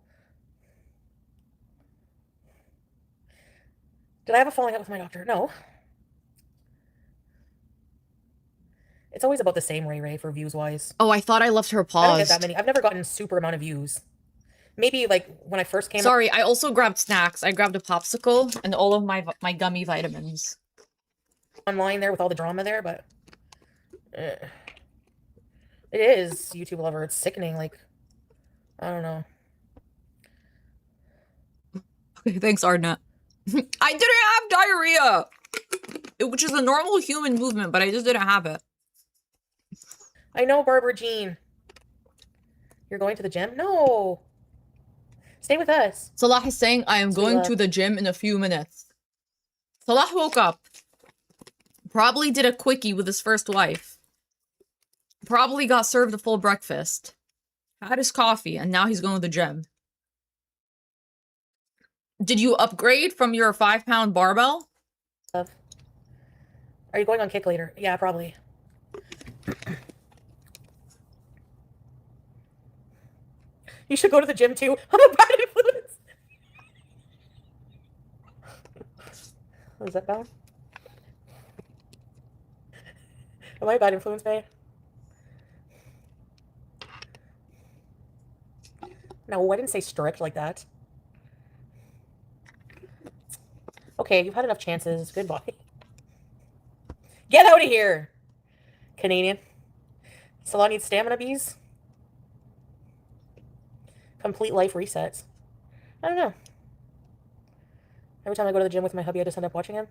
Did I have a falling out with my doctor? No. It's always about the same, Ray, for views-wise. Oh, I thought I left her I don't get paused. that many. I've never gotten super amount of views. Maybe, like, when I first came up Sorry, I also grabbed snacks. I grabbed a popsicle and all of my gummy vitamins. online there with all the drama there, but... it is, YouTube lover. It's sickening, like... I don't know. Okay, thanks, Ardna. I didn't have diarrhea! Which is a normal human movement, but I just didn't have it. I know, Barbara Jean. You're going to the gym? No! Stay with us. Salah is saying, I am Sweet going love. to the gym in a few minutes. Salah woke up. Probably did a quickie with his first wife. Probably got served a full breakfast. Had his coffee, and now he's going to the gym. Did you upgrade from your 5-pound barbell? Love. Are you going on kick later? Yeah, probably. You should go to the gym too. I'm a bad influence. Was that bad? Am I a bad influence, babe? No, I didn't say strict like that. Okay, you've had enough chances. Goodbye. Get out of here, Canadian. Salon needs stamina bees. Complete life resets. I don't know. Every time I go to the gym with my hubby, I just end up watching him.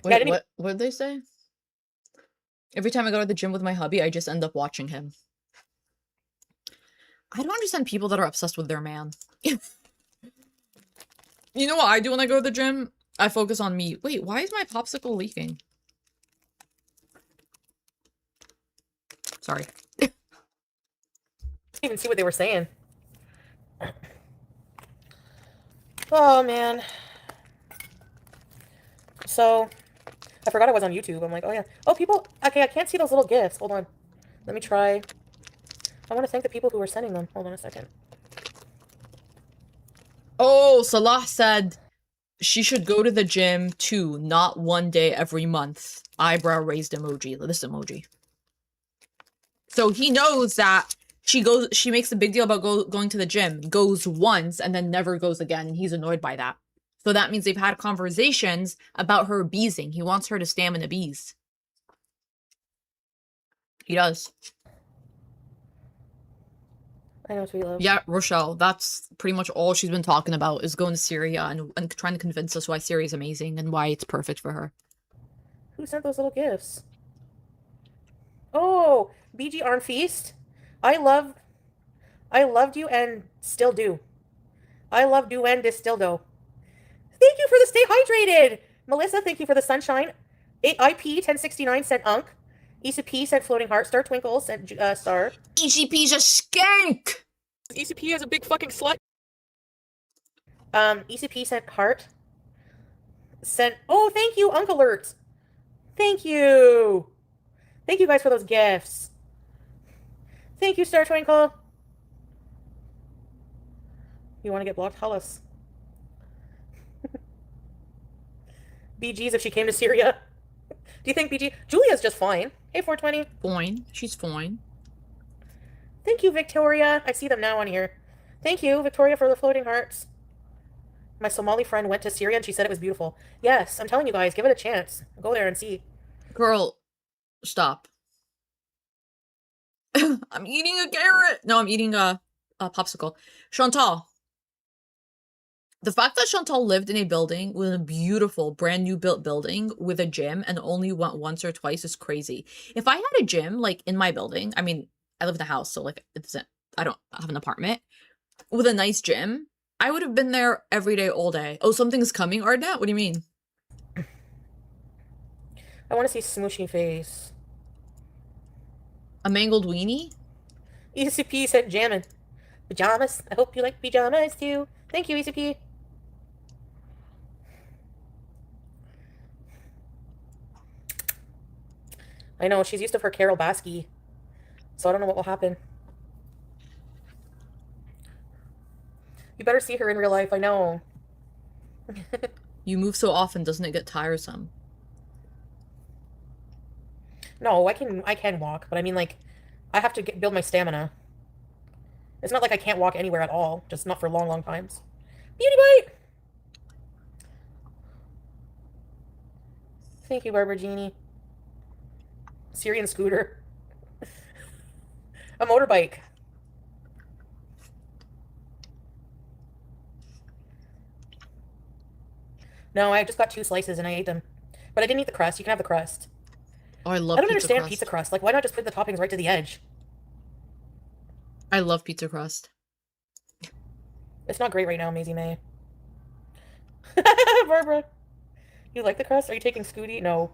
Wait, didn't what did they say? Every time I go to the gym with my hubby, I just end up watching him. I don't understand people that are obsessed with their man. You know what I do when I go to the gym? I focus on me. Wait, why is my popsicle leaking? Sorry. didn't even see what they were saying. Oh, man. So, I forgot I was on YouTube. I'm like, oh, yeah. Oh, people. Okay, I can't see those little gifts. Hold on. Let me try. I want to thank the people who are sending them. Hold on a second. Oh, Salah said she should go to the gym too, not one day every month. Eyebrow raised emoji. This emoji. So he knows that she makes a big deal about going to the gym, goes once and then never goes again, and he's annoyed by that. So that means they've had conversations about her beezing. He wants her to stamina bees. He does. I know, sweet love. Yeah, Rochelle, that's pretty much all she's been talking about, is going to Syria and trying to convince us why Syria is amazing and why it's perfect for her. Who sent those little gifts? Oh, BG Arm Feast. I loved you and still do. I loved you and still do. Thank you for the stay hydrated. Melissa, thank you for the sunshine. IP 1069 sent Unk. Issa P sent Floating Heart. Star Twinkle sent Star. ECP's a skank! ECP is a big fucking slut. Issa P sent Heart. Oh, thank you, Unk Alerts. Thank you. Thank you guys for those gifts. Thank you, Star Twinkle. You want to get blocked? Tell us. BG's if she came to Syria. Do you think BG? Julia's just fine. Hey, 420. Fine. She's fine. Thank you, Victoria. I see them now on here. Thank you, Victoria, for the floating hearts. My Somali friend went to Syria and she said it was beautiful. Yes, I'm telling you guys, give it a chance. Go there and see. Girl, stop. I'm eating a carrot. No, I'm eating a popsicle. Chantal. The fact that Chantal lived in a building with a beautiful, brand new built building with a gym and only went once or twice is crazy. If I had a gym, like, in my building, I mean, I live in a house, so, like, I don't have an apartment, with a nice gym, I would have been there every day, all day. Oh, something's coming, Ardnett? What do you mean? I want to see smooshy face. A mangled weenie? ECP said jammin'. Pajamas. I hope you like pajamas too. Thank you, ECP. I know, she's used to her Carol Basky. So I don't know what will happen. You better see her in real life, I know. You move so often, doesn't it get tiresome? No, I can walk, but I mean, like, I have to build my stamina. It's not like I can't walk anywhere at all, just not for long, long times. Beauty bite! Thank you, Barbara Genie. Syrian scooter. A motorbike. No, I just got 2 slices and I ate them. But I didn't eat the crust. You can have the crust. Oh, I love I don't pizza understand crust. pizza crust. Like, why not just put the toppings right to the edge? I love pizza crust. It's not great right now, Maisie May. Barbara. You like the crust? Are you taking Scooty? No.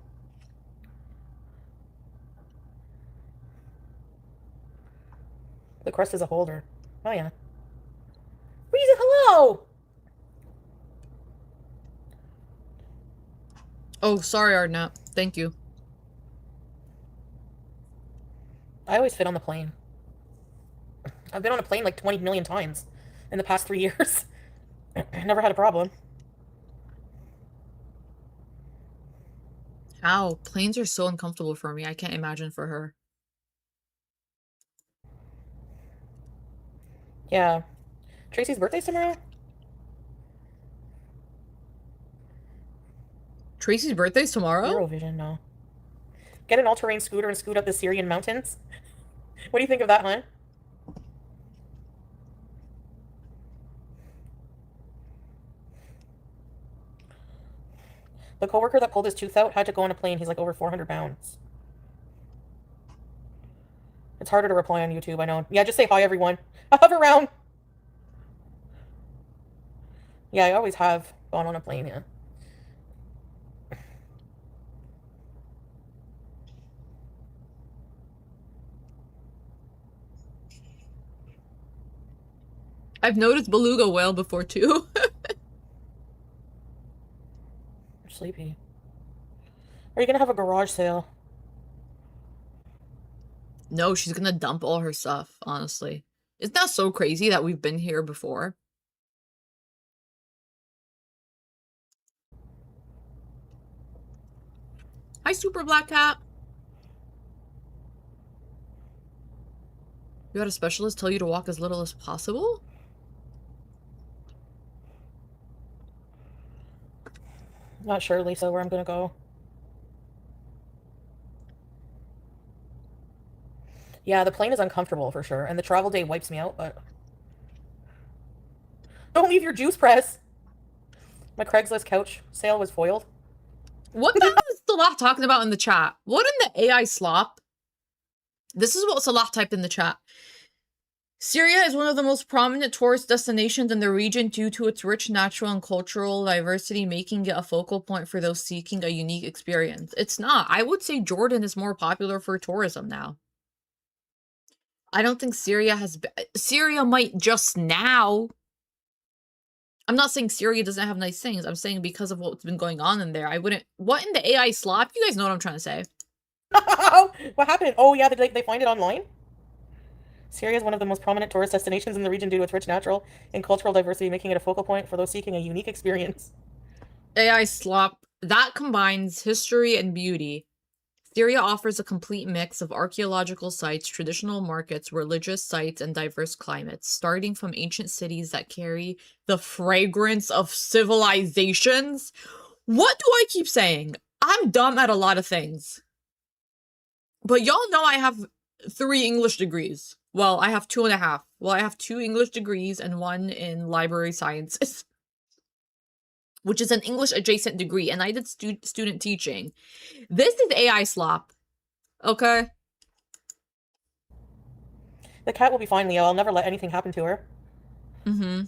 The crust is a holder. Oh, yeah. Reason, hello! Oh, sorry, Arnett. Thank you. I always fit on the plane. I've been on a plane like 20 million times in the past 3 years. Never had a problem. Ow, planes are so uncomfortable for me. I can't imagine for her. Yeah. Tracy's birthday's tomorrow? Tracy's birthday's tomorrow? Eurovision, no. Get an all-terrain scooter and scoot up the Syrian mountains. What do you think of that, huh? The coworker that pulled his tooth out had to go on a plane. He's like over 400 pounds. It's harder to reply on YouTube, I know. Yeah, just say hi, everyone. I hover around. Yeah, I always have gone on a plane, yeah. I've noticed beluga whale before, too. I'm sleepy. Are you gonna have a garage sale? No, she's gonna dump all her stuff, honestly. Isn't that so crazy that we've been here before? Hi, Super Black Cat. You had a specialist tell you to walk as little as possible? Not sure, Lisa, where I'm gonna go. Yeah, the plane is uncomfortable for sure, and the travel day wipes me out, but... Don't leave your juice press! My Craigslist couch sale was foiled. What the hell is Salah talking about in the chat? What in the AI slop? This is what Salah typed in the chat. Syria is one of the most prominent tourist destinations in the region due to its rich natural and cultural diversity, making it a focal point for those seeking a unique experience. It's not. I would say Jordan is more popular for tourism now. I don't think Syria has... Syria might just now. I'm not saying Syria doesn't have nice things. I'm saying because of what's been going on in there, I wouldn't... What in the AI slop? You guys know what I'm trying to say. What happened? Oh, yeah, did they find it online? Syria is one of the most prominent tourist destinations in the region due to its rich natural and cultural diversity, making it a focal point for those seeking a unique experience. AI slop. That combines history and beauty. Syria offers a complete mix of archaeological sites, traditional markets, religious sites, and diverse climates, starting from ancient cities that carry the fragrance of civilizations. What do I keep saying? I'm dumb at a lot of things. But y'all know I have 3 English degrees. Well, I have 2.5. Well, I have 2 English degrees and 1 in library sciences, which is an English adjacent degree, and I did student teaching. This is AI slop, okay? The cat will be fine, Leo. I'll never let anything happen to her. Mm-hmm.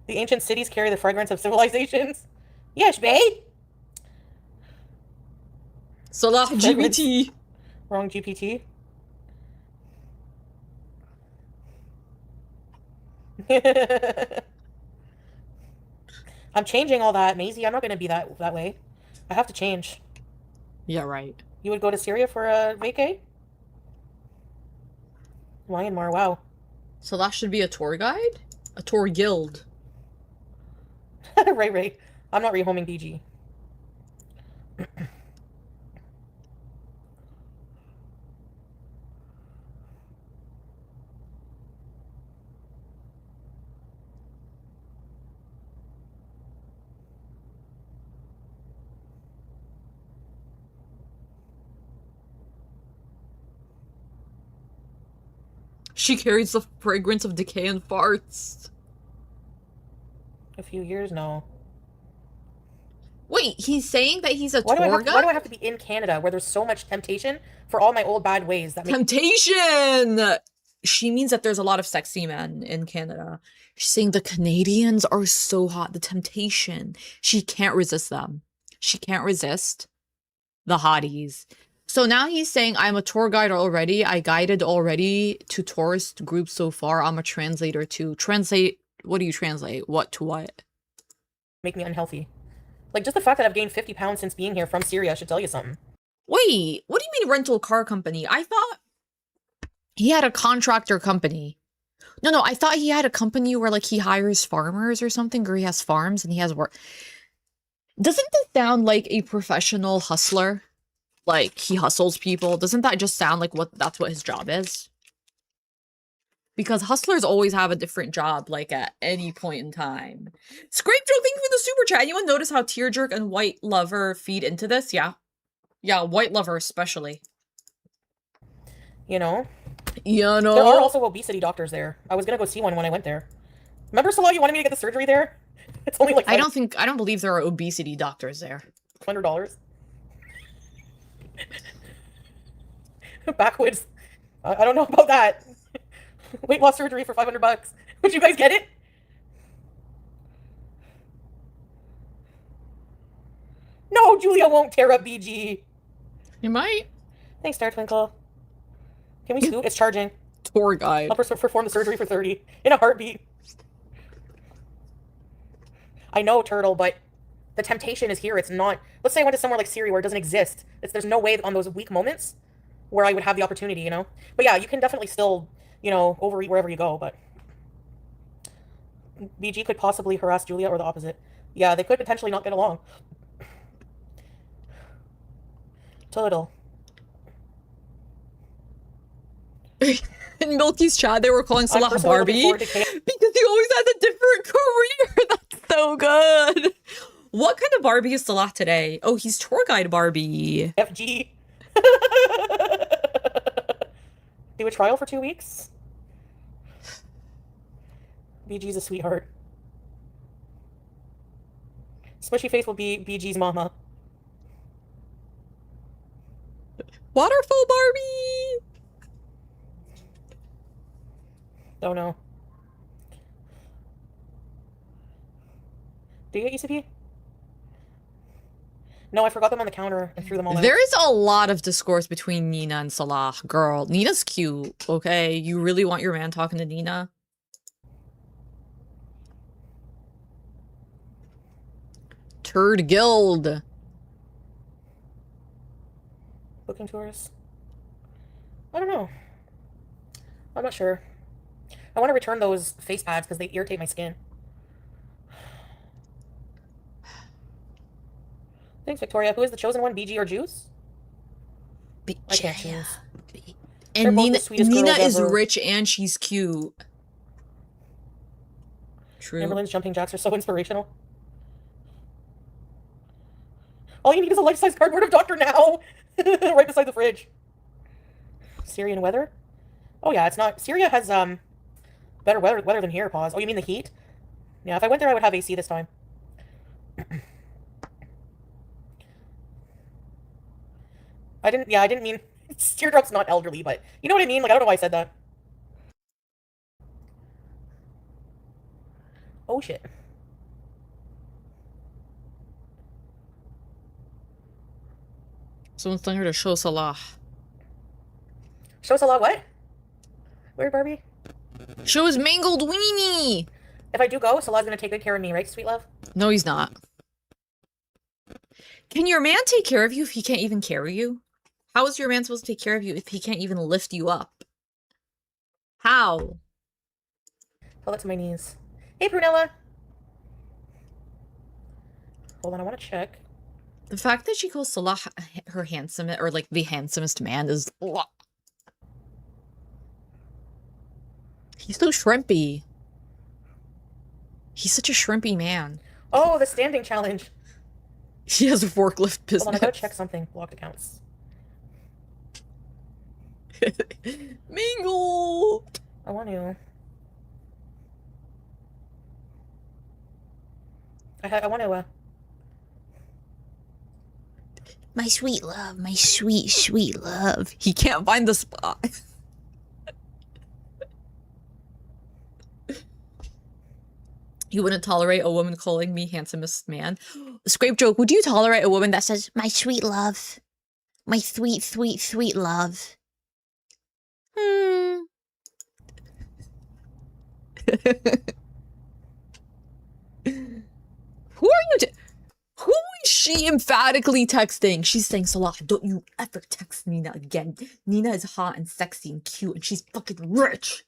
The ancient cities carry the fragrance of civilizations. Yes, babe. Salah GPT. Wrong GPT. I'm changing all that, Maisie. I'm not going to be that way. I have to change. Yeah, right. You would go to Syria for a vacay? Myanmar, wow. Salah should be a tour guide? A tour guild. Right. I'm not rehoming BG. She carries the fragrance of decay and farts. A few years? No. Wait, he's saying that he's a tour guide? Why do I have to be in Canada where there's so much temptation for all my old bad ways that make Temptation! She means that there's a lot of sexy men in Canada. She's saying the Canadians are so hot. The temptation. She can't resist them. She can't resist the hotties. So now he's saying, I'm a tour guide already. I guided already to tourist groups so far. I'm a translator too. Translate, what do you translate? What to what? make me unhealthy. Like, just the fact that I've gained 50 pounds since being here from Syria should tell you something. Wait, what do you mean rental car company? I thought he had a contractor company. No, I thought he had a company where like he hires farmers or something, or he has farms and he has work. Doesn't this sound like a professional hustler? Like he hustles people. Doesn't that just sound like that's what his job is? Because hustlers always have a different job, like at any point in time. Scrape Joe, thank you for the super chat. Anyone notice how Tearjerk and White Lover feed into this? Yeah. Yeah, White Lover especially. You know? You know? There are also obesity doctors there. I was gonna go see one when I went there. Remember, Salah, you wanted me to get the surgery there? It's only like I don't believe there are obesity doctors there. $100. Backwoods. I don't know about that. Weight loss surgery for $500. Would you guys get it? No, Julia won't tear up BG. You might. Thanks, Star Twinkle. Can we scoot? It's charging. Tour guide. I'll perform the surgery for 30 in a heartbeat. I know, Turtle, but the temptation is here. It's not. Let's say I went to somewhere like Syria where it doesn't exist. There's no way on those weak moments where I would have the opportunity, you know? But yeah, you can definitely still, you know, overeat wherever you go, but BG could possibly harass Julia or the opposite. Yeah, they could potentially not get along. Total. In Milky's chat, they were calling Salah Barbie because he always had a different career. That's so good. What kind of Barbie is Salah today? Oh, he's tour guide Barbie. FG. Do a trial for 2 weeks. BG's a sweetheart. Smushy face will be BG's mama. Waterfall Barbie. Don't know. Do you get ECP? No, I forgot them on the counter and threw them all out. There is a lot of discourse between Nina and Salah. Girl, Nina's cute, okay? You really want your man talking to Nina? Turd Guild. Booking tours? I don't know. I'm not sure. I want to return those face pads because they irritate my skin. Thanks, Victoria. Who is the chosen one, BG or Juice? I can't choose. And Nina is rich and she's cute. True. Amberlynn's jumping jacks are so inspirational. All you need is a life-size cardboard of Dr. Now. Right beside the fridge. Syrian weather? Oh yeah, it's not. Syria has better weather than here, pause. Oh, you mean the heat? Yeah, if I went there I would have AC this time. I didn't mean Teardrop's not elderly, but you know what I mean? Like, I don't know why I said that. Oh shit. Someone's telling her to show Salah. Show Salah what? Where, Barbie? Show his mangled weenie! If I do go, Salah's gonna take good care of me, right, sweet love? No, he's not. Can your man take care of you if he can't even carry you? How is your man supposed to take care of you if he can't even lift you up? How? Tell that to my knees. Hey, Prunella! Hold on, I want to check. The fact that she calls Salah her handsome, or like the handsomest man is... He's so shrimpy. He's such a shrimpy man. Oh, the standing challenge. He has a forklift business. Hold on, I gotta check something. Blocked accounts. Mingle! I want to. I want to. My sweet love, my sweet, sweet love. He can't find the spot. You wouldn't tolerate a woman calling me handsomest man. Scrape joke, would you tolerate a woman that says, my sweet love? My sweet, sweet, sweet love. Hmm. Who are you who is she emphatically texting? She's saying, Salah, don't you ever text Nina again. Nina is hot and sexy and cute and she's fucking rich.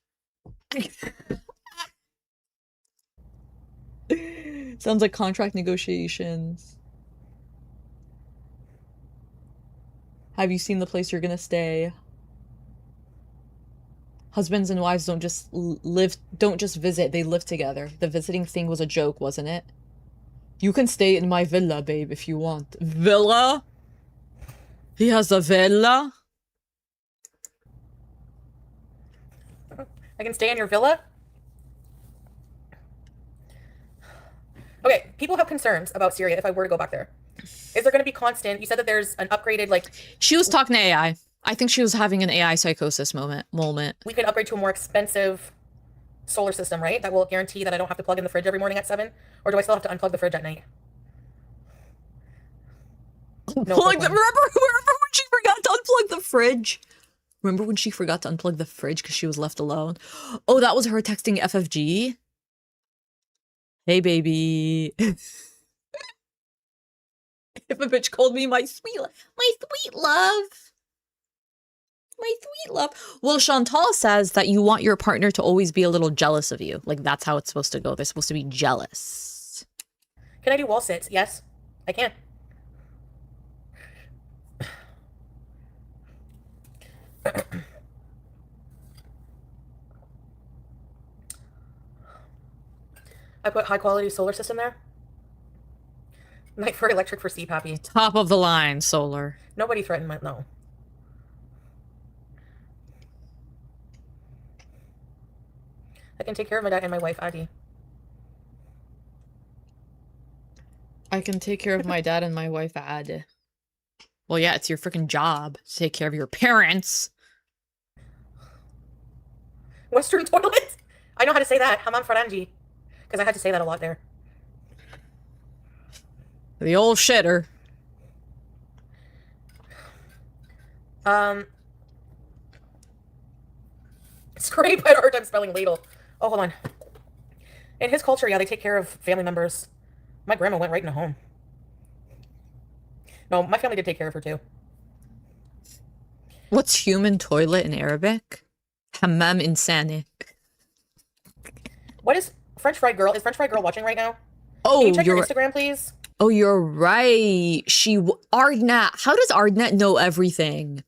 Sounds like contract negotiations. Have you seen the place you're gonna stay? Husbands and wives don't just visit, they live together. The visiting thing was a joke, wasn't it? You can stay in my villa, babe, if you want. Villa? He has a villa? I can stay in your villa? Okay, people have concerns about Syria if I were to go back there. Is there going to be constant? You said that there's an upgraded, like... She was talking to AI. I think she was having an AI psychosis moment. We can upgrade to a more expensive solar system, right? That will guarantee that I don't have to plug in the fridge every morning at 7? Or do I still have to unplug the fridge at night? No, like, remember when she forgot to unplug the fridge? Remember when she forgot to unplug the fridge because she was left alone? Oh, that was her texting FFG? Hey, baby. If a bitch called me my sweet love. My sweet love. Well, Chantal says that you want your partner to always be a little jealous of you. Like, that's how it's supposed to go. They're supposed to be jealous. Can I do wall sits? Yes, I can. I put high quality solar system there. Night for electric for CPAPy. Top of the line, solar. Nobody threatened my... No. I can take care of my dad and my wife, Adi. I can take care of my dad and my wife, Ad. Well, yeah, it's your freaking job to take care of your parents. Western toilet? I know how to say that. Hamam Farangi. Because I had to say that a lot there. The old shitter. Scrape. I had a hard time spelling ladle. Oh, hold on. In his culture, yeah, they take care of family members. My grandma went right into home. No, my family did take care of her too. What's human toilet in Arabic? Hammam insani. What is French Fried Girl? Is French Fried Girl watching right now? Oh, can you check your Instagram, please? Oh, you're right. Ardnat. How does Ardnat know everything?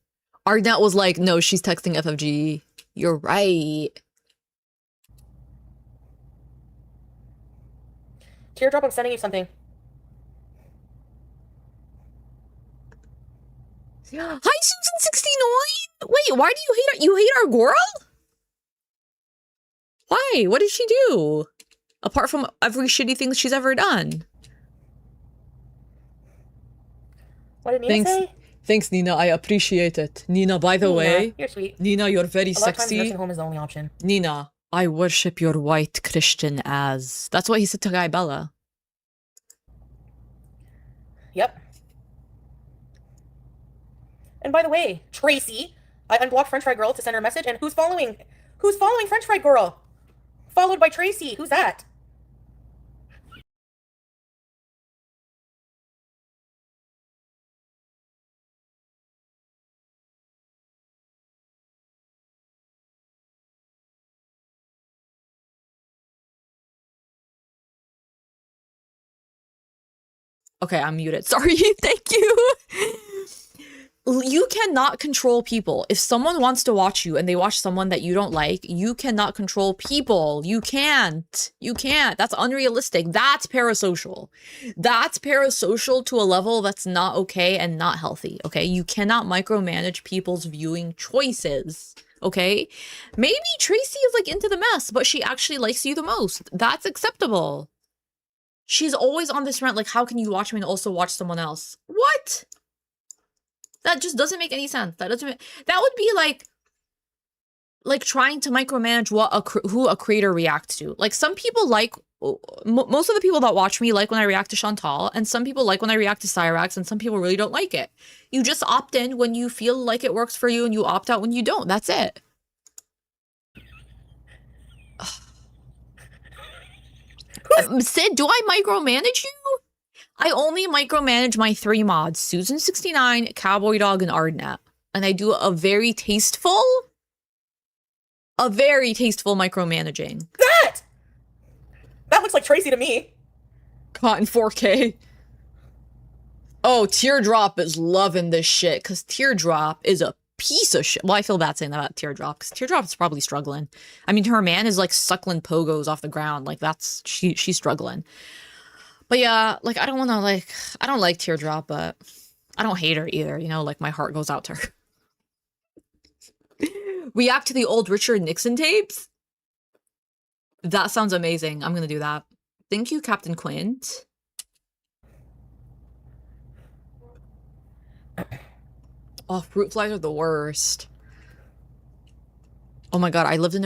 Ardnat was like, no, she's texting FFG. You're right. Teardrop, I'm sending you something. Hi, Susan69. Wait, why do you hate her? You hate our girl? Why? What did she do? Apart from every shitty thing she's ever done. What did Nina say? Thanks, Nina. I appreciate it. Nina, by the way. You're sweet. Nina, you're very A lot of times sexy. nursing home is the only option. Nina, I worship your white Christian as. That's what he said to Guy Bella. Yep. And by the way, Tracy, I unblocked French Fried Girl to send her a message, and who's following? Who's following French Fried Girl? Followed by Tracy. Who's that? Okay, I'm muted. Sorry. Thank you. You cannot control people. If someone wants to watch you and they watch someone that you don't like, you cannot control people. You can't. You can't. That's unrealistic. That's parasocial. That's parasocial to a level that's not okay and not healthy, okay? You cannot micromanage people's viewing choices, okay? Maybe Tracy is like into the mess, but she actually likes you the most. That's acceptable. She's always on this rant, like, how can you watch me and also watch someone else? What? That just doesn't make any sense. That would be like trying to micromanage who a creator reacts to. Like, some people like, most of the people that watch me like when I react to Chantal, and some people like when I react to Cyrax, and some people really don't like it. You just opt in when you feel like it works for you, and you opt out when you don't. That's it. Sid, do I micromanage you? I only micromanage my 3 mods, Susan69, Cowboy Dog, and Ardnet. And I do a very tasteful micromanaging. That looks like Tracy to me. Cotton 4K. Oh, Teardrop is loving this shit, because Teardrop is a piece of shit. Well, I feel bad saying that about Teardrop, because Teardrop is probably struggling. I mean, her man is like suckling pogos off the ground. Like, she's struggling. But yeah, like, I don't like Teardrop, but I don't hate her either. You know, like, my heart goes out to her. React to the old Richard Nixon tapes? That sounds amazing. I'm gonna do that. Thank you, Captain Quint. Oh, fruit flies are the worst. Oh my god, I lived with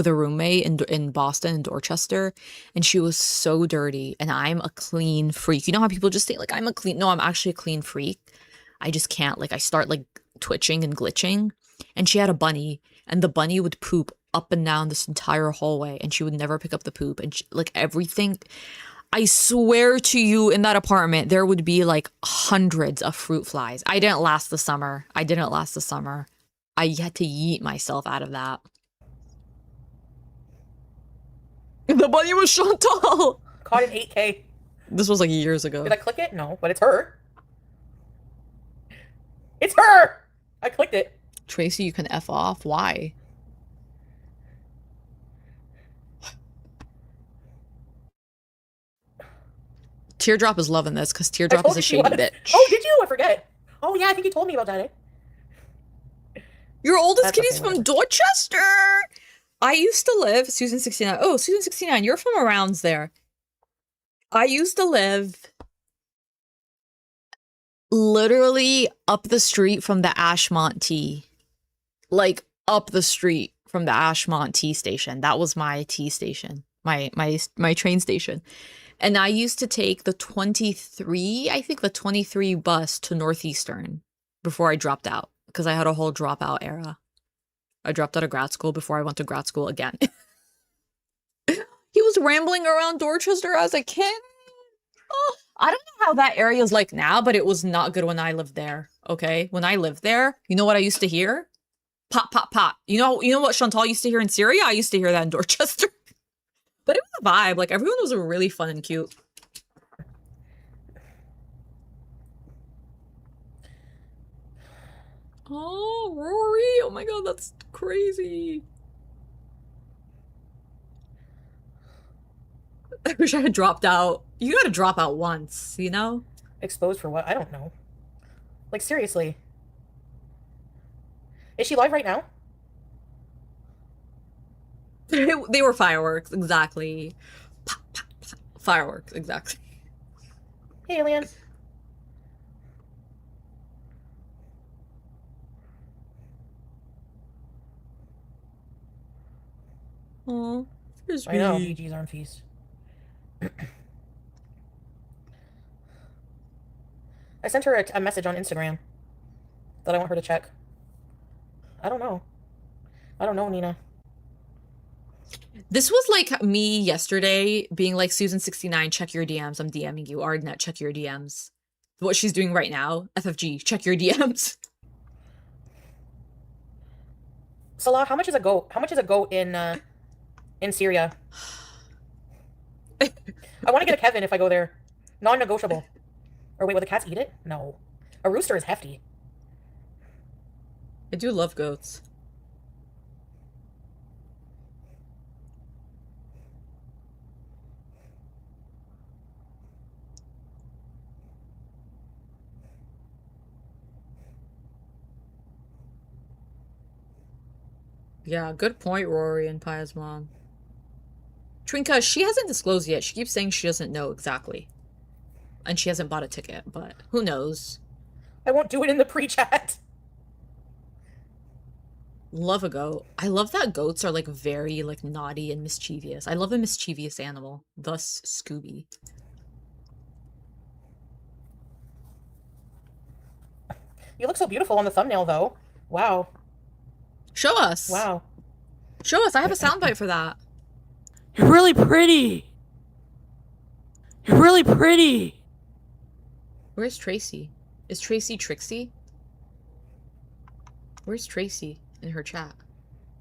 a roommate in Boston, in Dorchester, and she was so dirty, and I'm a clean freak. You know how people just say, like, no, I'm actually a clean freak. I just can't, like, I start, like, twitching and glitching, and she had a bunny, and the bunny would poop up and down this entire hallway, and she would never pick up the poop, and like, everything. I swear to you, in that apartment, there would be, like, hundreds of fruit flies. I didn't last the summer. I had to yeet myself out of that. The bunny was Chantal! Caught in 8K. This was, like, years ago. Did I click it? No, but it's her. It's her! I clicked it. Tracy, you can F off. Why? Teardrop is loving this, because Teardrop is a shady bitch. Oh, did you? I forget. Oh, yeah, I think you told me about that. Your oldest kitty's from Dorchester! I used to live, Susan69. Oh, Susan69, you're from around there. I used to live literally up the street from the Ashmont T. Like, up the street from the Ashmont T station. That was my T station. My train station. And I used to take the 23 bus to Northeastern before I dropped out, because I had a whole dropout era. I dropped out of grad school before I went to grad school again. He was rambling around Dorchester as a kid. Oh, I don't know how that area is like now, but it was not good when I lived there, okay? When I lived there, you know what I used to hear? Pop, pop, pop. You know what Chantal used to hear in Syria? I used to hear that in Dorchester. But it was a vibe. Like, everyone was really fun and cute. Oh, Rory. Oh my god, that's crazy. I wish I had dropped out. You gotta drop out once, you know? Exposed for what? I don't know. Like, seriously. Is she live right now? They were fireworks, exactly. Pop, pop, pop. Fireworks, exactly. Hey, alien. Oh, I know, BG's arm feast. I sent her a message on Instagram that I want her to check. I don't know. Nina. This was like me yesterday being like, Susan69, check your DMs. I'm DMing you. Ardnet, check your DMs. What she's doing right now. FFG, check your DMs. Salah, how much is a goat? How much is a goat in Syria? I want to get a Kevin if I go there. Non-negotiable. Or wait, will the cats eat it? No. A rooster is hefty. I do love goats. Yeah, good point, Rory and Paya's mom. Trinka, she hasn't disclosed yet. She keeps saying she doesn't know exactly. And she hasn't bought a ticket, but who knows? I won't do it in the pre-chat. Love a goat. I love that goats are like very like naughty and mischievous. I love a mischievous animal. Thus Scooby. You look so beautiful on the thumbnail though. Wow. Show us. Wow. Show us. I have a soundbite for that. You're really pretty. You're really pretty. Where's Tracy? Is Tracy Trixie? Where's Tracy in her chat?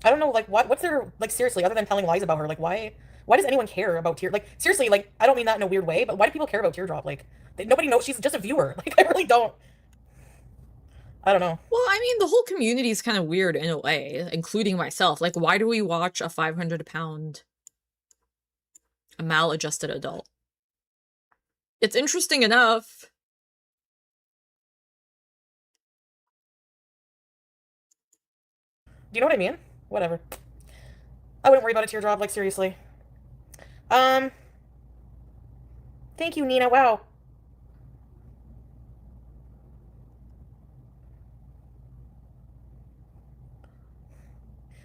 I don't know, like, what's there, like, seriously, other than telling lies about her, like, why does anyone care about like, seriously, like, I don't mean that in a weird way, but why do people care about Teardrop? Like, nobody knows, she's just a viewer. Like, I really don't. I don't know. Well, I mean, the whole community is kind of weird in a way, including myself. Like, why do we watch a 500-pound, a maladjusted adult? It's interesting enough. Do you know what I mean? Whatever. I wouldn't worry about a Teardrop, like, seriously. Thank you, Nina, wow.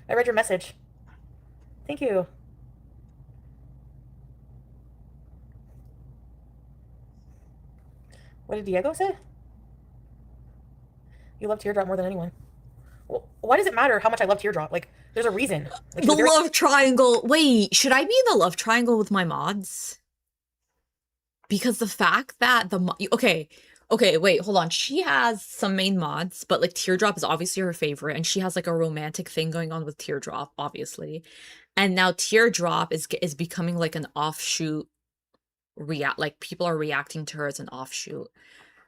I read your message. Thank you. What did Diego say? You love Teardrop more than anyone. Well, why does it matter how much I love Teardrop? Like, there's a reason. Like, The love triangle. Wait, should I be in the love triangle with my mods? Because the fact that okay, wait, hold on. She has some main mods, but like Teardrop is obviously her favorite, and she has like a romantic thing going on with Teardrop, obviously. And now Teardrop is becoming like an offshoot like people are reacting to her as an offshoot.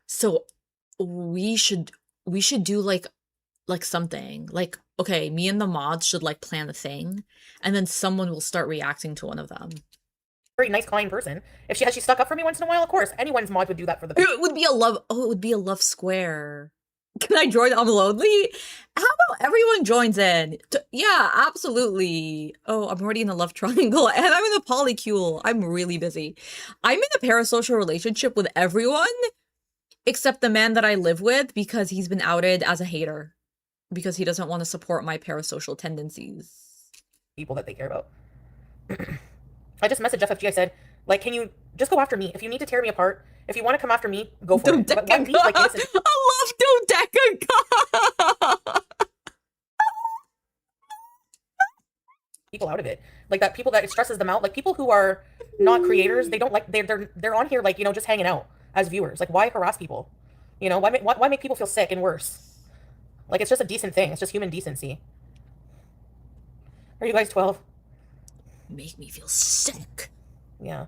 So we should do like something. Like, okay, me and the mods should like plan a thing, and then someone will start reacting to one of them. Very nice, kind person. If she stuck up for me once in a while, of course, anyone's mod would do that for the. It would be a love. Oh, it would be a love square. Can I join? I'm lonely. How about everyone joins in? Yeah, absolutely. Oh, I'm already in the love triangle, and I'm in a polycule. I'm really busy. I'm in a parasocial relationship with everyone except the man that I live with, because he's been outed as a hater because he doesn't want to support my parasocial tendencies. People that they care about. I just messaged FFG. I said, like, can you just go after me? If you need to tear me apart, if you want to come after me, go for it. But like, I love Dodeca. People out of it, like that. People that it stresses them out. Like people who are not creators, they don't like. They're on here like, you know, just hanging out as viewers. Like, why harass people? You know, why make people feel sick and worse? Like, it's just a decent thing. It's just human decency. Are you guys 12? Make me feel sick. Yeah.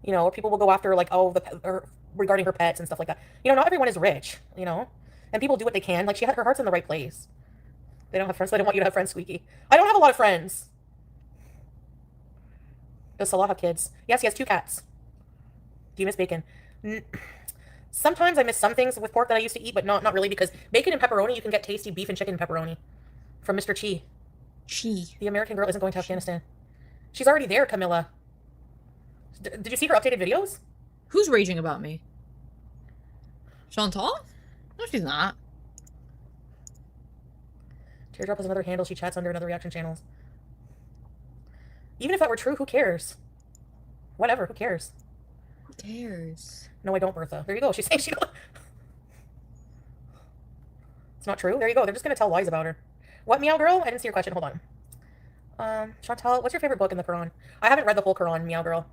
You know, or people will go after, like, oh, or regarding her pets and stuff like that. You know, not everyone is rich, you know? And people do what they can. Like, her heart's in the right place. They don't have friends, so they don't want you to have friends, Squeaky. I don't have a lot of friends. Does Salah have kids? Yes, he has 2 cats. Do you miss bacon? Sometimes I miss some things with pork that I used to eat, but not really, because bacon and pepperoni, you can get tasty beef and chicken pepperoni from Mr. Chi. Chi. The American girl isn't going to Afghanistan. She's already there, Camilla. Did you see her updated videos? Who's raging about me? Chantal? No, she's not. Teardrop is another handle she chats under in other reaction channels. Even if that were true, who cares? Whatever, who cares? Who cares? No, I don't, Bertha. There you go. She's saying she don't. It's not true. There you go. They're just going to tell lies about her. What, Meow Girl? I didn't see your question. Hold on. Chantal, what's your favorite book in the Quran? I haven't read the whole Quran, Meow Girl.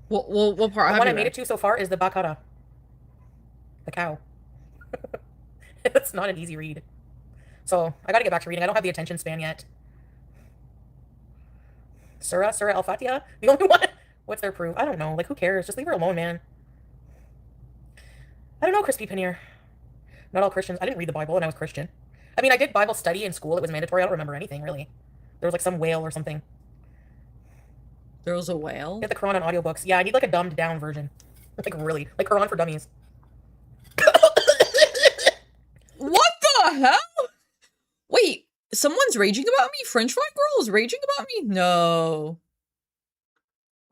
What part? The one I made it to so far is the Baqarah. The cow. It's not an easy read. So, I gotta get back to reading. I don't have the attention span yet. Surah Al-Fatiha? The only one? What's their proof? I don't know. Like, who cares? Just leave her alone, man. I don't know, Crispy Paneer. Not all Christians. I didn't read the Bible when I was Christian. I mean, I did Bible study in school. It was mandatory. I don't remember anything, really. There was, like, some whale or something. There was a whale? Get the Quran on audiobooks. Yeah, I need, like, a dumbed-down version. Like, really. Like, Quran for dummies. hell? Wait, someone's raging about me? French fry girl is raging about me? No.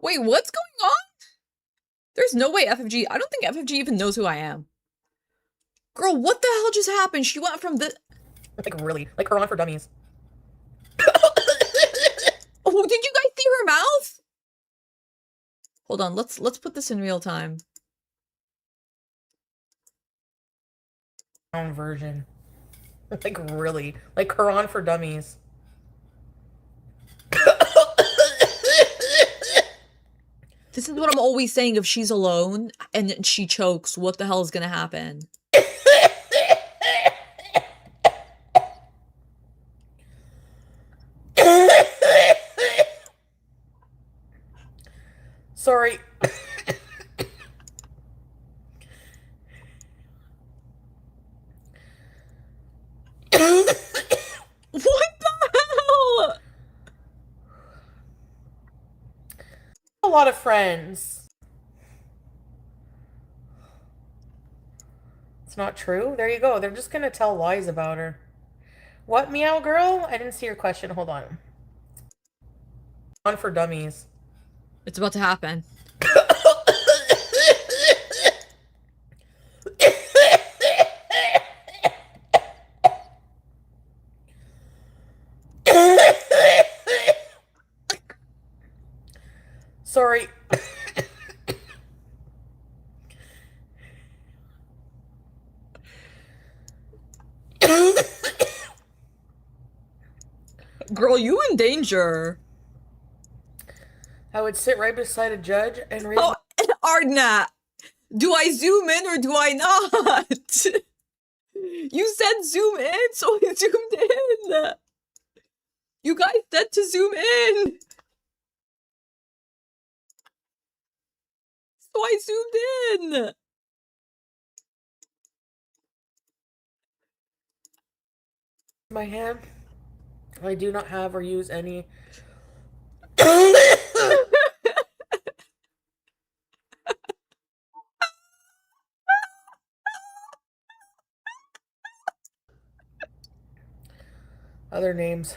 Wait, what's going on? There's no way FFG. I don't think FFG even knows who I am. Girl, what the hell just happened? She went from the... Like, really? Like, her on for dummies. Oh, did you guys see her mouth? Hold on, let's put this in real time. Version. Like, really? Like, her on for dummies. This is what I'm always saying. If she's alone and she chokes, what the hell is gonna happen? Sorry. What the hell? A lot of friends. It's not true. There you go. They're just gonna tell lies about her. What, meow girl? I didn't see your question. Hold on. On for dummies. It's about to happen. Sorry. Girl, you in danger. I would sit right beside a judge and raise Oh, Ardnat, do I zoom in or do I not? You said zoom in, so I zoomed in. You guys said to zoom in. So I zoomed in. my hand. I do not have or use any. Other names.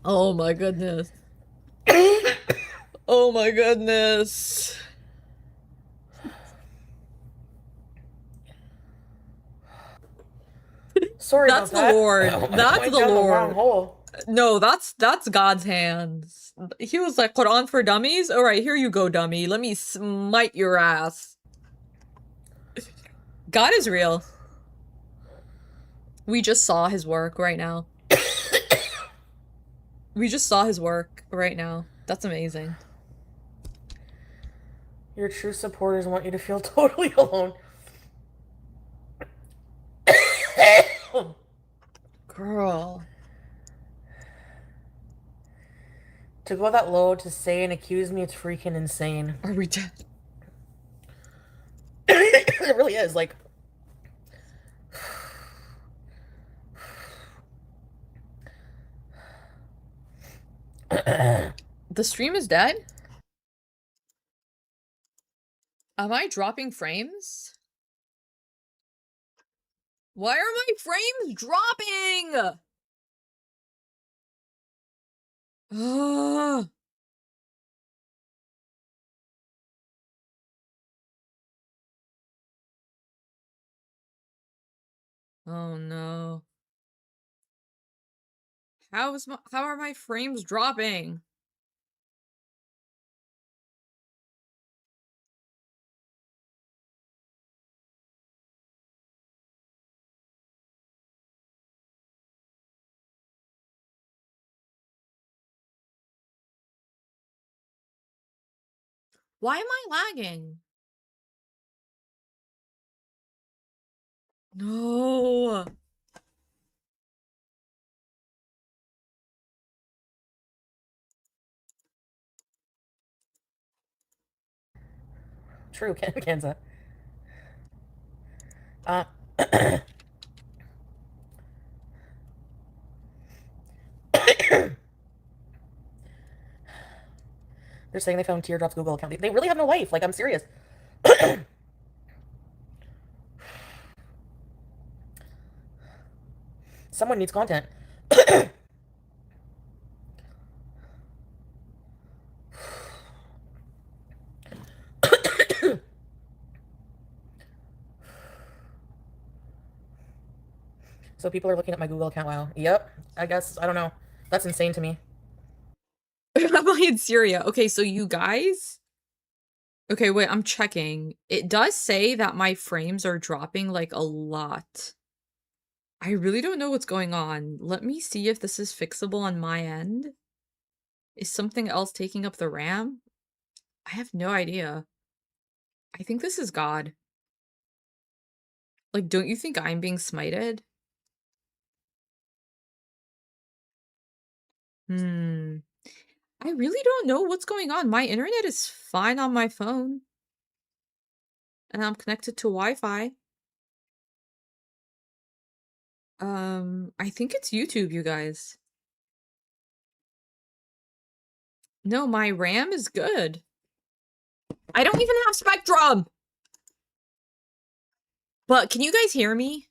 Oh my goodness. Oh my goodness. Sorry That's about the that. Lord. I That's went the down Lord. wrong hole. No, that's God's hands. He was like, Quran for dummies? Alright, here you go, dummy. Let me smite your ass. God is real. We just saw his work right now. We just saw his work right now. That's amazing. Your true supporters want you to feel totally alone. Girl. To go that low to say and accuse me, it's freaking insane. Are we dead? It really is, like... The stream is dead? Am I dropping frames? Why are my frames dropping? Ugh. Oh no. How are my frames dropping? Why am I lagging? No. True, Kanza. They're saying they found Teardrop's Google account. They really have no life. Like, I'm serious. Someone needs content. So people are looking at my Google account. Wow. Yep. I guess. I don't know. That's insane to me. I'm in Syria. Okay, so you guys. Okay, wait, I'm checking. It does say that my frames are dropping like a lot. I really don't know what's going on. Let me see if this is fixable on my end. Is something else taking up the RAM? I have no idea. I think this is God. Like, don't you think I'm being smited? I really don't know what's going on. My internet is fine on my phone. And I'm connected to Wi-Fi. I think it's YouTube, you guys. No, my RAM is good. I don't even have Spectrum! But can you guys hear me?